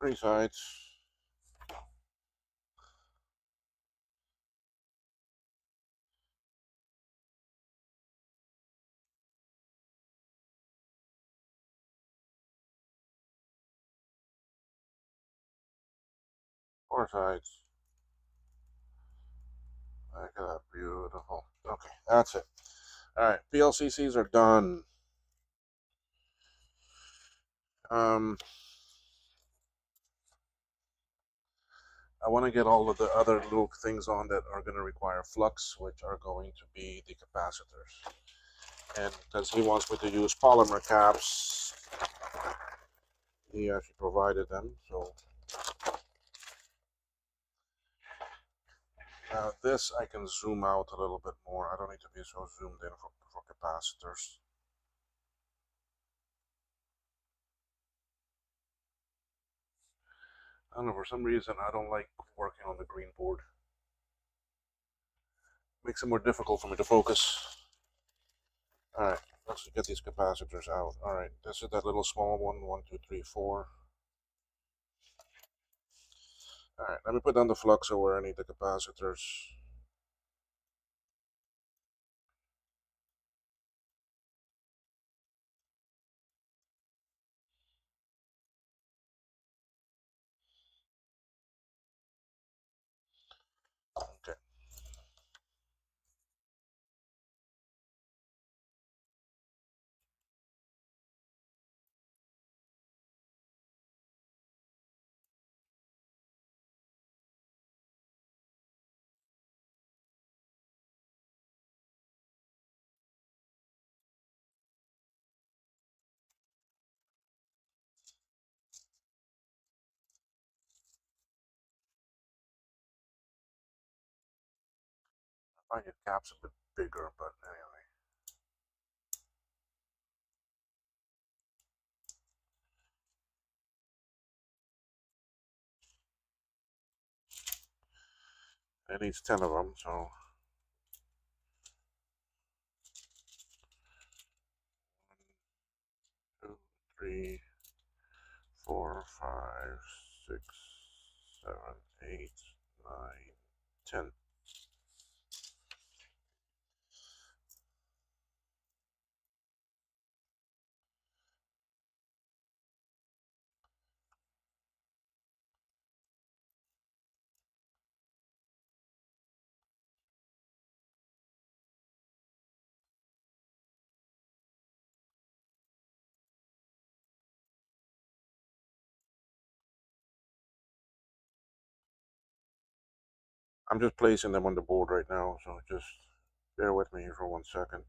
Three sides. Four sides. Look at that, beautiful. Okay, that's it. Alright, PLCCs are done. I want to get all of the other little things on that are going to require flux, which are going to be the capacitors. And because he wants me to use polymer caps, He actually provided them. So this I can zoom out a little bit more. I don't need to be so zoomed in for capacitors. I don't know, for some reason I don't like working on the green board. Makes it more difficult for me to focus. Alright, let's get these capacitors out. Alright, this is that little small one. 1, 2, 3, 4. Alright, let me put down the fluxer where I need the capacitors. Okay. I find your cap's a bit bigger, but anyway. It needs 10 of them, so 1, 2, 3, 4, 5, 6, 7, 8, 9, 10. I'm just placing them on the board right now, so just bear with me here for 1 second.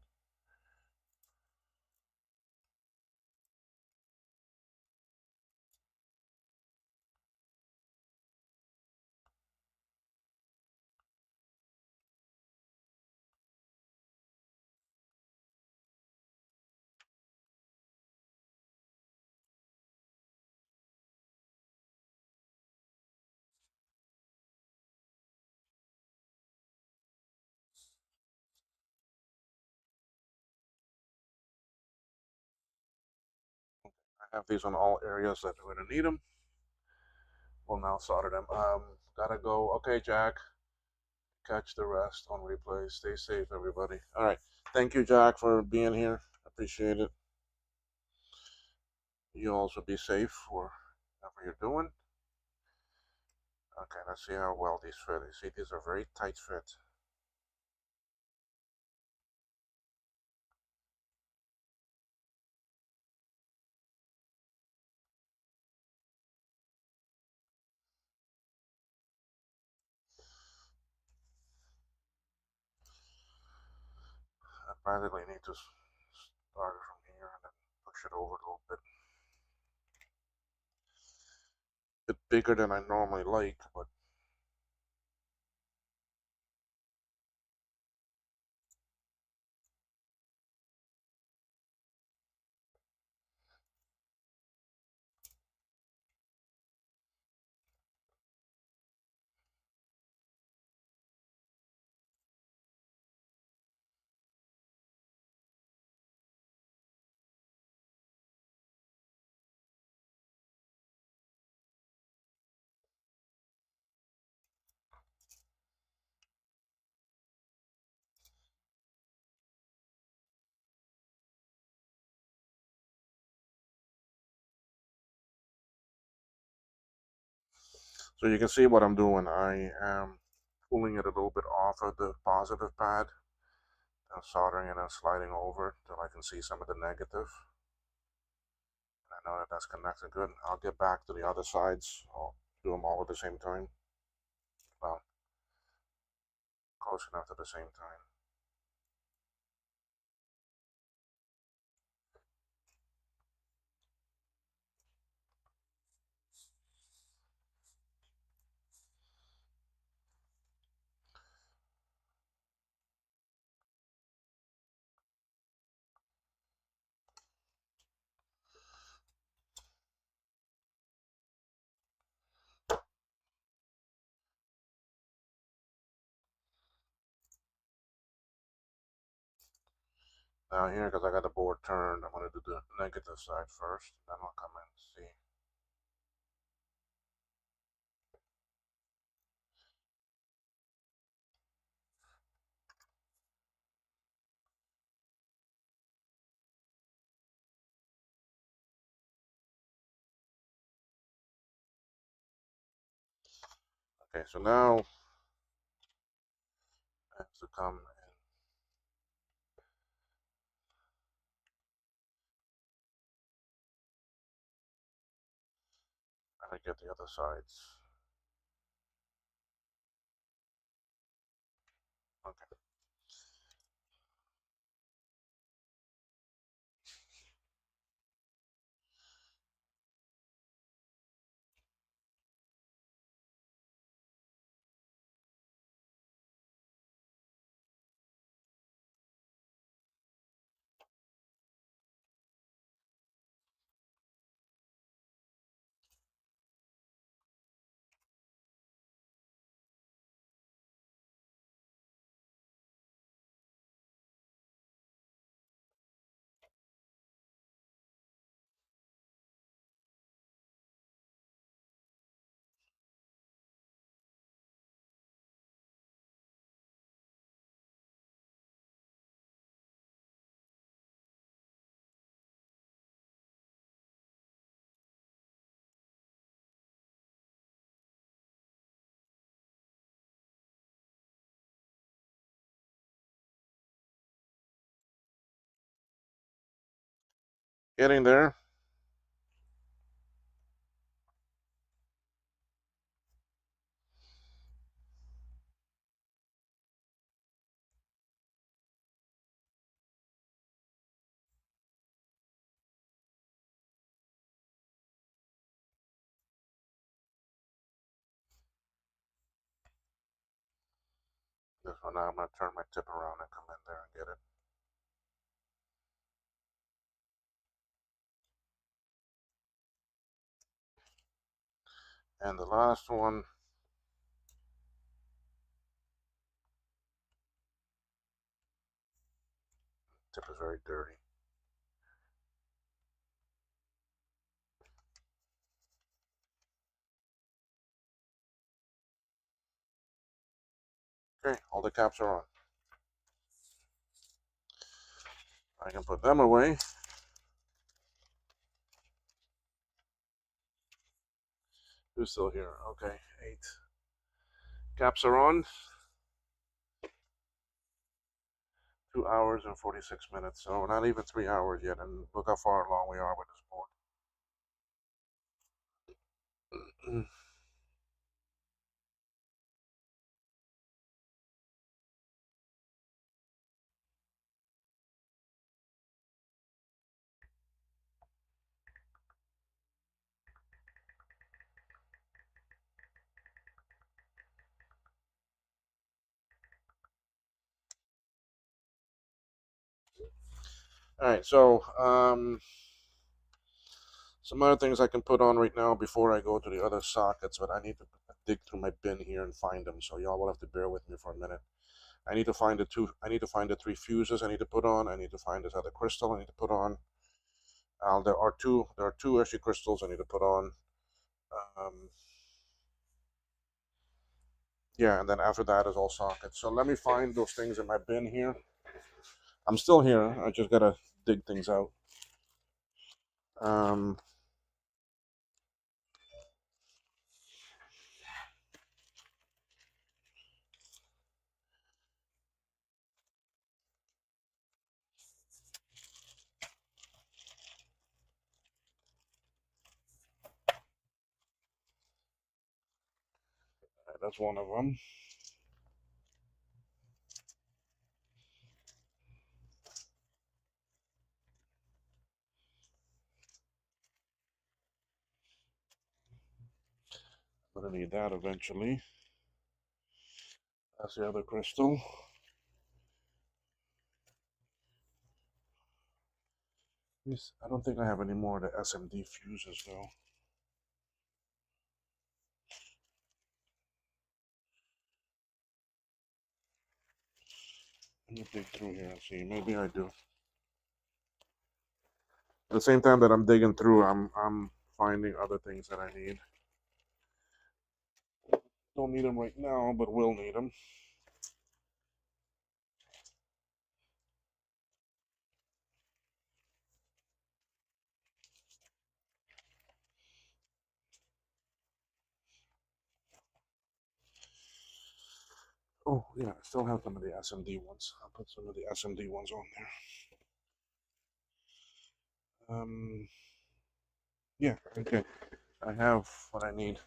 I have these on all areas that we're going to need them. We'll now solder them. Gotta go. Okay, Jack. Catch the rest on replay. Stay safe, everybody. All right. Thank you, Jack, for being here. Appreciate it. You also be safe for whatever you're doing. Okay, let's see how well these fit. You see, these are very tight fit. I practically need to start it from here and then push it over a little bit. A bit bigger than I normally like, but so you can see what I'm doing. I am pulling it a little bit off of the positive pad and soldering it and sliding over till I can see some of the negative. I know that that's connected good. I'll get back to the other sides. I'll do them all at the same time. Well, close enough at the same time. Now here, because I got the board turned, I'm going to do the negative side first. Then I'll come and see. Okay, so now I have to come and get the other sides. Okay. Getting there. This one, now I'm going to turn my tip around and come in there and get it. And the last one, tip is very dirty. Okay, all the caps are on. I can put them away. Who's still here? Okay, 8. Caps are on. 2 hours and 46 minutes. So not even 3 hours yet. And look how far along we are with this board. All right, so some other things I can put on right now before I go to the other sockets, but I need to dig through my bin here and find them. So y'all will have to bear with me for a minute. I need to find the two. I need to find the 3 fuses I need to put on. I need to find this other crystal I need to put on. There are two. There are 2 SE crystals I need to put on. Um, yeah, and then after that is all sockets. So let me find those things in my bin here. I'm still here. I just gotta dig things out. Um, that's one of them. I'm gonna need that eventually. That's the other crystal. I don't think I have any more of the SMD fuses though. Let me dig through here and see. Maybe I do. At the same time that I'm digging through, I'm finding other things that I need. Don't need them right now, but will need them. Oh yeah, I still have some of the SMD ones. I'll put some of the SMD ones on there. Yeah, okay. I have what I need.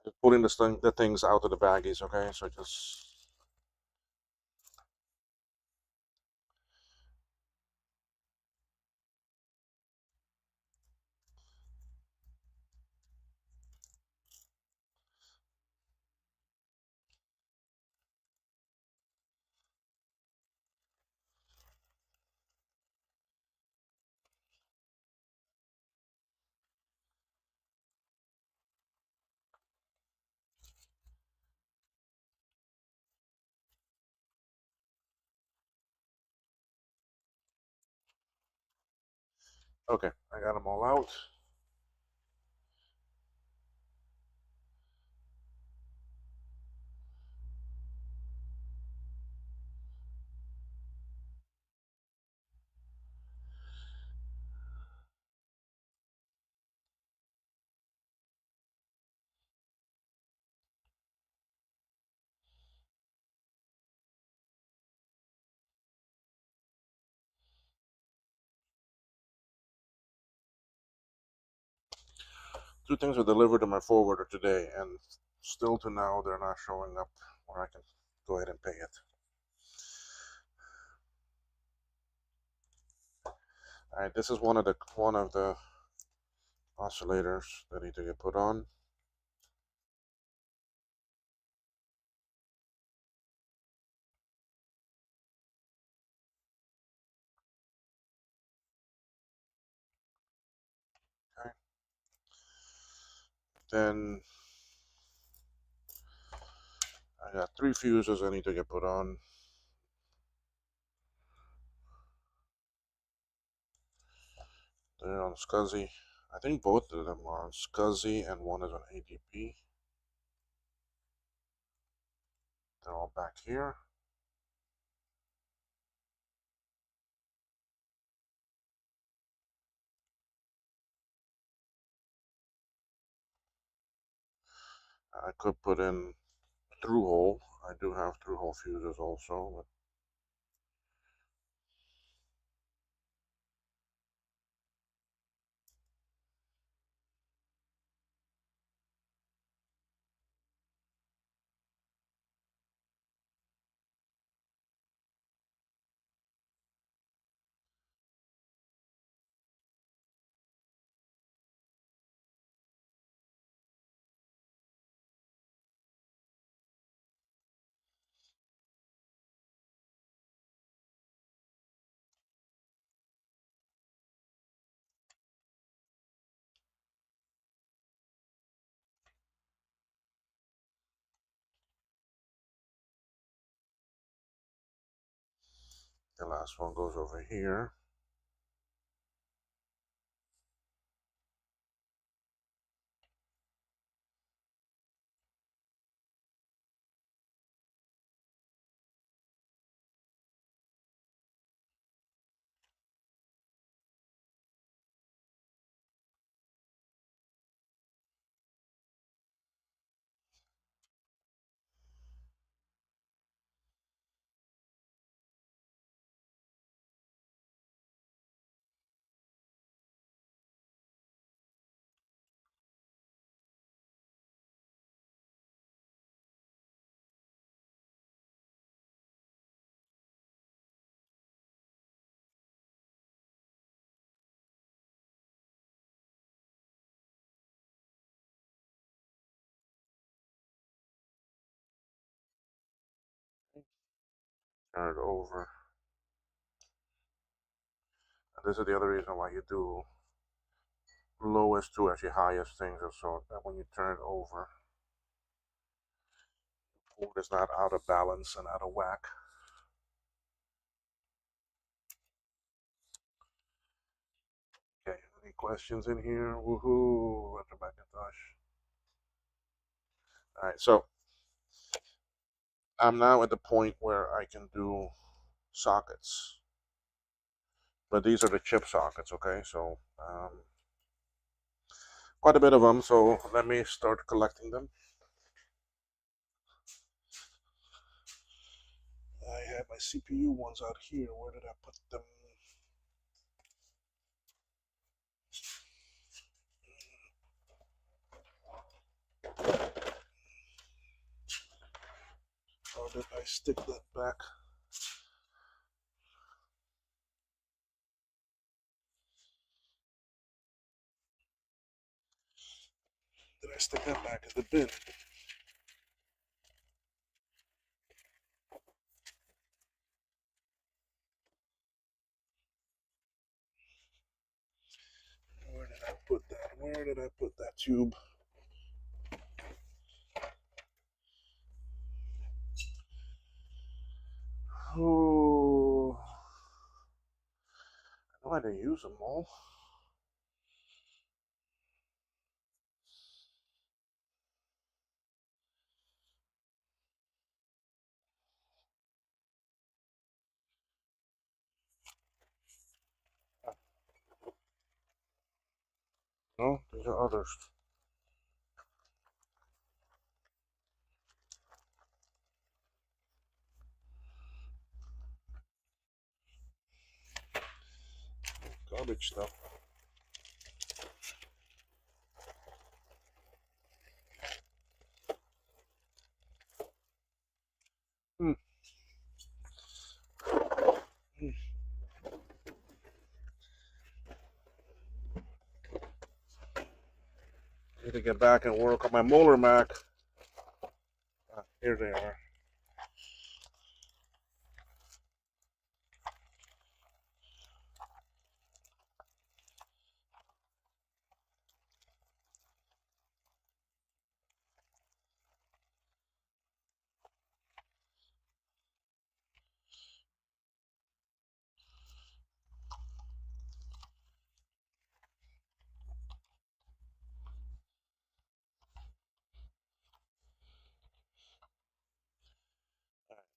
Just putting the things out of the baggies, okay? So just okay. I got them all out. Two things were delivered to my forwarder today, and still to now they're not showing up where I can go ahead and pay it. All right, this is one of the oscillators that need to get put on. Okay. Then I got 3 fuses I need to get put on. They're on SCSI. I think both of them are on SCSI and one is on ADP. They're all back here. I could put in through hole. I do have through hole fuses also, but the last one goes over here. turn it over. And this is the other reason why you do lowest to actually highest things, so that when you turn it over, the board is not out of balance and out of whack. Okay, any questions in here? Woohoo! Retro Macintosh. All right, so I'm now at the point where I can do sockets, but these are the chip sockets. Okay, so quite a bit of them. So let me start collecting them. I have my CPU ones out here. Where did I put them? Or did I stick that back? Did I stick that back in the bin? Where did I put that? Where did I put that tube? Oh, I know I didn't use them all. No, these are others. Garbage stuff. Hmm. Hmm. Need to get back and work on my molar Mac. Here they are.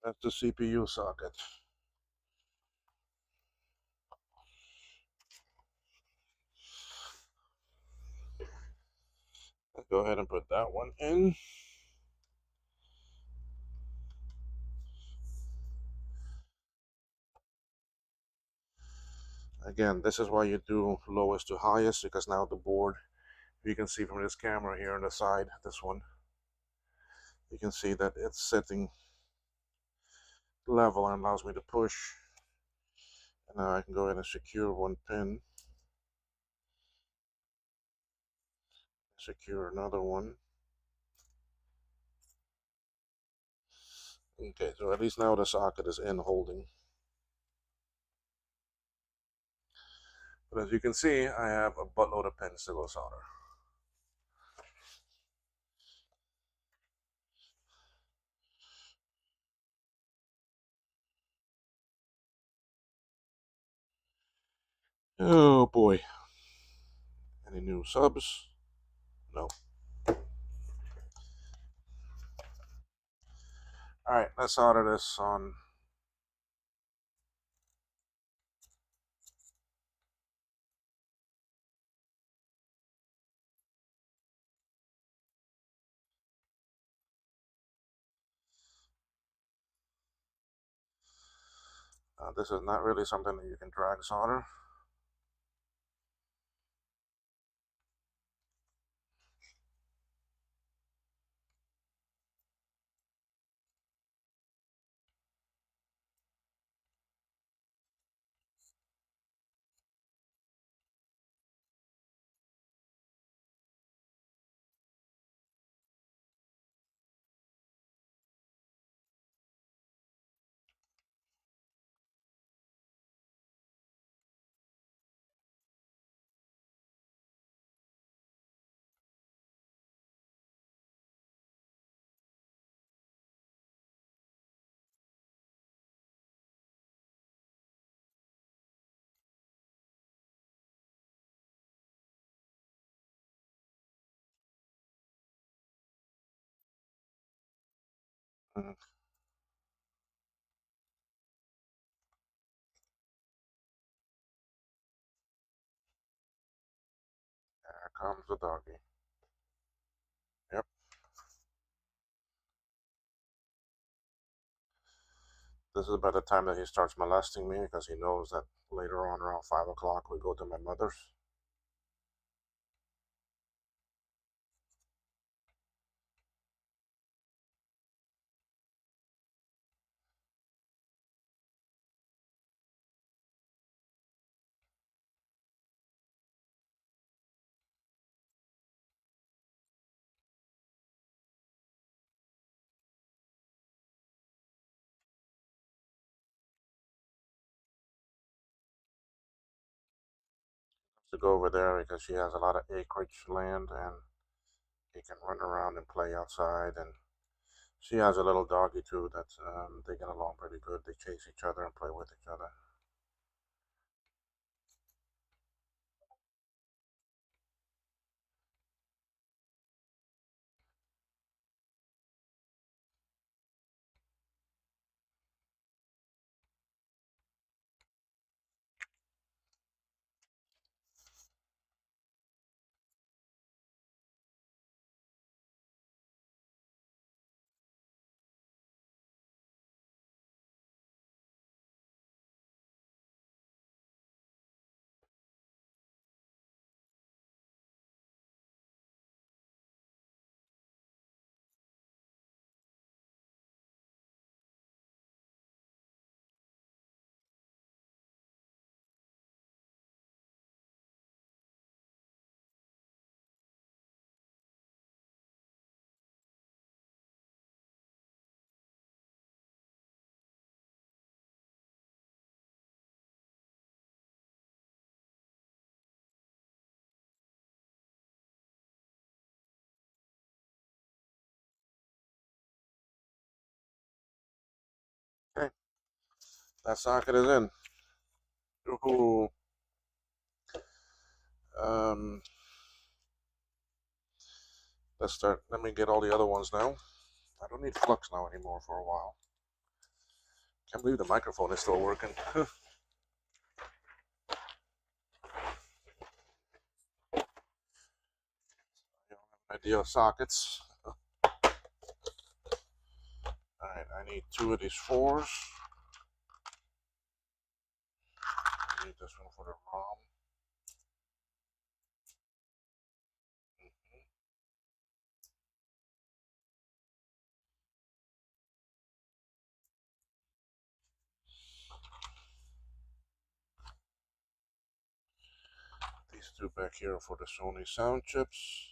That's the CPU socket. Let's go ahead and put that one in. Again, this is why you do lowest to highest, because now the board, you can see from this camera here on the side, this one, you can see that it's setting level and allows me to push. And now I can go ahead and secure one pin, secure another one. Okay, so at least now the socket is in holding. But as you can see, I have a buttload of pins to go solder. Oh boy. Any new subs? No. Alright, let's solder this on. This is not really something that you can drag solder. Mm. There comes the doggy. Yep. This is about the time that he starts molesting me because he knows that later on around 5 o'clock we go to my mother's. To go over there because she has a lot of acreage land and he can run around and play outside. And she has a little doggy too that they get along pretty good. They chase each other and play with each other. Okay, that socket is in. Ooh. Um, let's start. Let me get all the other ones now. I don't need flux now anymore for a while. Can't believe the microphone is still working. Idea of sockets. Alright, I need two of these fours. I need this one for the ROM. Mm-hmm. These two back here for the Sony sound chips.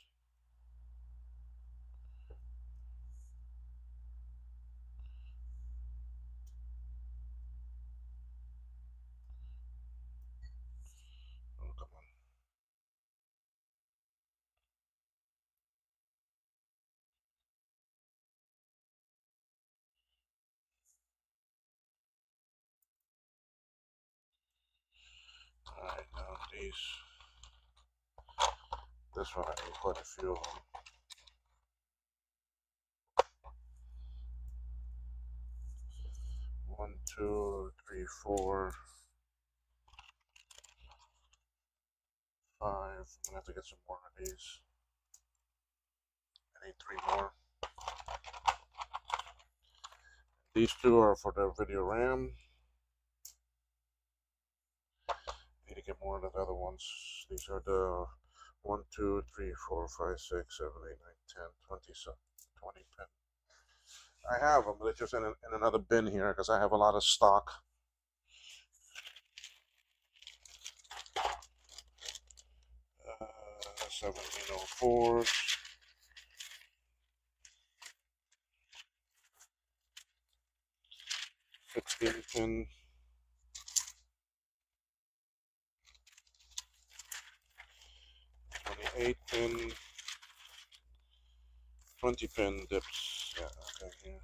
Oh, come on. Alright, now these. This one I need quite a few of them. One, two, three, four, five. I'm gonna have to get some more of these. I need three more. These two are for the video RAM. Need to get more of the other ones. These are the 1, 2, 3, 4, 5, 6, 7, 8, 9, 10, 20, 20 pin. I have them, but it's just in another bin here because I have a lot of stock. 1704s. 16 pin. 28 pin. 20 pin dips. Yeah, okay, here.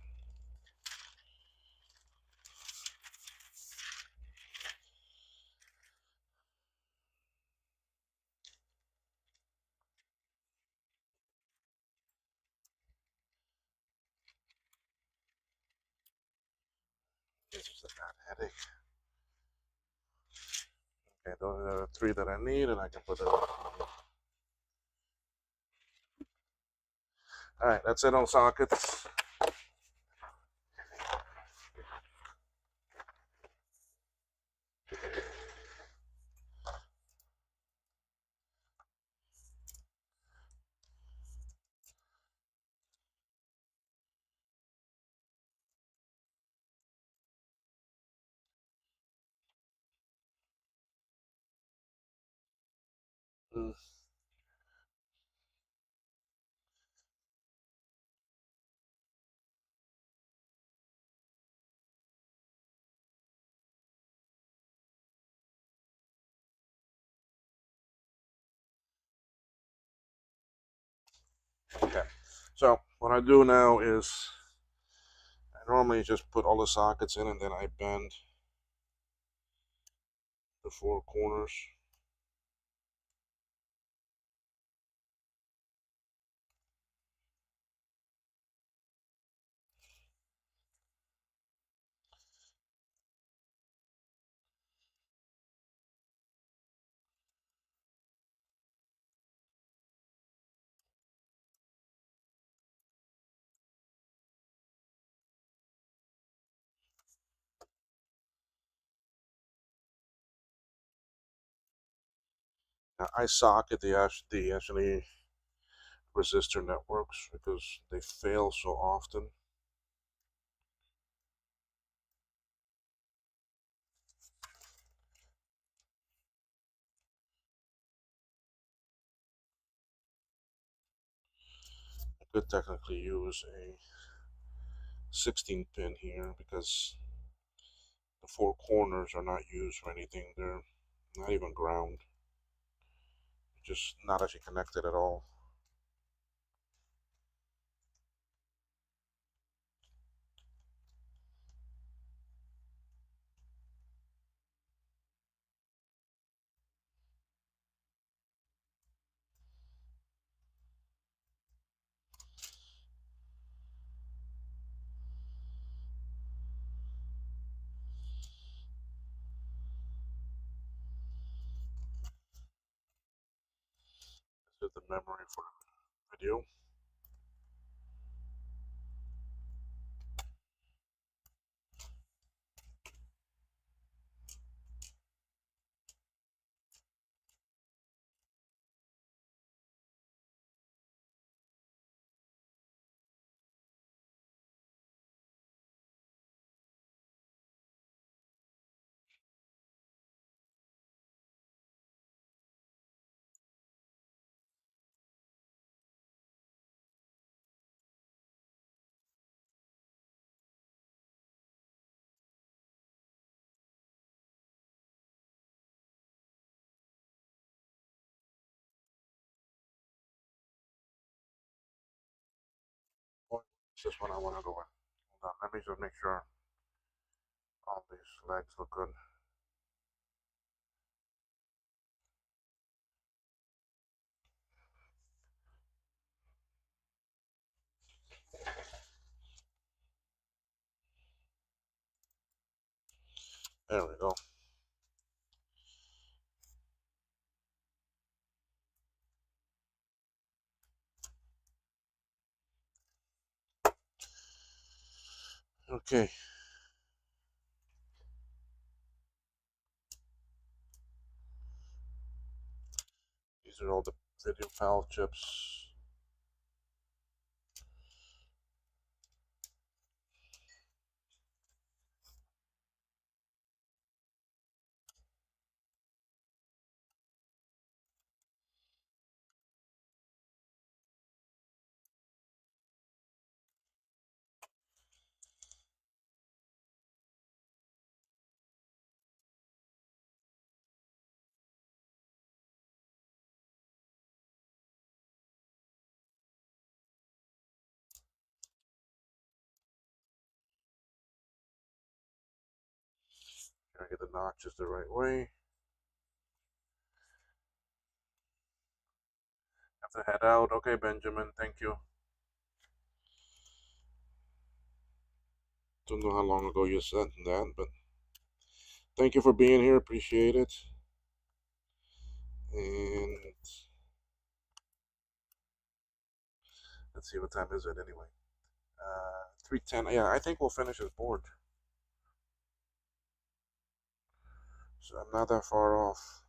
a bad headache. Okay, those are the 3 that I need, and I can put it on. Alright, that's it on sockets. Mm. Okay, so what I do now is I normally just put all the sockets in and then I bend the 4 corners. Now, I socket the actually resistor networks because they fail so often. I could technically use a 16 pin here because the 4 corners are not used for anything. They're not even ground, just not actually connected at all. This is the memory for the video. This is what I want to go with. Hold on, let me just make sure all these legs look good. There we go. Okay. These are all the video file chips. Try to get the notches the right way. Have to head out. Okay, Benjamin, thank you. Don't know how long ago you said that, but Thank you for being here. Appreciate it. And let's see, what time is it anyway? 3:10. Yeah, I think we'll finish this board. So I'm not that far off.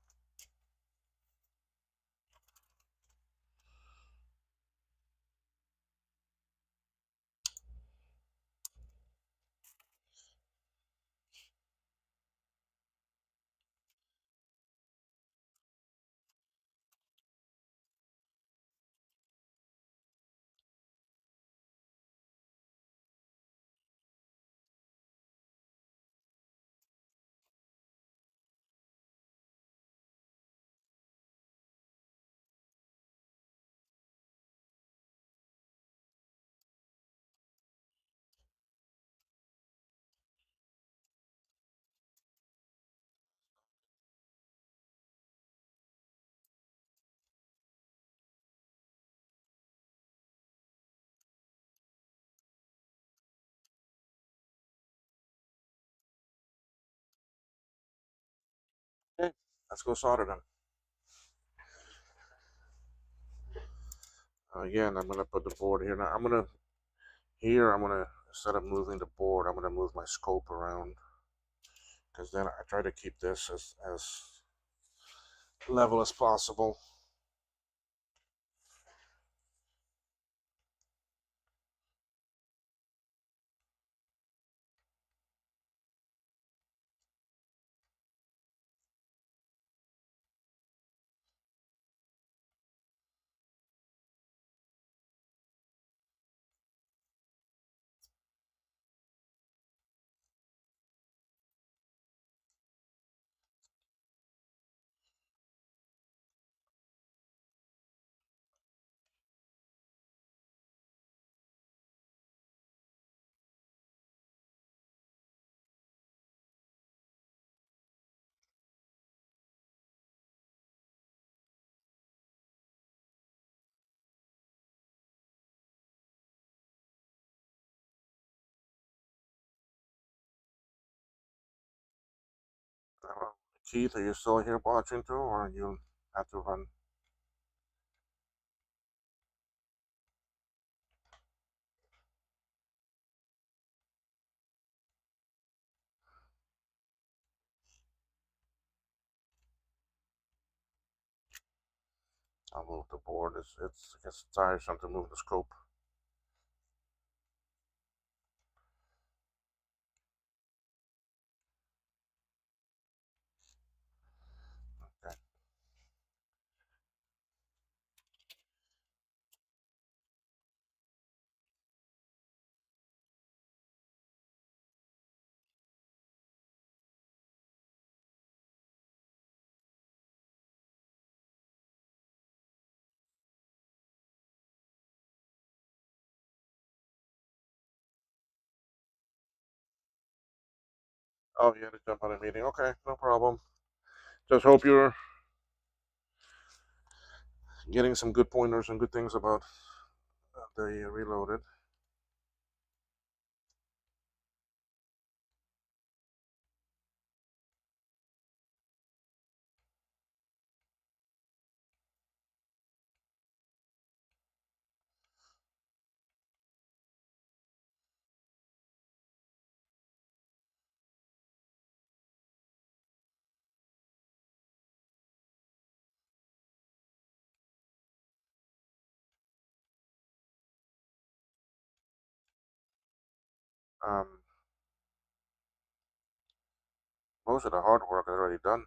Okay, let's go solder them. Again, I'm gonna put the board here now. I'm gonna instead of moving the board, I'm gonna move my scope around because then I try to keep this as level as possible. Keith, are you still here watching too, or you have to run? I'll move the board. It gets tiresome to move the scope. Okay. Oh, you had to jump on a meeting. Okay, no problem. Just hope you're getting some good pointers and good things about the Reloaded. Um, Most of the hard work is already done.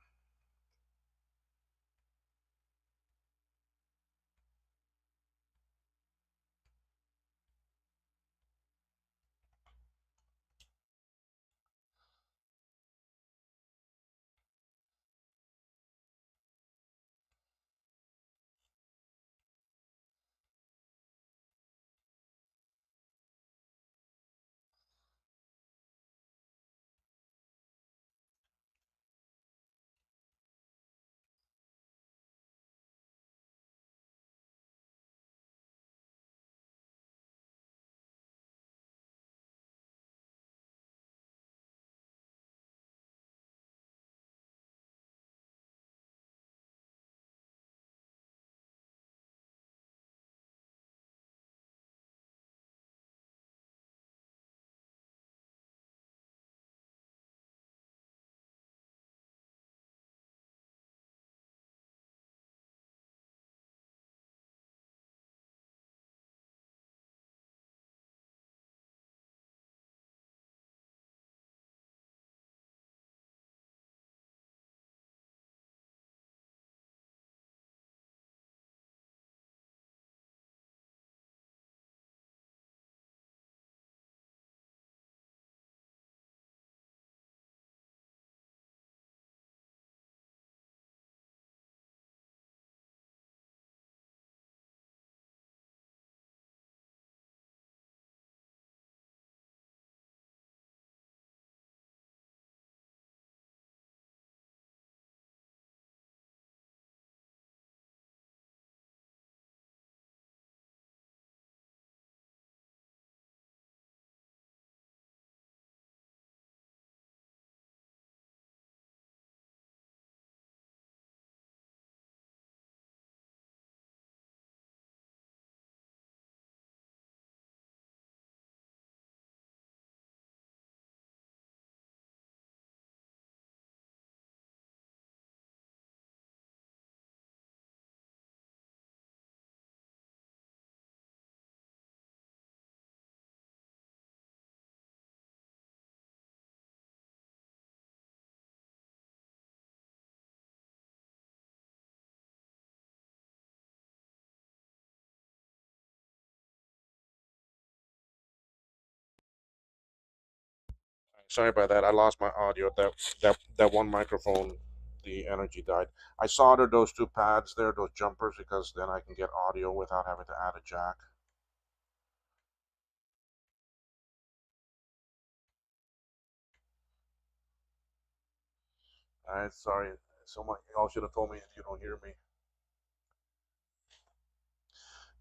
Sorry about that. I lost my audio. That one microphone, the energy died. I soldered those two pads there, those jumpers, because then I can get audio without having to add a jack. All right, sorry. Someone y'all should have told me if you don't hear me.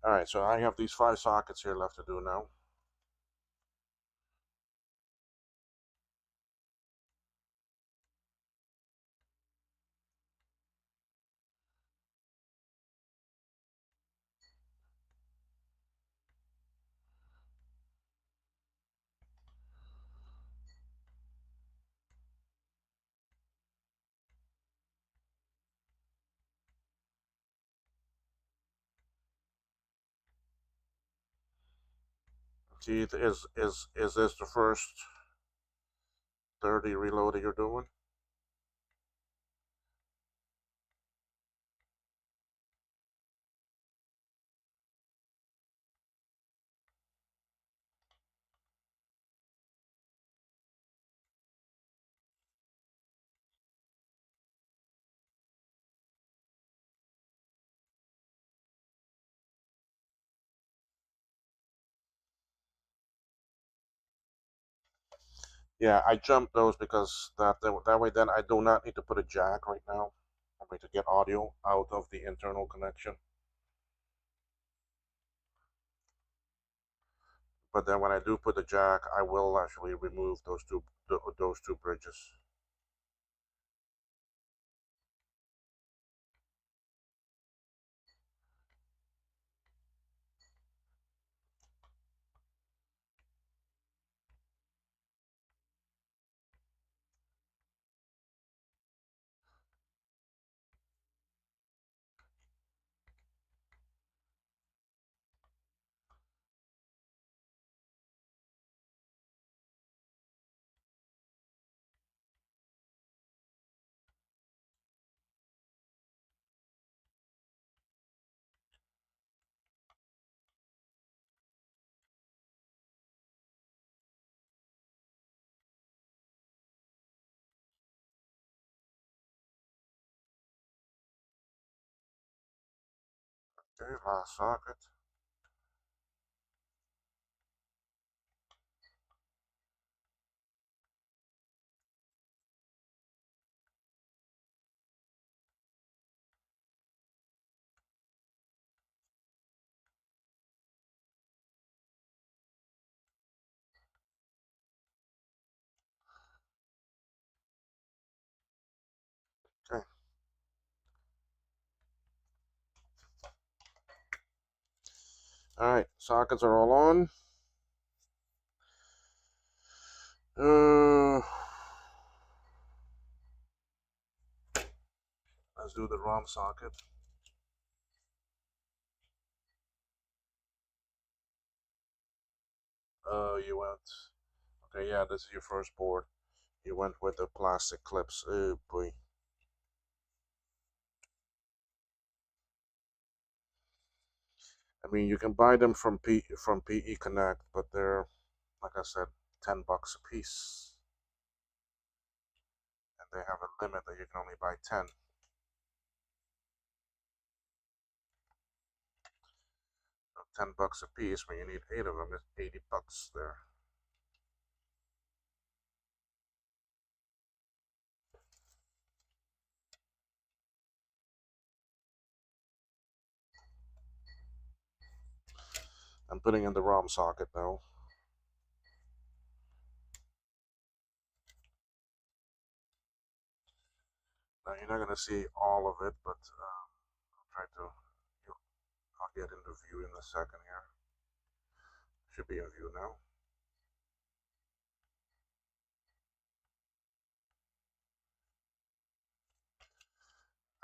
All right, so I have these 5 sockets here left to do now. See, is this the first 30 reload that you're doing? Yeah, I jumped those because that way then I do not need to put a jack right now. I'm going to get audio out of the internal connection. But then when I do put the jack, I will actually remove those two bridges. Okay, last socket. Okay. All right, sockets are all on. Uh, let's do the ROM socket. You went. Okay, yeah, this is your first board. You went with the plastic clips. Oh boy. I mean, you can buy them from PE Connect, but they're, like I said, $10 a piece, and they have a limit that you can only buy 10. So $10 a piece when you need 8 of them is $80 there. I'm putting in the ROM socket now. Now you're not gonna see all of it, but I'll try to. I'll get into view in a second here. Should be in view now.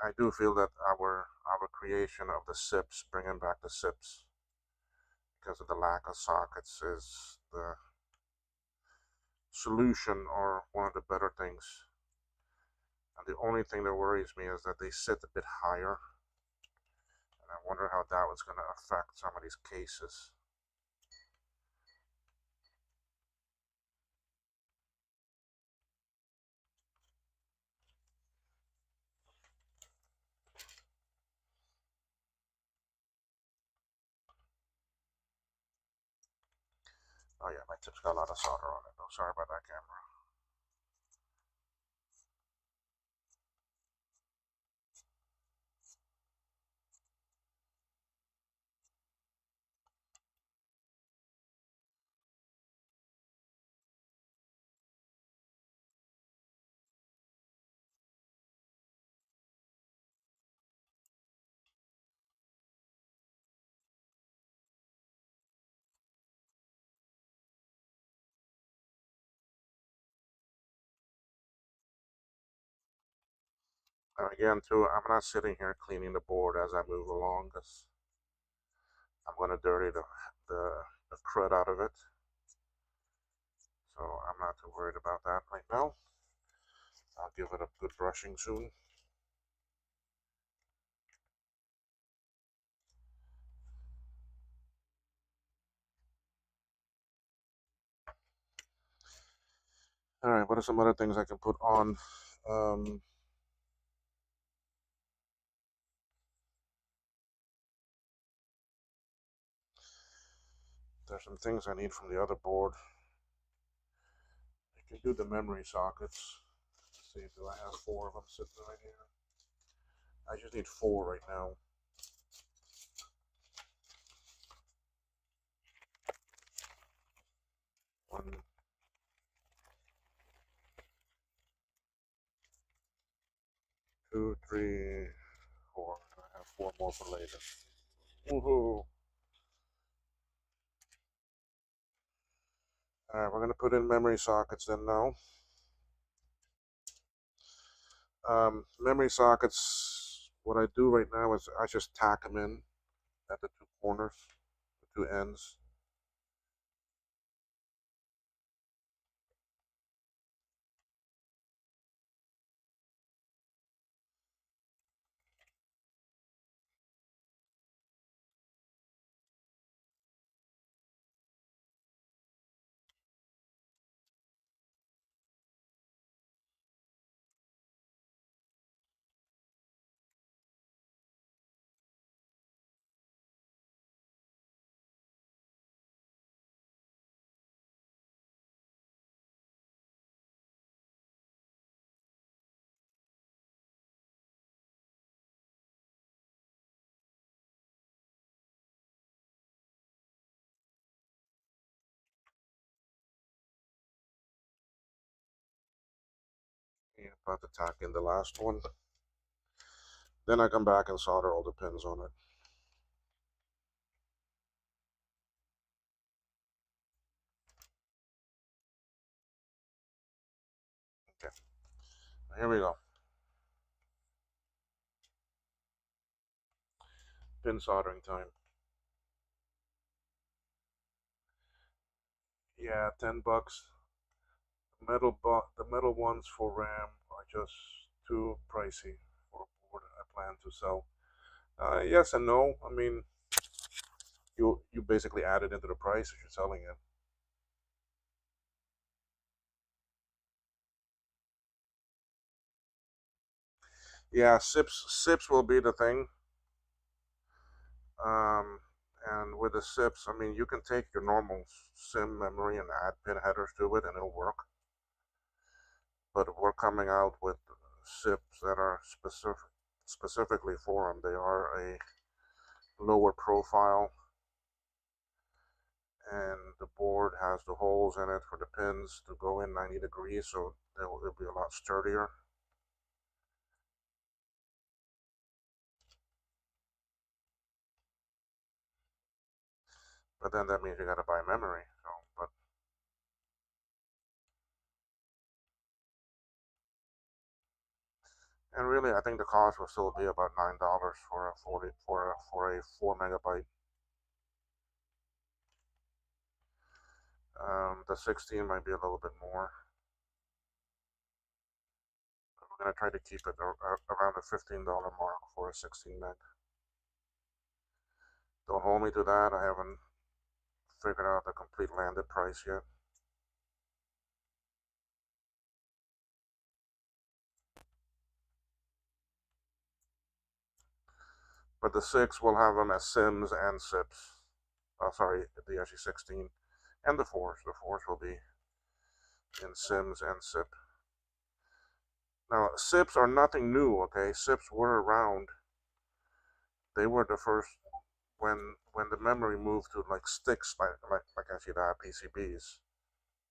I do feel that our creation of the SIPs, bringing back the SIPs, because of the lack of sockets, is the solution or one of the better things. And the only thing that worries me is that they sit a bit higher, and I wonder how that was going to affect some of these cases. Oh yeah, my tip's got a lot of solder on it though. Sorry about that, camera. And again, too, I'm not sitting here cleaning the board as I move along because I'm going to dirty the crud out of it. So I'm not too worried about that right now. I'll give it a good brushing soon. All right, what are some other things I can put on? There's some things I need from the other board. I can do the memory sockets. Let's see, do I have 4 of them sitting right here? I just need 4 right now. One, 2, 3, 4. I have 4 more for later. Woohoo! All right, we're going to put in memory sockets then now. Memory sockets, what I do right now is I just tack them in at the 2 corners, the 2 ends. Yeah, about to tack in the last one. Then I come back and solder all the pins on it. Okay, here we go. Pin soldering time. Yeah, $10. The metal ones for RAM are just too pricey for a board I plan to sell. Yes and no. I mean, you basically add it into the price if you're selling it. Yeah, SIPs will be the thing. Um, and with the SIPs, I mean, you can take your normal SIM memory and add pin headers to it, and it'll work. But we're coming out with SIPs that are specifically for them. They are a lower profile, and the board has the holes in it for the pins to go in 90 degrees, so it'll be a lot sturdier. But then that means you got to buy memory. So, but and really, I think the cost will still be about $9 for a 4 megabyte. The 16 might be a little bit more. We're gonna try to keep it around the $15 mark for a 16 meg. Don't hold me to that. I haven't figured out the complete landed price yet. But the 6 will have them as SIMs and SIPs. Oh, sorry, the SE16, and the force. The force will be in SIMs and SIP. Now, SIPs are nothing new, okay? SIPs were around. They were the first when the memory moved to like sticks, like I see that PCBs.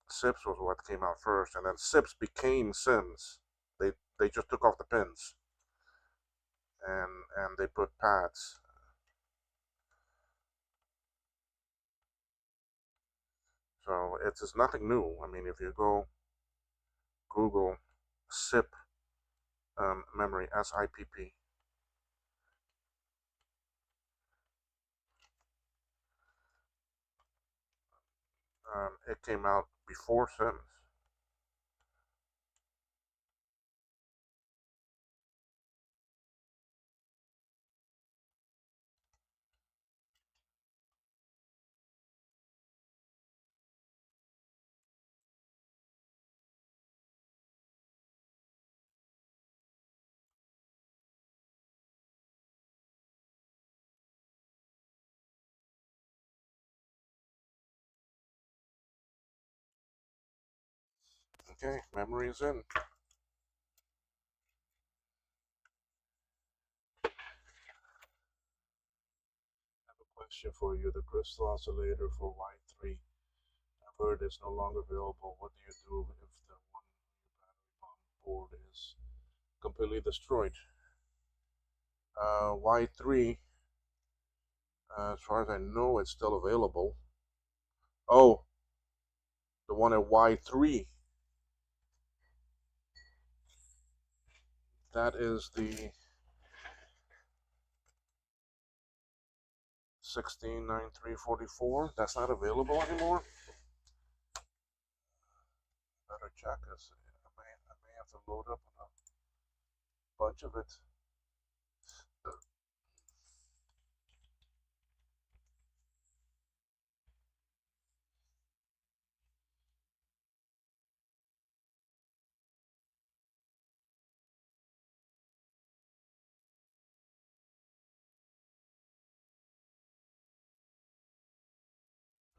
SIPs was what came out first, and then SIPs became SIMs. They just took off the pins and they put pads. So it's nothing new. I mean, if you go Google SIP memory, SIPP, it came out before SIMs. Okay, memory is in. I have a question for you. The crystal oscillator for Y3, I've heard it's no longer available. What do you do if the one battery bomb board is completely destroyed? Y3, as far as I know, it's still available. Oh, the one at Y3, that is the 169344. That's not available anymore. Better check this. I may have to load up on a bunch of it.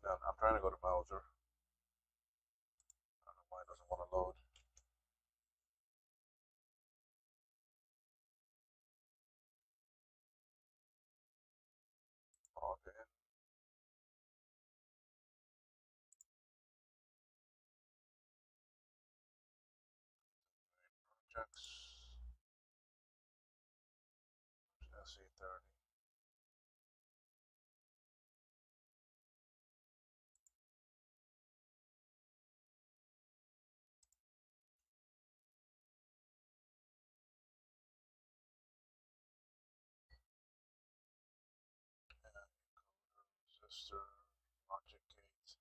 I'm trying to go to browser. I don't know why it doesn't want to load. Log in. Projects. SE30. Resistor. Logic gate.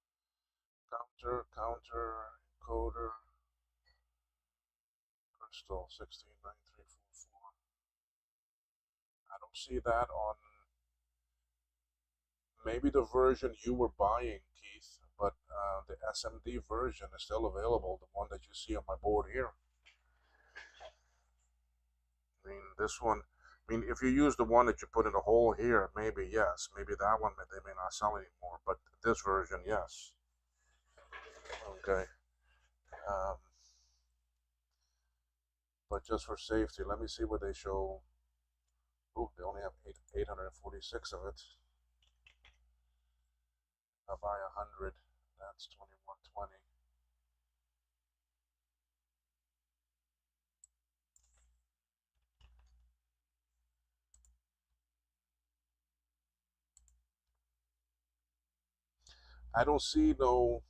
Counter, encoder. Crystal 169344. I don't see that on maybe the version you were buying, Keith, but the SMD version is still available, the one that you see on my board here. I mean, this one, I mean, if you use the one that you put in the hole here, maybe yes, maybe that one they may not sell anymore, but this version, yes. Okay. Um, but just for safety, let me see what they show. Ooh, they only have 846 of it. If I buy 100, that's 2120. I don't see no.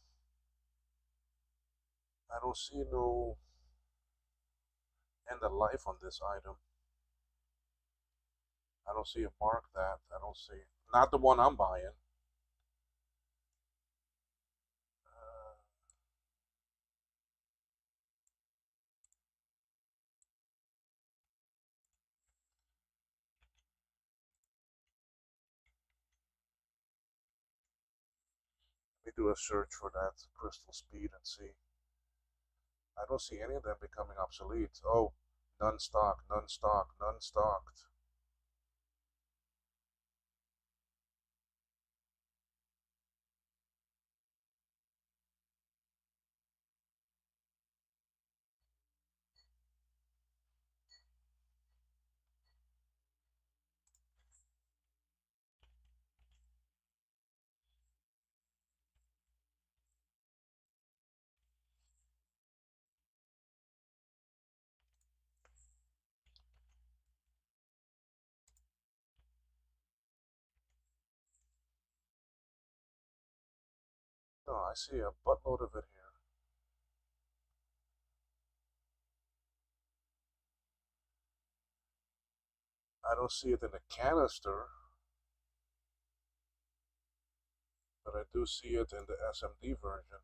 I don't see no end of life on this item. I don't see it marked that. I don't see. Not the one I'm buying. Uh, Let me do a search for that crystal speed and see. I don't see any of them becoming obsolete. Oh, none stock, none stock, none stocked. I see a buttload of it here. I don't see it in the canister, but I do see it in the SMD version.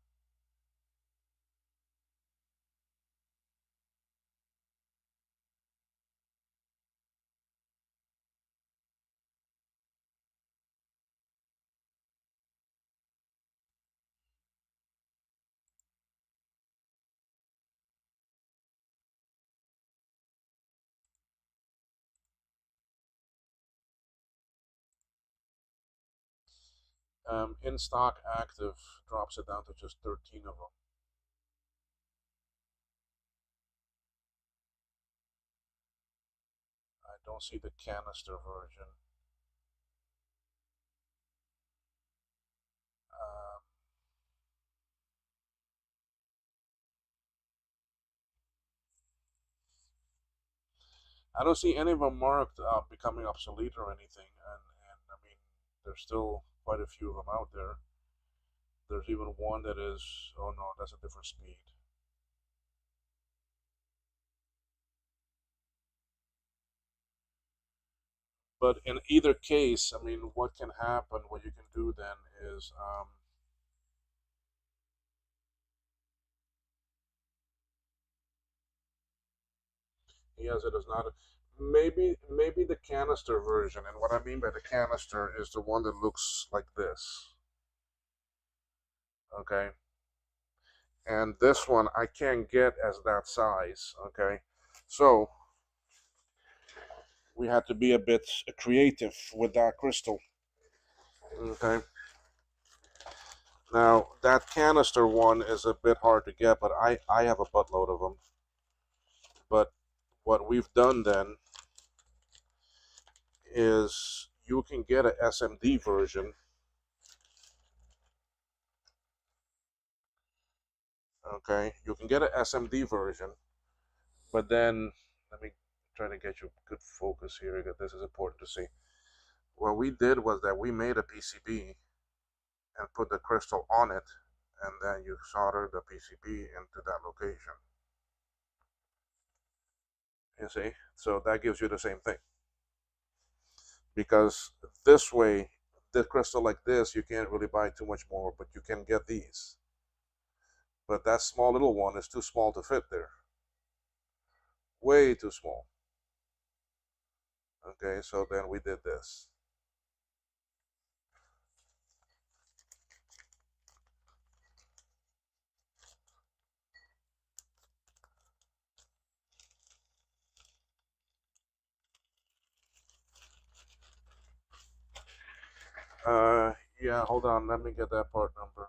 In stock active drops it down to just 13 of them. I don't see the canister version. Um, I don't see any of them marked becoming obsolete or anything, and I mean, there's still quite a few of them out there. There's even one that is, oh no, that's a different speed. But in either case, I mean, what can happen, what you can do then is, yes, it is not. Maybe the canister version, and what I mean by the canister is the one that looks like this. Okay, and this one I can't get as that size. Okay, so we had to be a bit creative with that crystal. Okay, now that canister one is a bit hard to get, but I have a buttload of them. But what we've done then is you can get a SMD version. Okay, you can get a SMD version, but then let me try to get you good focus here because this is important to see. What we did was that we made a PCB and put the crystal on it, and then you solder the PCB into that location. You see, so that gives you the same thing, because this way, the crystal like this, you can't really buy too much more, but you can get these. But that small little one is too small to fit there, way too small. Okay, so then we did this. Yeah, hold on, let me get that part number.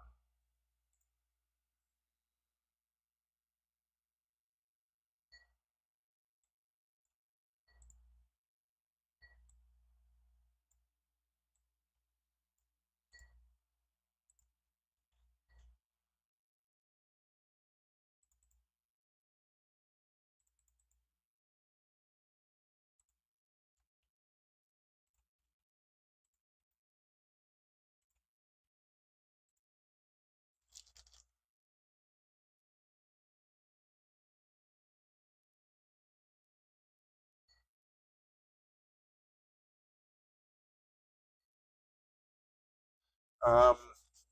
Um,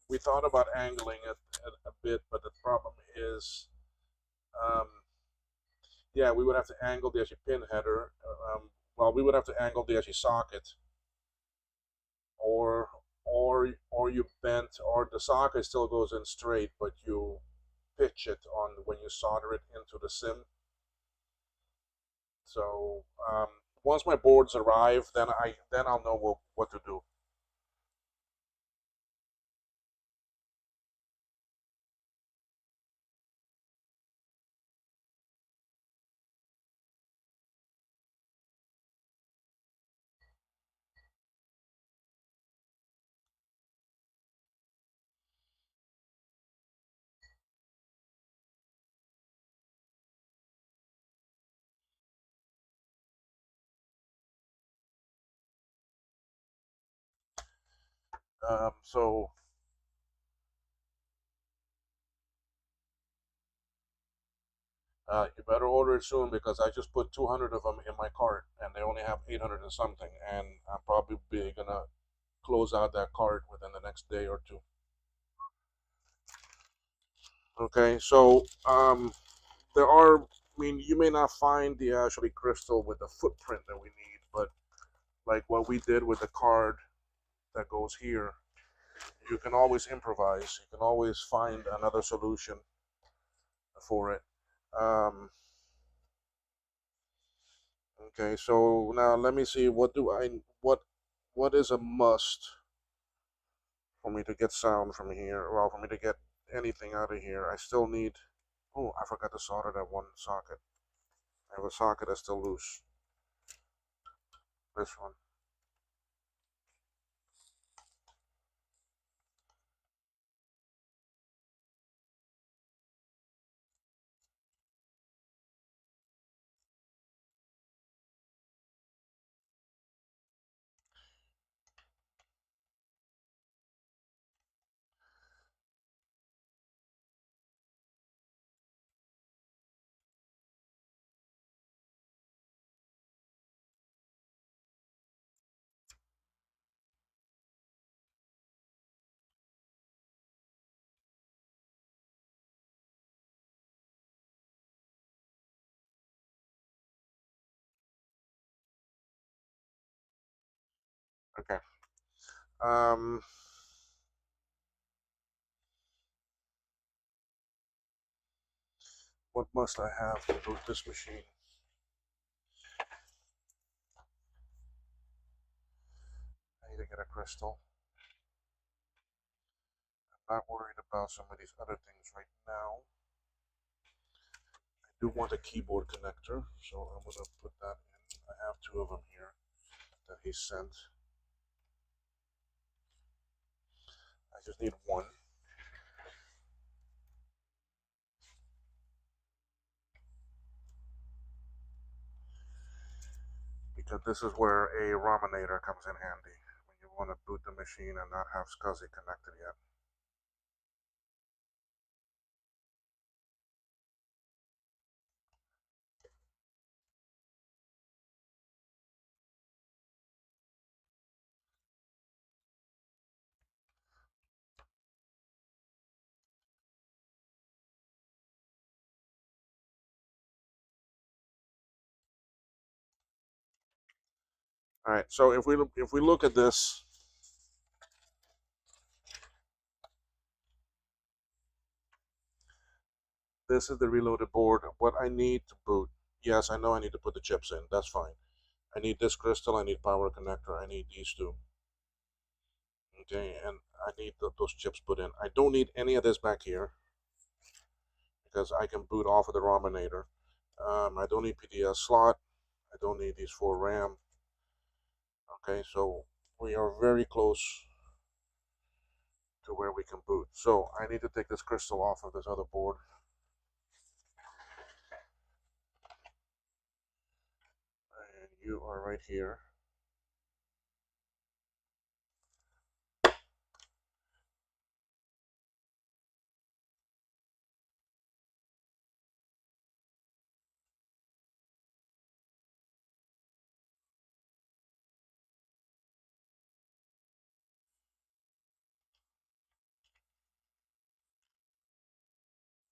we thought about angling it a bit, but the problem is, um, yeah, we would have to angle the actual pin header. Well, we would have to angle the actual socket, or or you bent, or the socket still goes in straight, but you pitch it on when you solder it into the sim. So once my boards arrive, then I'll know what to do. So You better order it soon because I just put 200 of them in my cart and they only have 800 and something, and I'm probably gonna close out that cart within the next day or two. Okay, so there are. I mean, you may not find the actually crystal with the footprint that we need, but like what we did with the card that goes here, you can always improvise. You can always find another solution for it. Um, okay, so now let me see. What is a must for me to get sound from here? Well, for me to get anything out of here, I still need. Oh, I forgot to solder that one socket. I have a socket that's still loose. This one. Okay. Um, what must I have to boot this machine? I need to get a crystal. I'm not worried about some of these other things right now. I do want a keyboard connector, so I'm gonna put that in. I have two of them here that he sent. I just need one because this is where a Raminator comes in handy when you want to boot the machine and not have SCSI connected yet. All right, so if we look at this, this is the reloaded board. What I need to boot, yes, I know I need to put the chips in. That's fine. I need this crystal. I need power connector. I need these two. Okay, and I need those chips put in. I don't need any of this back here because I can boot off of the Raminator. I don't need PDS slot. I don't need these 4 RAM. Okay, so we are very close to where we can boot. So I need to take this crystal off of this other board. And you are right here.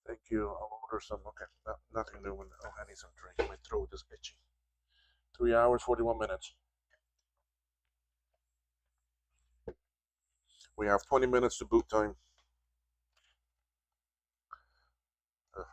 Thank you. I'll order some. Okay, nothing new. Oh, I need some drink. My throat is itchy. 3 hours, 41 minutes. We have 20 minutes to boot time. Uh,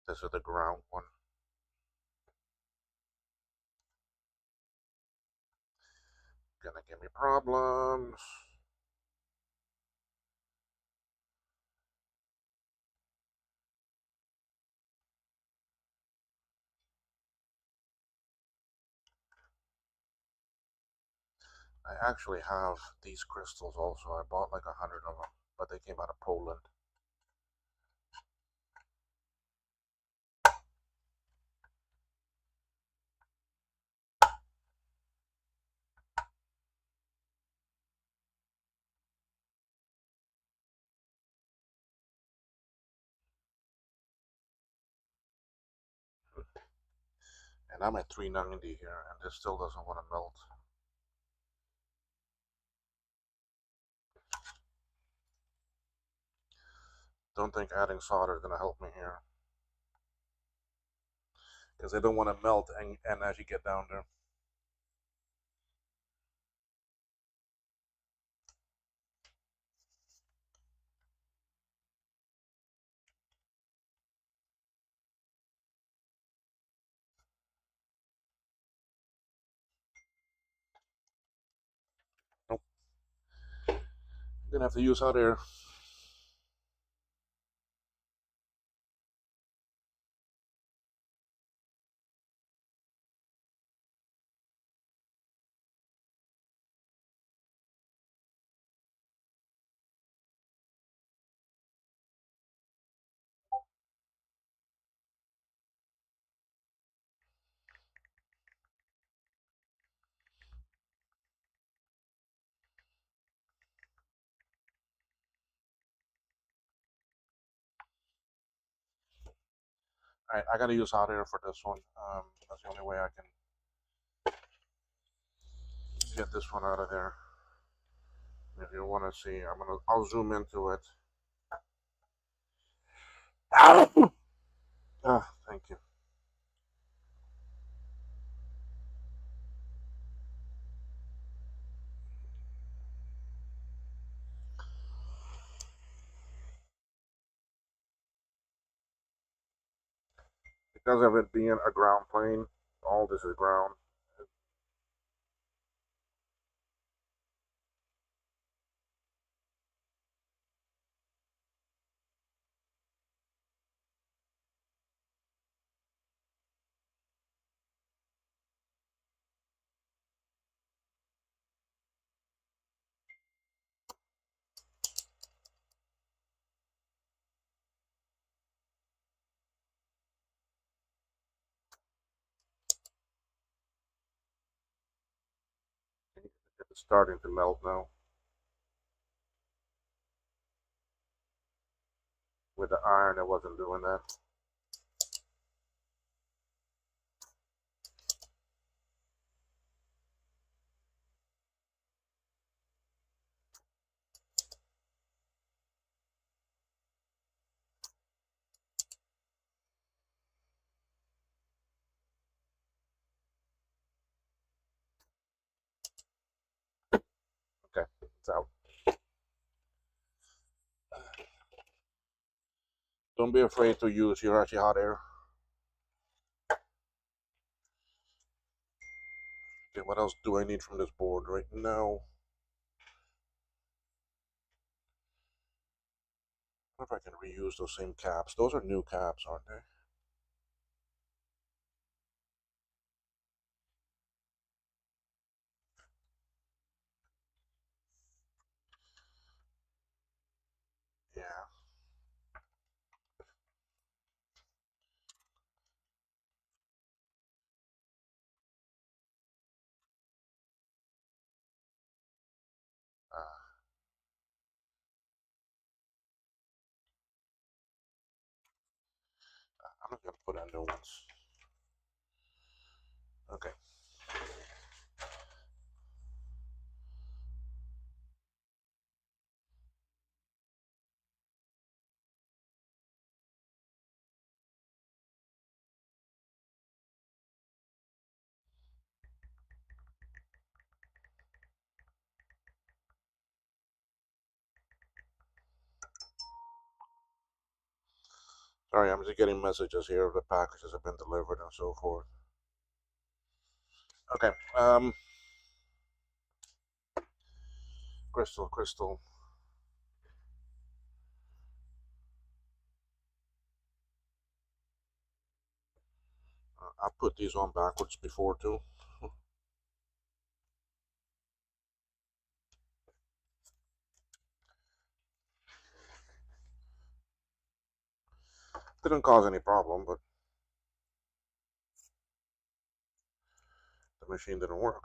this is the ground one. Gonna give me problems. I actually have these crystals also. I bought like 100 of them, but they came out of Poland. And I'm at 390 here, and this still doesn't want to melt. Don't think adding solder is going to help me here, because they don't want to melt and as you get down there. Nope. I'm going to have to use hot air. All right, I got to use hot air for this one. That's the only way I can get this one out of there. If you want to see, I'll zoom into it. Ah, thank you. Because of it being a ground plane, all this is ground. It's starting to melt now. With the iron, it wasn't doing that. Okay, it's out. Don't be afraid to use your actually hot air. Okay, what else do I need from this board right now? I wonder if I can reuse those same caps. Those are new caps, aren't they? Yeah. Uh, I'm not gonna put on new ones. Okay. Sorry, I'm just getting messages here. The packages have been delivered and so forth. Okay. Crystal. I put these on backwards before too. Didn't cause any problem, but the machine didn't work.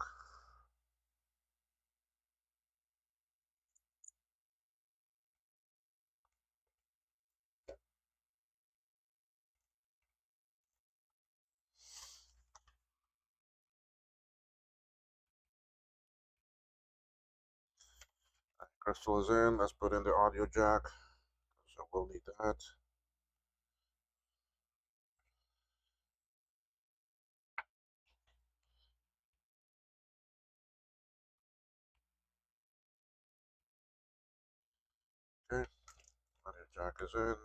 Crystal is in. Let's put in the audio jack. So we'll need that. Okay, audio jack is in. A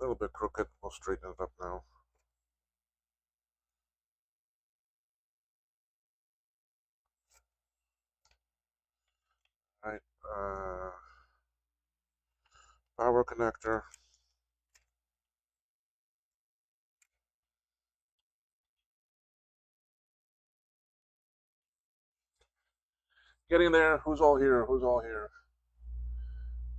little bit crooked. We'll straighten it up now. All right. Power connector. Getting there. Who's all here? Who's all here?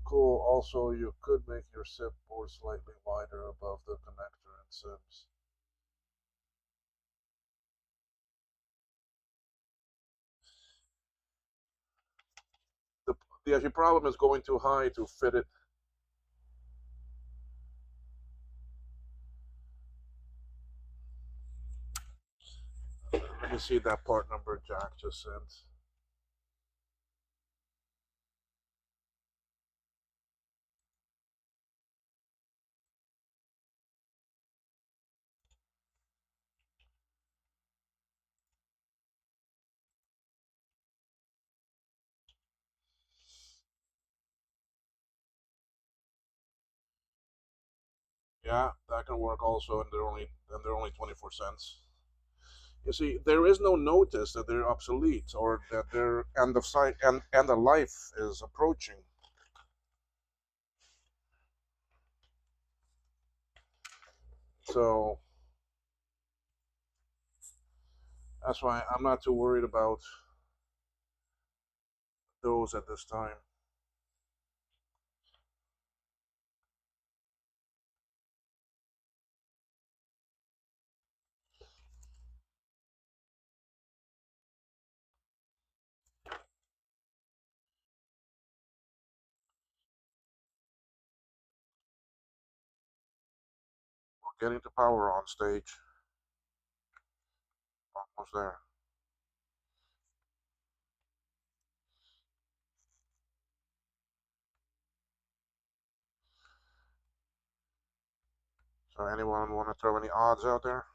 Cool. Also, you could make your SIP board slightly wider above the connector and SIPs. The actual problem is going too high to fit it. Let me see that part number Jack just sent. Yeah, that can work also, and they're only 24 cents. You see, there is no notice that they're obsolete or that their end of site and end of life is approaching. So that's why I'm not too worried about those at this time. We're getting to power on stage. Almost there. So anyone want to throw any odds out there?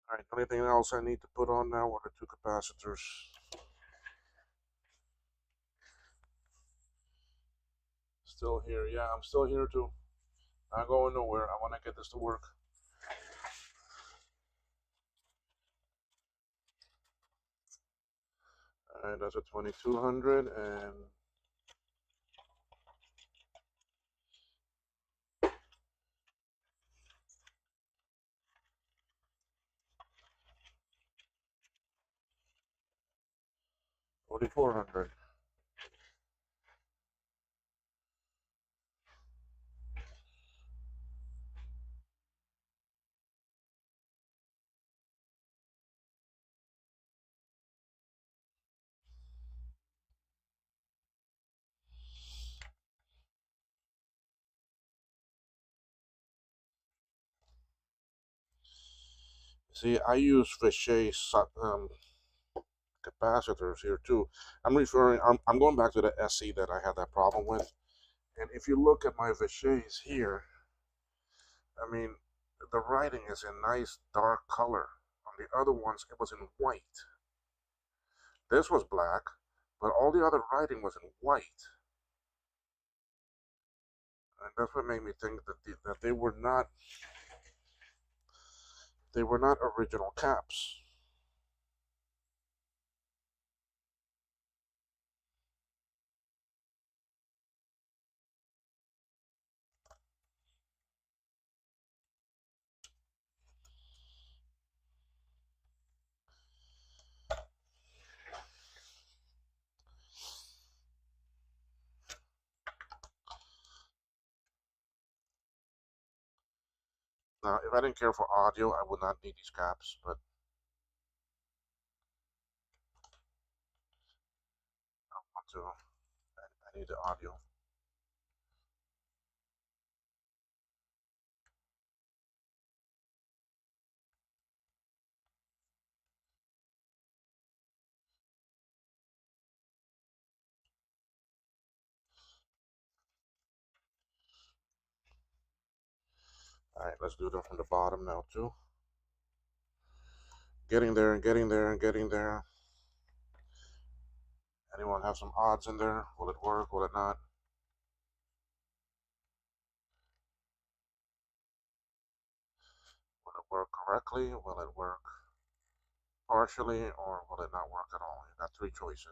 All right, anything else I need to put on now? What are two capacitors? Still here. Yeah, I'm still here too. Not going nowhere. I want to get this to work. All right, that's a 2200 and 4400. See, I use Vichet capacitors here too. I'm going back to the SE that I had that problem with. And if you look at my Vichets here, I mean, the writing is in nice dark color. On the other ones, it was in white. This was black, but all the other writing was in white. And that's what made me think that they were not original caps. Now, if I didn't care for audio, I would not need these caps, but I want to. I need the audio. All right, let's do them from the bottom now too. Getting there and getting there and getting there. Anyone have some odds in there? Will it work? Will it not? Will it work correctly? Will it work partially? Or will it not work at all? You got three choices.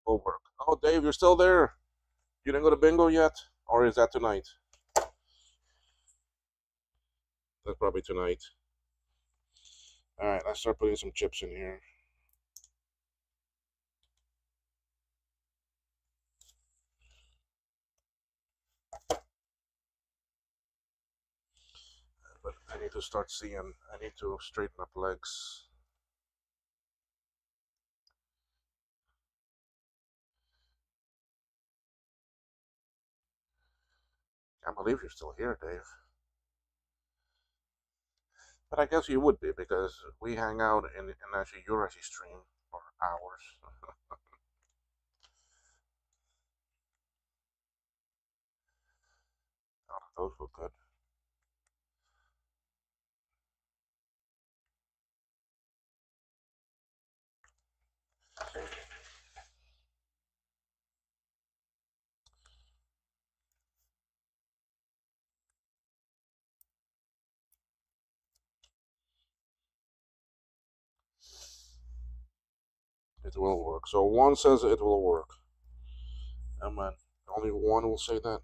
Will work. Oh, Dave, you're still there. You didn't go to bingo yet? Or is that tonight? That's probably tonight. All right, let's start putting some chips in here. But I need to start seeing. I need to straighten up legs. Can't believe you're still here, Dave. But I guess you would be because we hang out in actually your actually stream for hours. Oh, those look good. It will work. So one says it will work. And man, only one will say that.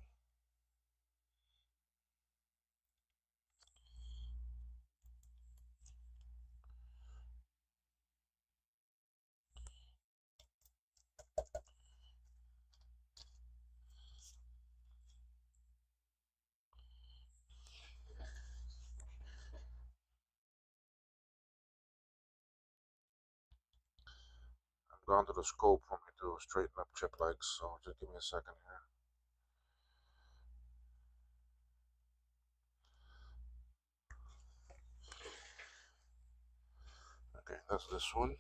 I'm going to the scope for me to straighten up chip legs. So just give me a second here. Okay, that's this one.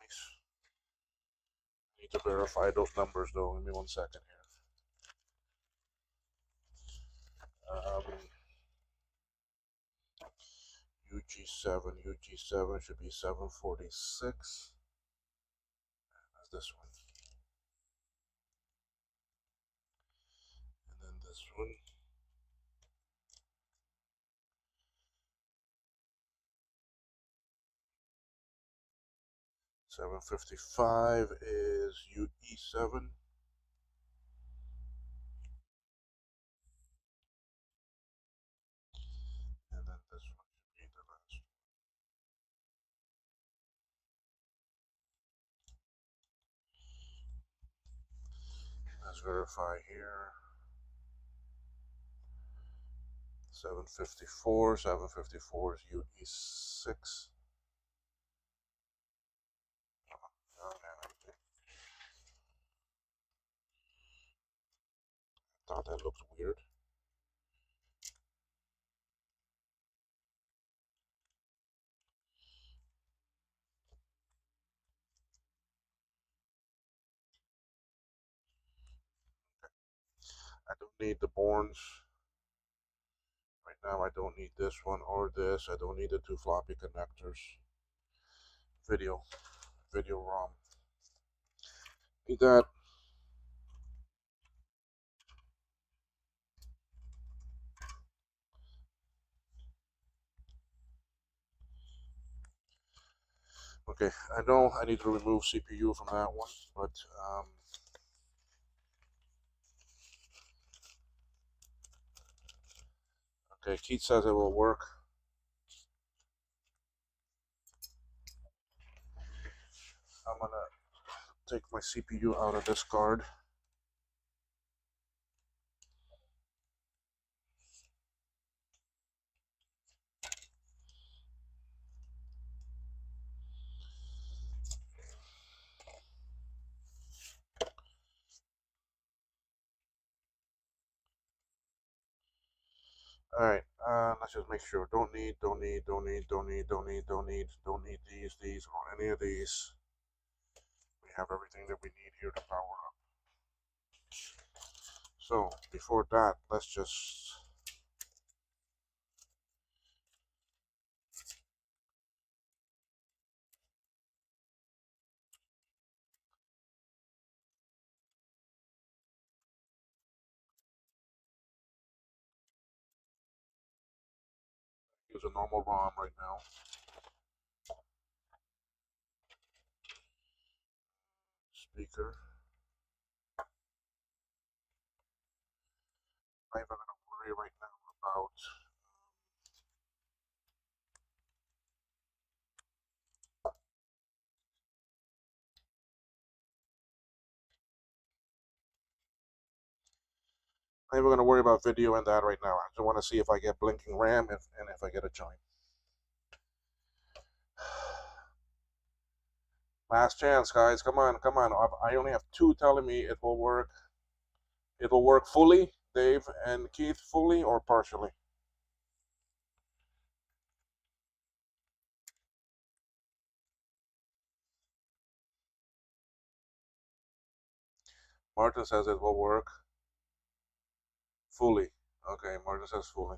Nice. I need to verify those numbers though. Give me 1 second here. UG7 should be 746. That's this one. And then this one. 755 is UE7. And then this one should be the last. Let's verify here. 754 is UE6. I thought that looked weird. I don't need the Borns. Right now I don't need this one or this. I don't need the two floppy connectors. Video ROM. Need that. Okay, I know I need to remove CPU from that one, but okay, Keith says it will work. I'm gonna take my CPU out of this card. All right, let's just make sure. Don't need these, or any of these. We have everything that we need here to power up. So before that, let's just use a normal ROM right now. Speaker. I'm not even gonna worry right now about I'm even going to worry about video and that right now. I just want to see if I get blinking RAM and if I get a chime. Last chance, guys. Come on, come on. I only have two telling me it will work. It will work fully, Dave and Keith, fully or partially. Martin says it will work fully. Okay, Martin says fully.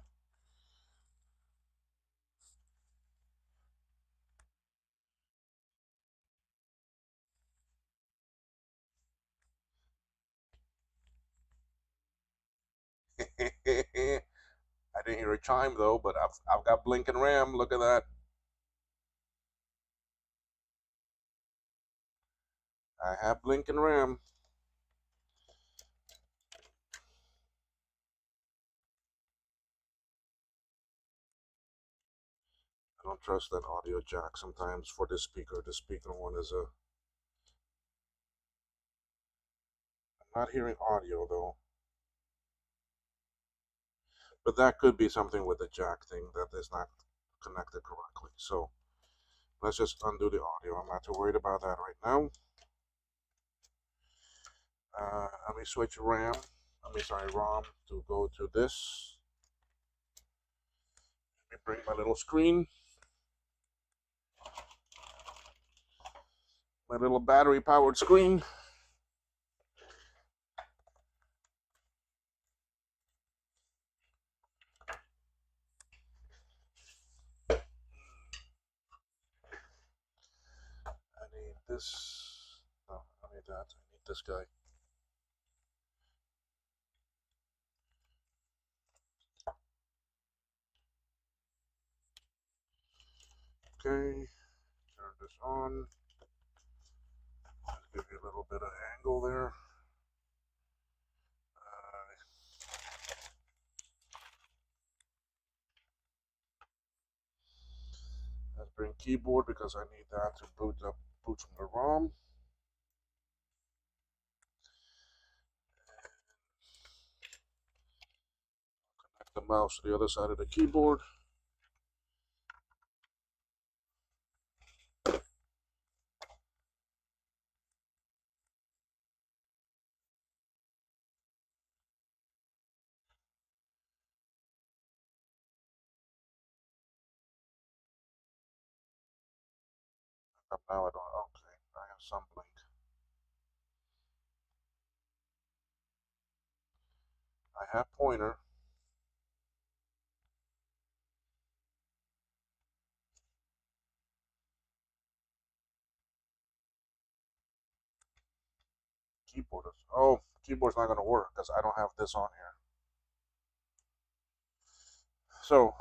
I didn't hear a chime though, but I've got blinking RAM. Look at that. I have blinking RAM. I don't trust that audio jack sometimes for this speaker. The speaker one is a. I'm not hearing audio though. But that could be something with the jack thing that is not connected correctly. So let's just undo the audio. I'm not too worried about that right now. Let me switch ROM to go to this. Let me bring my little screen. My little battery powered screen. I need this. No, I don't need that. I need this guy. Okay, turn this on. Just give you a little bit of angle there. Let's bring keyboard because I need that to boot from the ROM. Connect the mouse to the other side of the keyboard. Now I don't. Okay, I have some blink. I have pointer. Keyboard is, oh, keyboard's not going to work because I don't have this on here. So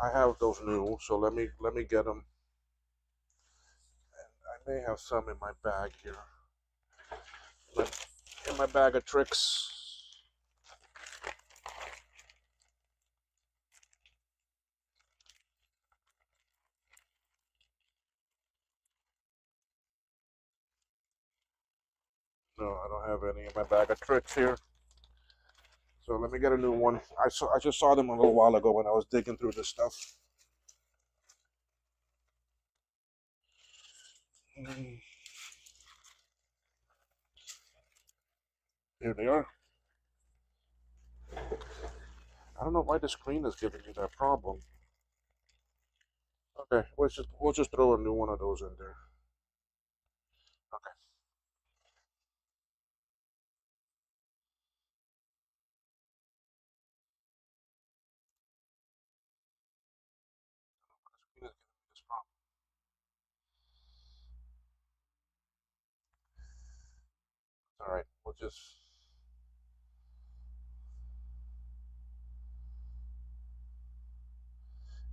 I have those new. So let me get them. I may have some in my bag here. In my bag of tricks. No, I don't have any in my bag of tricks here. So let me get a new one. I just saw them a little while ago when I was digging through this stuff. Here they are. I don't know why the screen is giving me that problem. Okay, we'll just throw a new one of those in there. Okay. The screen is giving me this problem. All right, we'll just.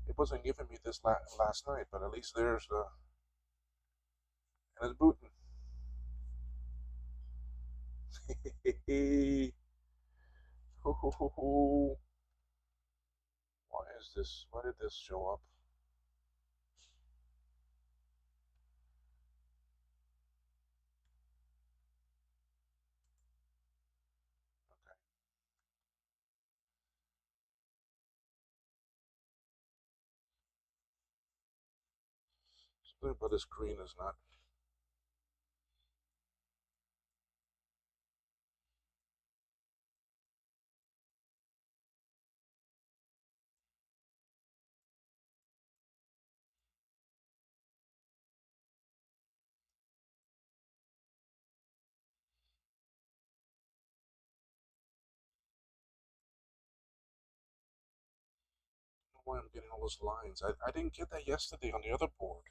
It wasn't giving me this last night, but at least there's the. And it's booting. Why is this? Why did this show up? Okay. Something about the screen is not. I don't know why I'm getting all those lines. I didn't get that yesterday on the other board.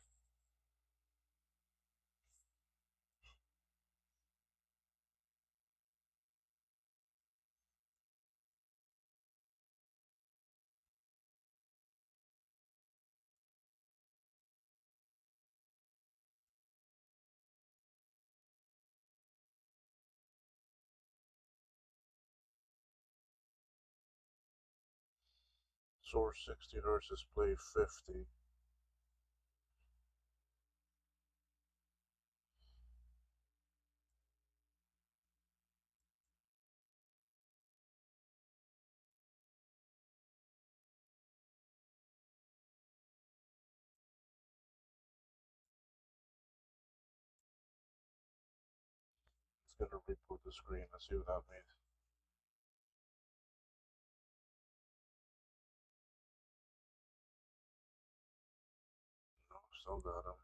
Source 60 hertz, display 50. It's gonna reboot the screen. Let's see what that means. No, still got them.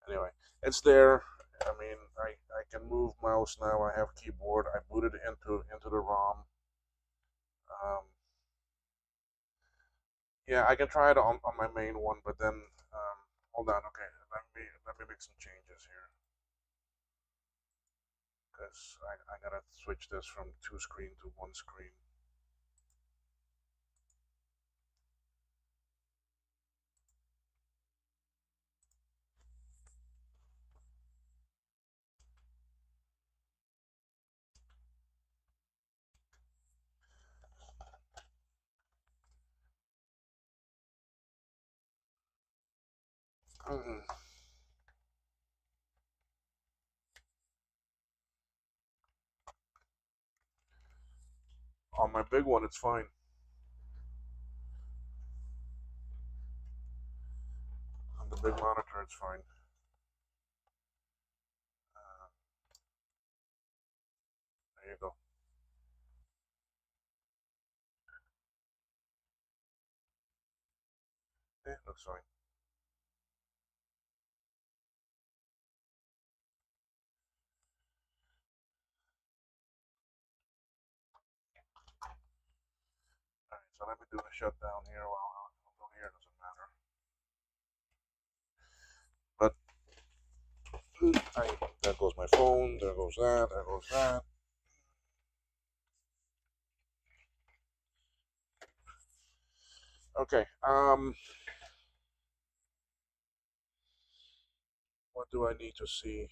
Anyway, it's there. I mean, I can move mouse now. I have keyboard. I booted into the ROM. Um, yeah, I can try it on my main one, but then hold on. Okay, let me make some changes here because I gotta switch this from two screen to one screen. Mm-hmm. On my big one, it's fine. On the big monitor, it's fine. Uh, there you go. Yeah, looks fine. So let me do a shutdown here. Well, I'll go here. Doesn't matter. But there goes my phone. There goes that. There goes that. Okay. What do I need to see?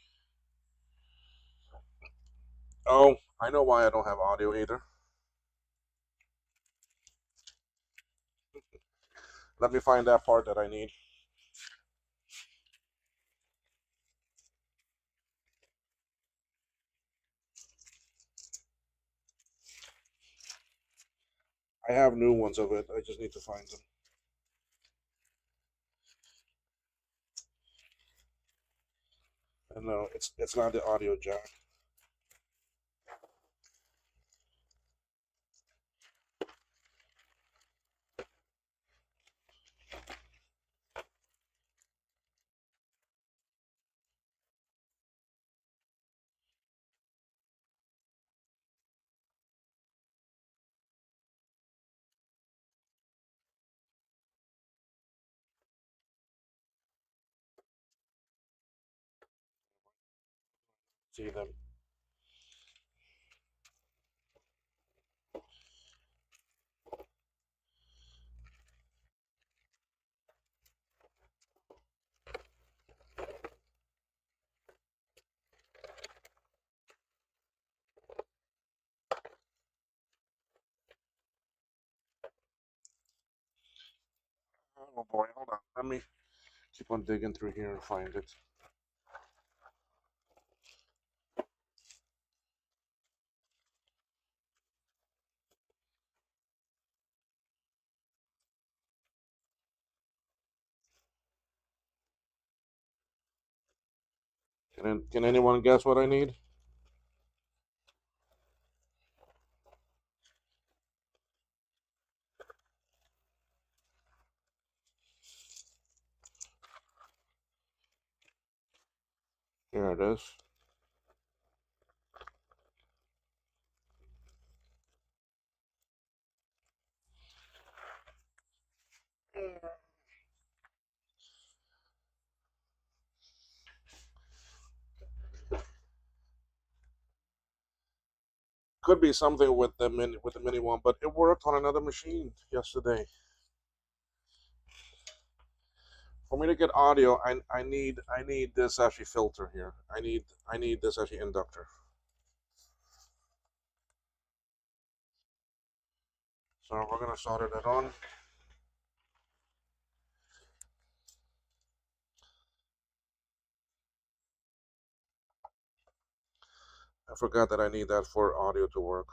Oh, I know why I don't have audio either. Let me find that part that I need. I have new ones of it. I just need to find them. And no, it's not the audio jack. See them. Oh boy, hold on. Let me keep on digging through here and find it. Can anyone guess what I need? Here it is. Could be something with the mini one, but it worked on another machine yesterday. For me to get audio, I need this actually filter here. I need this actually inductor. So we're gonna solder that on. I forgot that I need that for audio to work.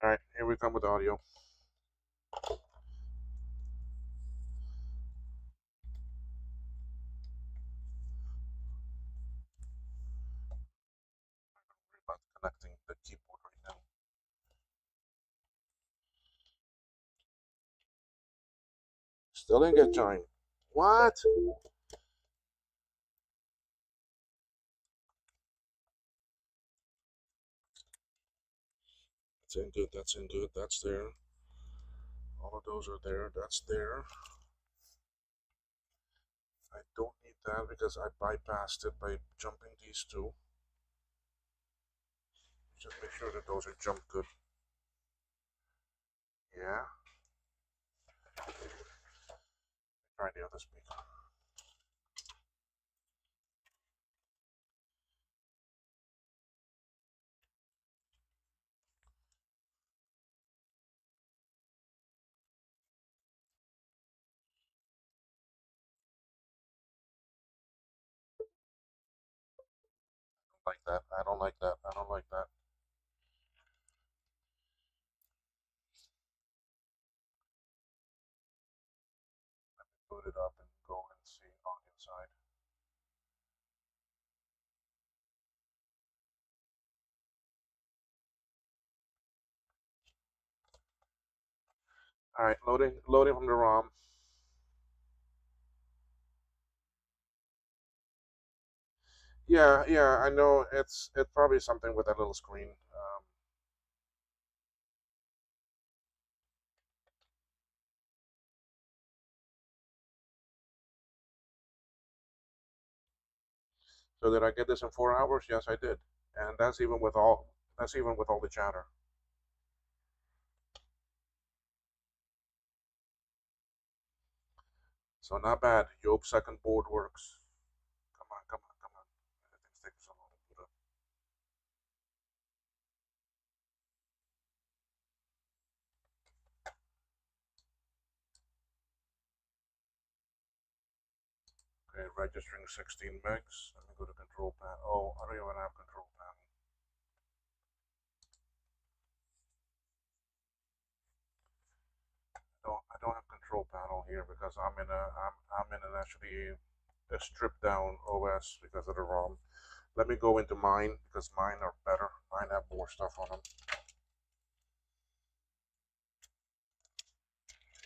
All right, here we come with audio. About connecting the keyboard right now. Still didn't get joined. What? That's in good. That's in good. That's there. All of those are there. That's there. I don't need that because I bypassed it by jumping these two. Just make sure that those are jumped good. Yeah. Try the other speaker. Like that. I don't like that. I don't like that. Boot it up and go and see on inside. All right, loading from the ROM. Yeah, yeah, I know it's probably something with that little screen. So did I get this in 4 hours? Yes, I did, and that's even with all the chatter. So not bad. Yoke's second board works. Come on, come on, come on. Everything's taking so long to boot up. Okay, registering 16 megs. Let me go to control panel. Oh, I don't even have control panel. I don't have control panel here because I'm in an actually a stripped down OS because of the ROM. Let me go into mine because mine are better. Mine have more stuff on them.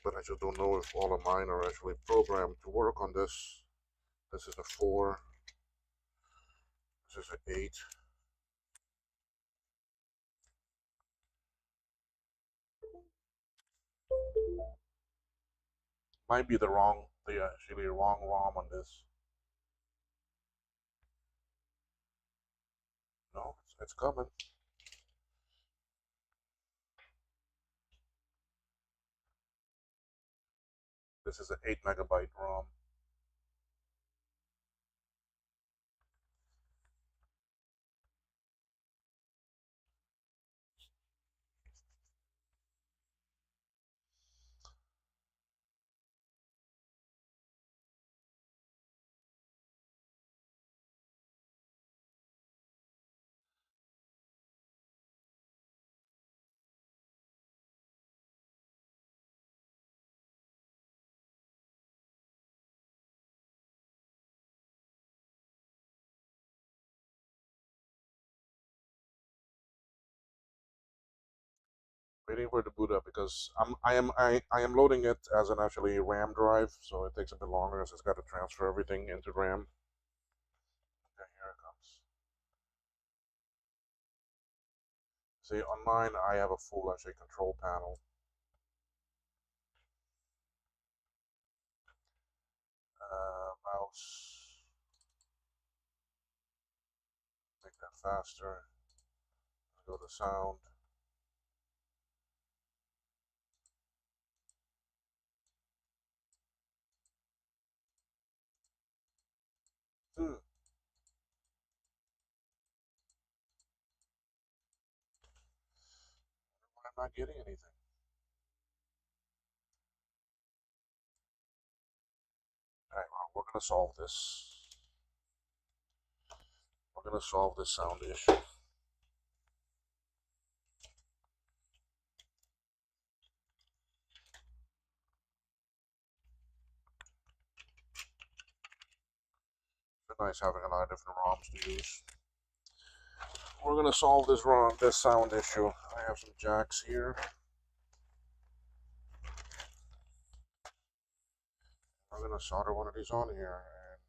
But I just don't know if all of mine are actually programmed to work on this. This is a 4. This is an 8. Might be the actually wrong ROM on this. No, it's coming. This is an 8 megabyte ROM. Waiting for it to boot up because I am loading it as an actually RAM drive, so it takes a bit longer as it's got to transfer everything into RAM. Okay, here it comes. See, on mine I have a full actually control panel. Mouse, make that faster. Go to sound. Hmm. Why am I not getting anything? All right, well, we're gonna solve this. We're gonna solve this sound issue. It's nice having a lot of different ROMs to use. We're gonna solve this sound issue. I have some jacks here. We're gonna solder one of these on here and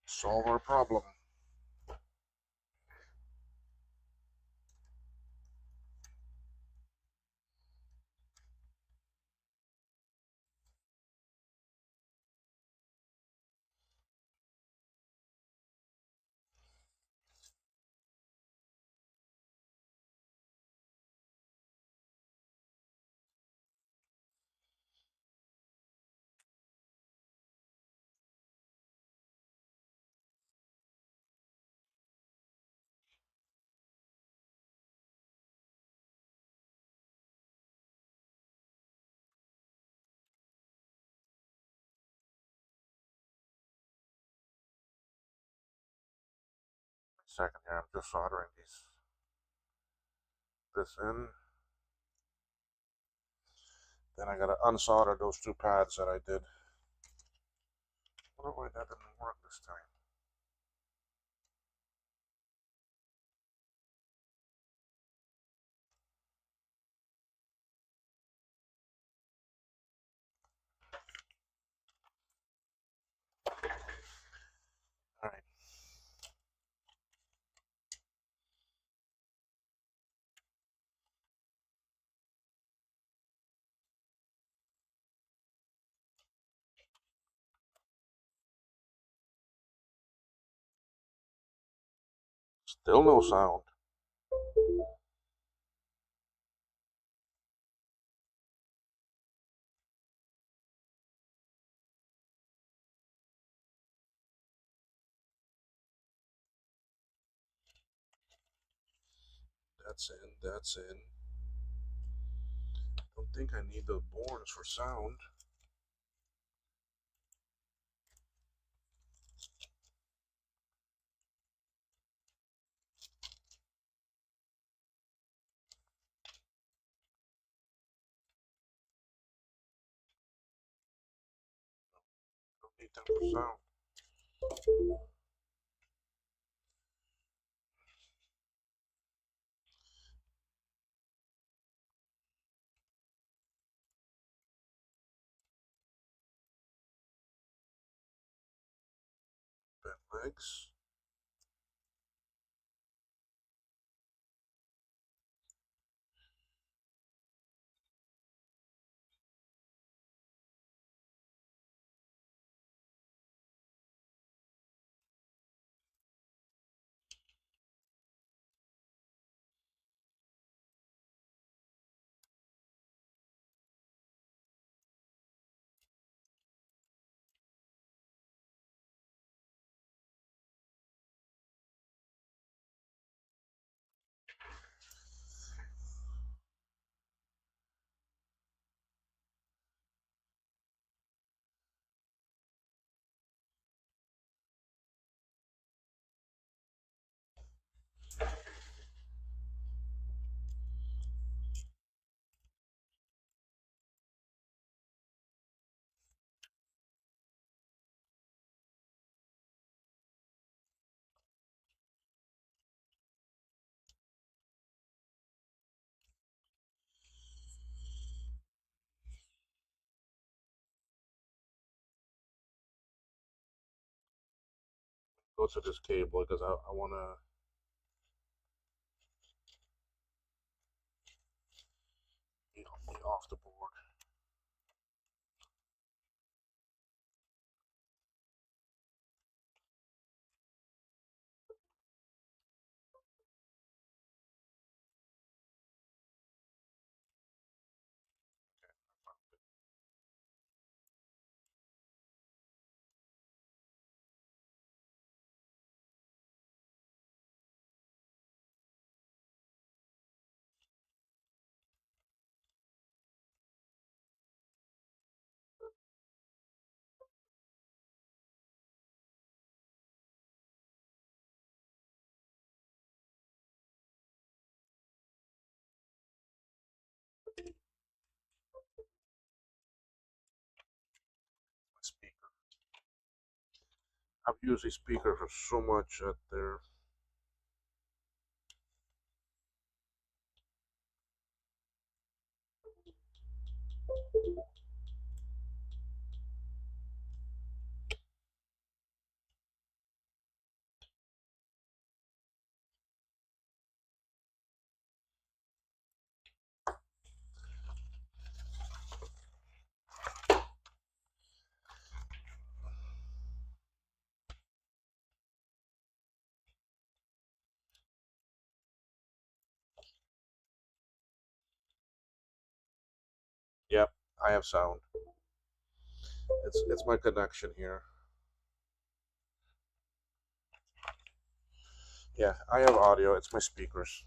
solve our problem. Second here, I'm just soldering this in. Then I gotta unsolder those two pads that I did. I wonder why that didn't work this time. Alright. Still no sound. That's in, that's in. Don't think I need the boards for sound. Don't need them for sound. Bent legs. Go to this cable because I want to be off the board. My speaker. I've used these speakers for so much at their. Yep, I have sound. It's my connection here. Yeah, I have audio. It's my speakers.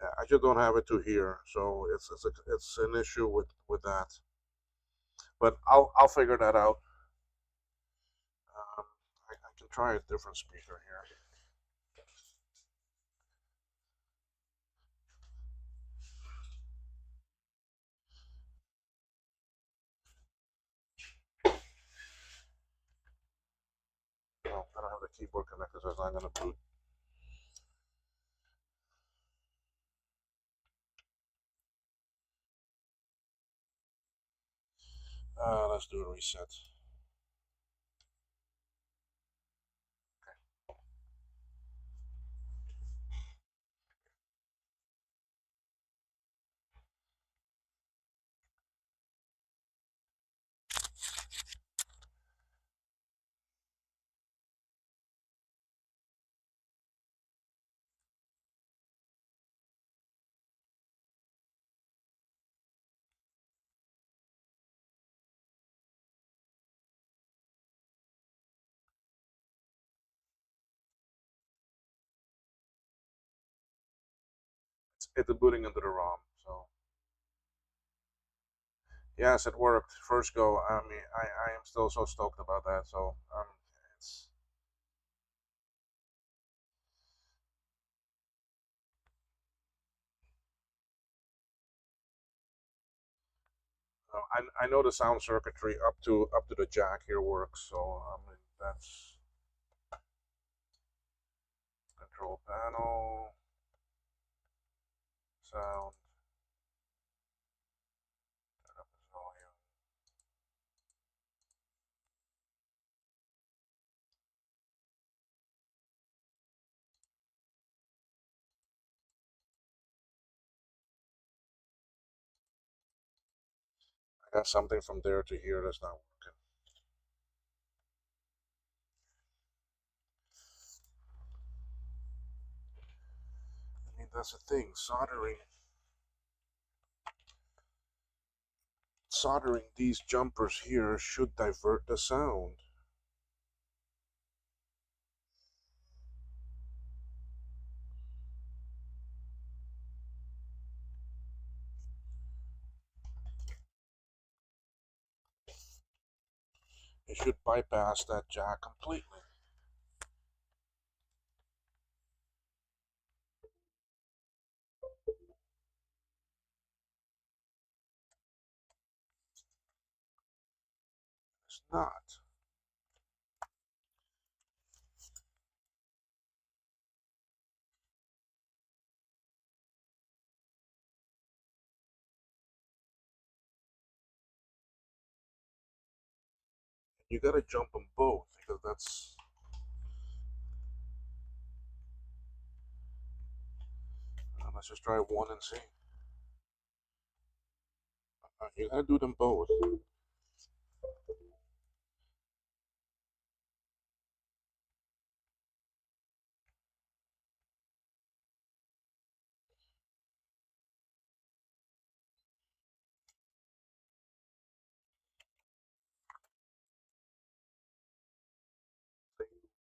Yeah, I just don't have it to here, so it's an issue with that. But I'll figure that out. Um, I can try a different speaker here. No, I don't have the keyboard connected, so it's not gonna boot. Let's do a reset. It's booting into the ROM. So yes, it worked. First go. I mean, I am still so stoked about that. So it's. I know the sound circuitry up to the jack here works. So I mean that's control panel sound. Turn up the volume. I got something from there to here that's not working. I mean that's the thing. Soldering these jumpers here should divert the sound. It should bypass that jack completely. It's not. You gotta jump them both because that's. Let's just try one and see. You gotta do them both.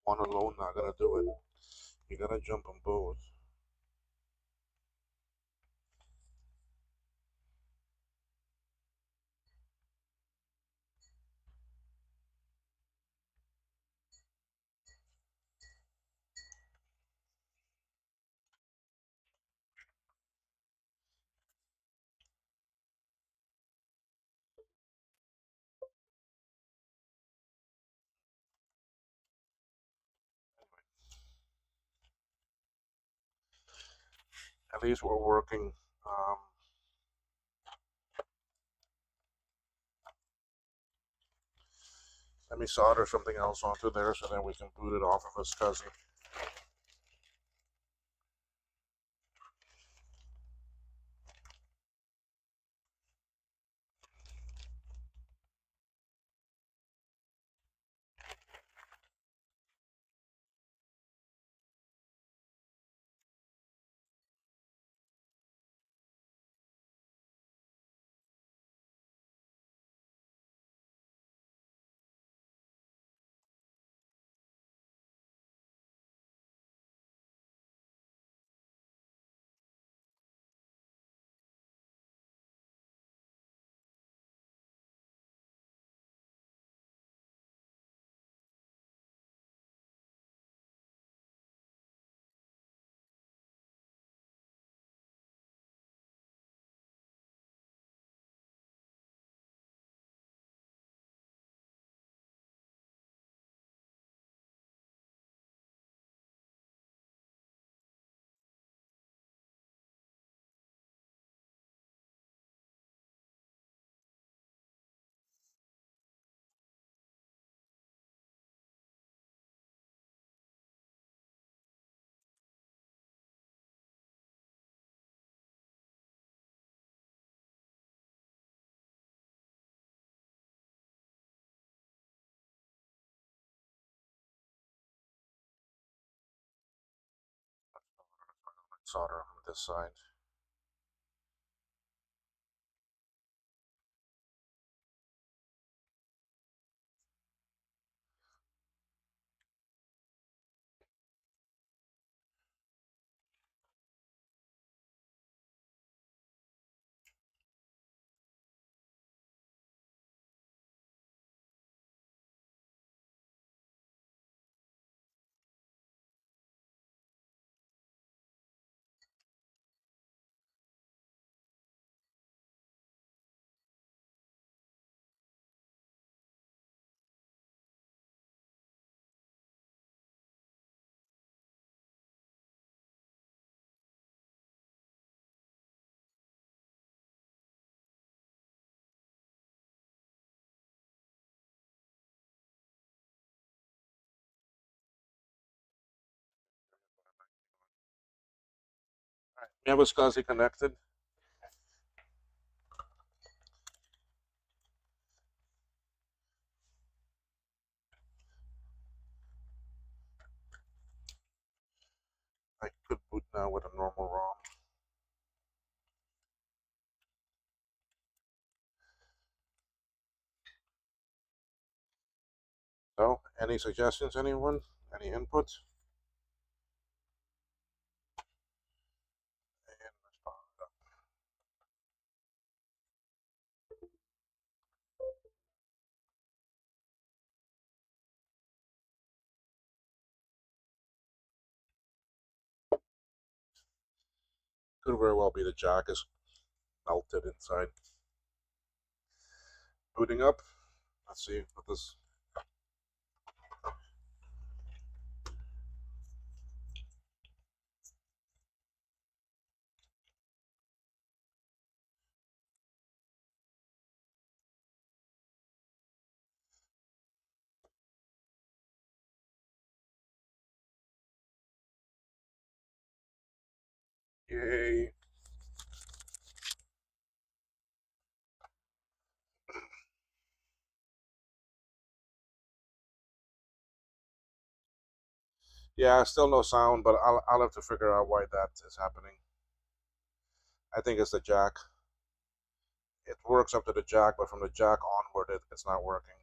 One alone not gonna do it. You gotta jump them both. At least we're working. Let me solder something else onto there so then we can boot it off of a SCSI. solder on this side. We have a SCSI connected. I could boot now with a normal ROM. So, any suggestions, anyone? Any input? And let's power it up. Could very well be the jack is melted inside. Booting up. Let's see what this. Yay. Yeah, still no sound, but I'll have to figure out why that is happening. I think it's the jack. It works up to the jack, but from the jack onward, it's not working.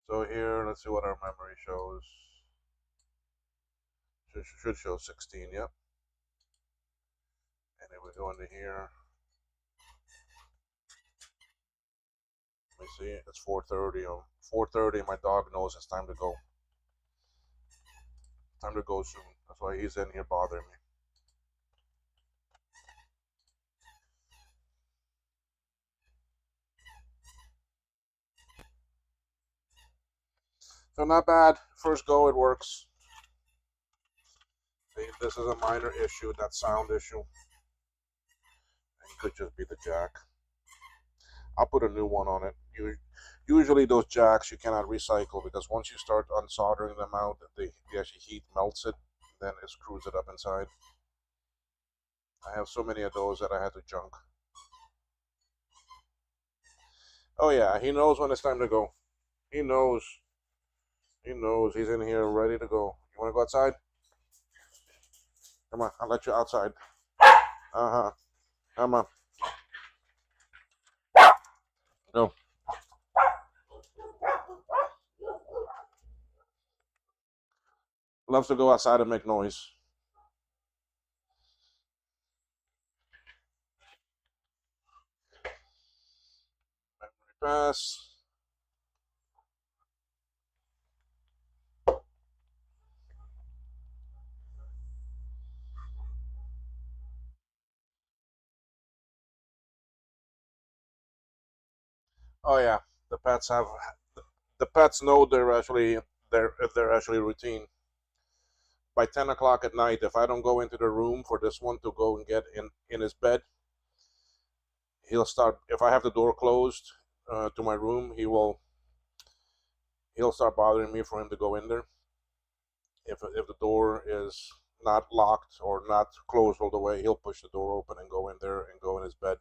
So here, let's see what our memory shows. Should show 16, yep. And then we go into here. Let me see, it's 4:30. 4:30, my dog knows it's time to go. Time to go soon. That's why he's in here bothering me. So not bad. First go, it works. See, this is a minor issue, that sound issue. And it could just be the jack. I'll put a new one on it. Usually those jacks you cannot recycle because once you start unsoldering them out, the actually heat melts it, then it screws it up inside. I have so many of those that I had to junk. Oh yeah, he knows when it's time to go. He knows. He knows. He's in here ready to go. You want to go outside? Come on, I'll let you outside. Uh-huh. Come on. Go. Loves to go outside and make noise. Memory pass. Oh yeah, the pets have. The pets know they're actually routine. By 10 o'clock at night, if I don't go into the room for this one to go and get in his bed, he'll start. If I have the door closed to my room, he'll start bothering me for him to go in there. If the door is not locked or not closed all the way, he'll push the door open and go in there and go in his bed.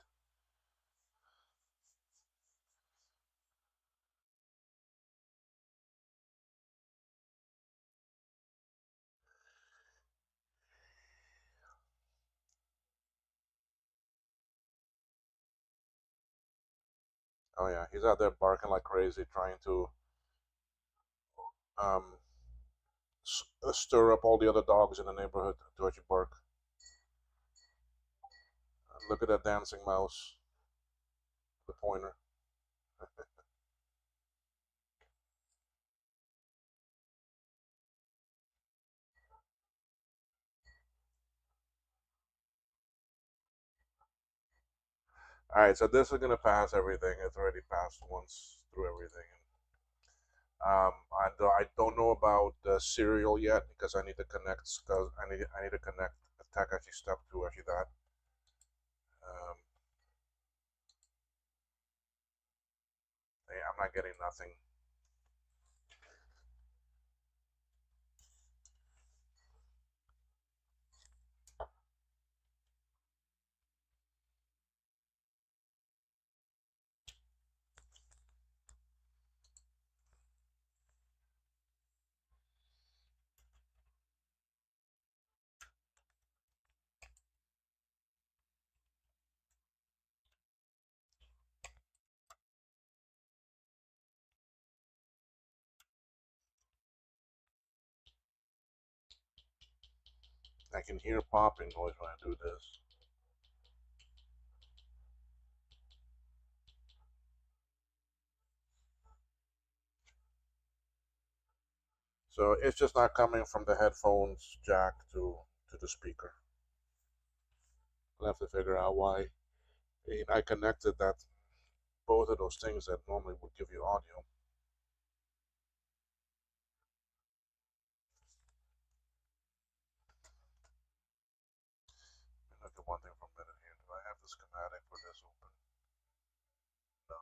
Oh yeah, he's out there barking like crazy, trying to um, stir up all the other dogs in the neighborhood to actually bark. Look at that dancing mouse, the pointer. All right, so this is gonna pass everything. It's already passed once through everything. I don't know about the serial yet because I need to connect. Cause I need to connect attack actually step two actually that. Um, I'm not getting nothing. I can hear popping noise when I do this. So it's just not coming from the headphones jack to the speaker. I'll have to figure out why. I connected that both of those things that normally would give you audio. Look at one thing for a minute here. Do I have the schematic for this open? No.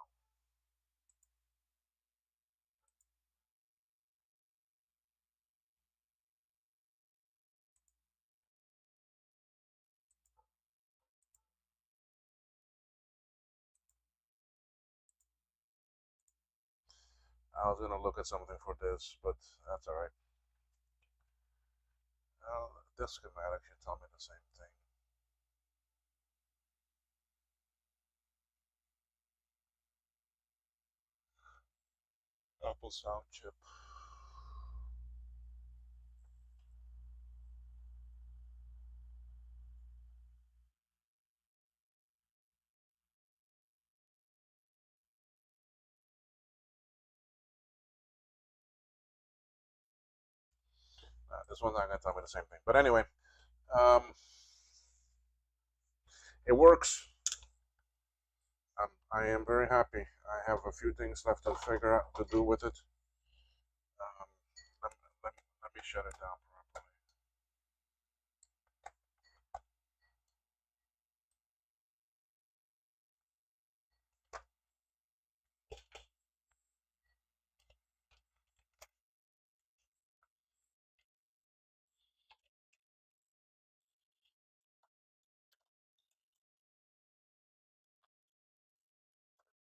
I was gonna look at something for this, but that's all right. This schematic should tell me the same thing. Apple sound chip. This one's not gonna tell me the same thing. But anyway, um, it works. I am very happy. I have a few things left to figure out to do with it. Um, let me shut it down properly.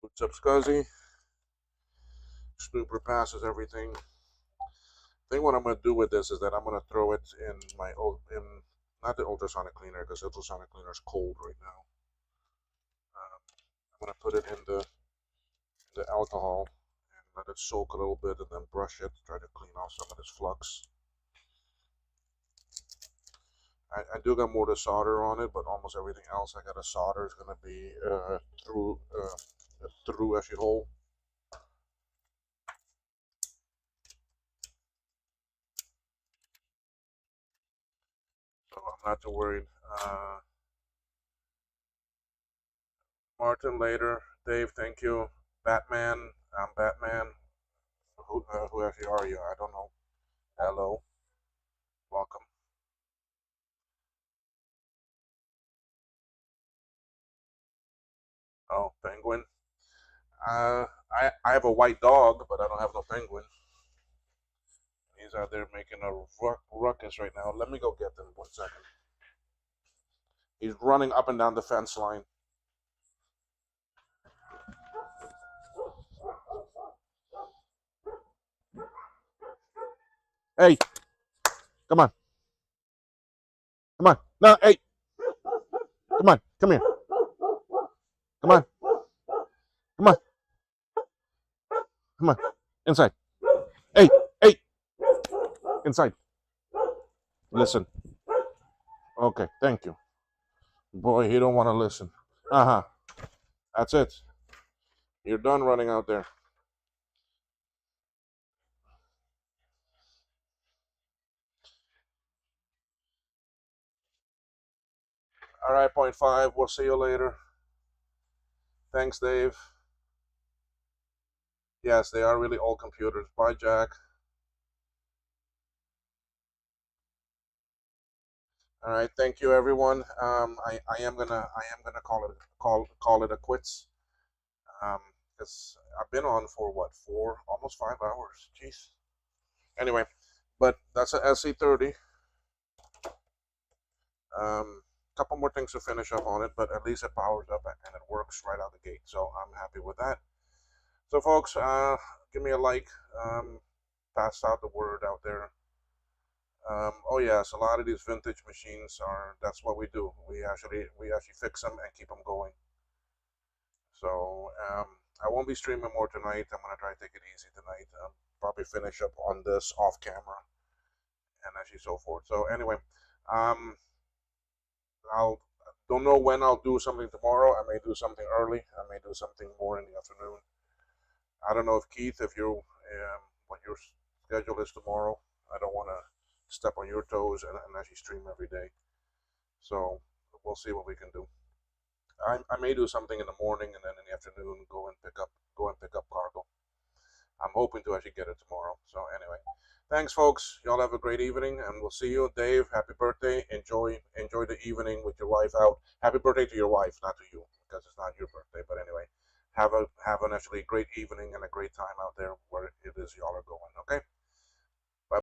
Boots up SCSI. Snooper passes everything. I think what I'm going to do with this is that I'm going to throw it in my not the ultrasonic cleaner because ultrasonic cleaner is cold right now. I'm going to put it in the alcohol and let it soak a little bit and then brush it, try to clean off some of this flux. I do got more to solder on it, but almost everything else I got to solder is going to be through actually hole. So I'm not too worried. Martin later. Dave, thank you. Batman, I'm Batman. Who actually are you? I don't know. Hello, welcome. Oh, penguin. I have a white dog, but I don't have no penguin. He's out there making a ruckus right now. Let me go get him 1 second. He's running up and down the fence line. Hey, come on. Come on. No, hey. Come on. Come here. Come on. Come on. Come on. Inside. Hey, hey. Inside. Listen. Okay, thank you. Boy, he don't want to listen. Uh-huh. That's it. You're done running out there. All right, point five. We'll see you later. Thanks, Dave. Yes, they are really old computers. Bye, Jack. All right, thank you, everyone. I am gonna call it a quits. Because I've been on for what, almost 5 hours. Jeez. Anyway, but that's a SE30. Couple more things to finish up on it, but at least it powers up and it works right out the gate. So I'm happy with that. So, folks, give me a like. Pass out the word out there. Oh yes, a lot of these vintage machines are. That's what we do. We actually fix them and keep them going. So I won't be streaming more tonight. I'm gonna try to take it easy tonight. Probably finish up on this off camera and actually so forth. So anyway, um, I'll don't know when I'll do something tomorrow. I may do something early. I may do something more in the afternoon. I don't know if Keith, if you what your schedule is tomorrow. I don't want to step on your toes and actually stream every day. So we'll see what we can do. I may do something in the morning and then in the afternoon go and pick up cargo. I'm hoping to actually get it tomorrow. So anyway, thanks, folks. Y'all have a great evening, and we'll see you. Dave, happy birthday. Enjoy the evening with your wife out. Happy birthday to your wife, not to you, because it's not your birthday. But anyway, have an actually great evening and a great time out there where it is y'all are going.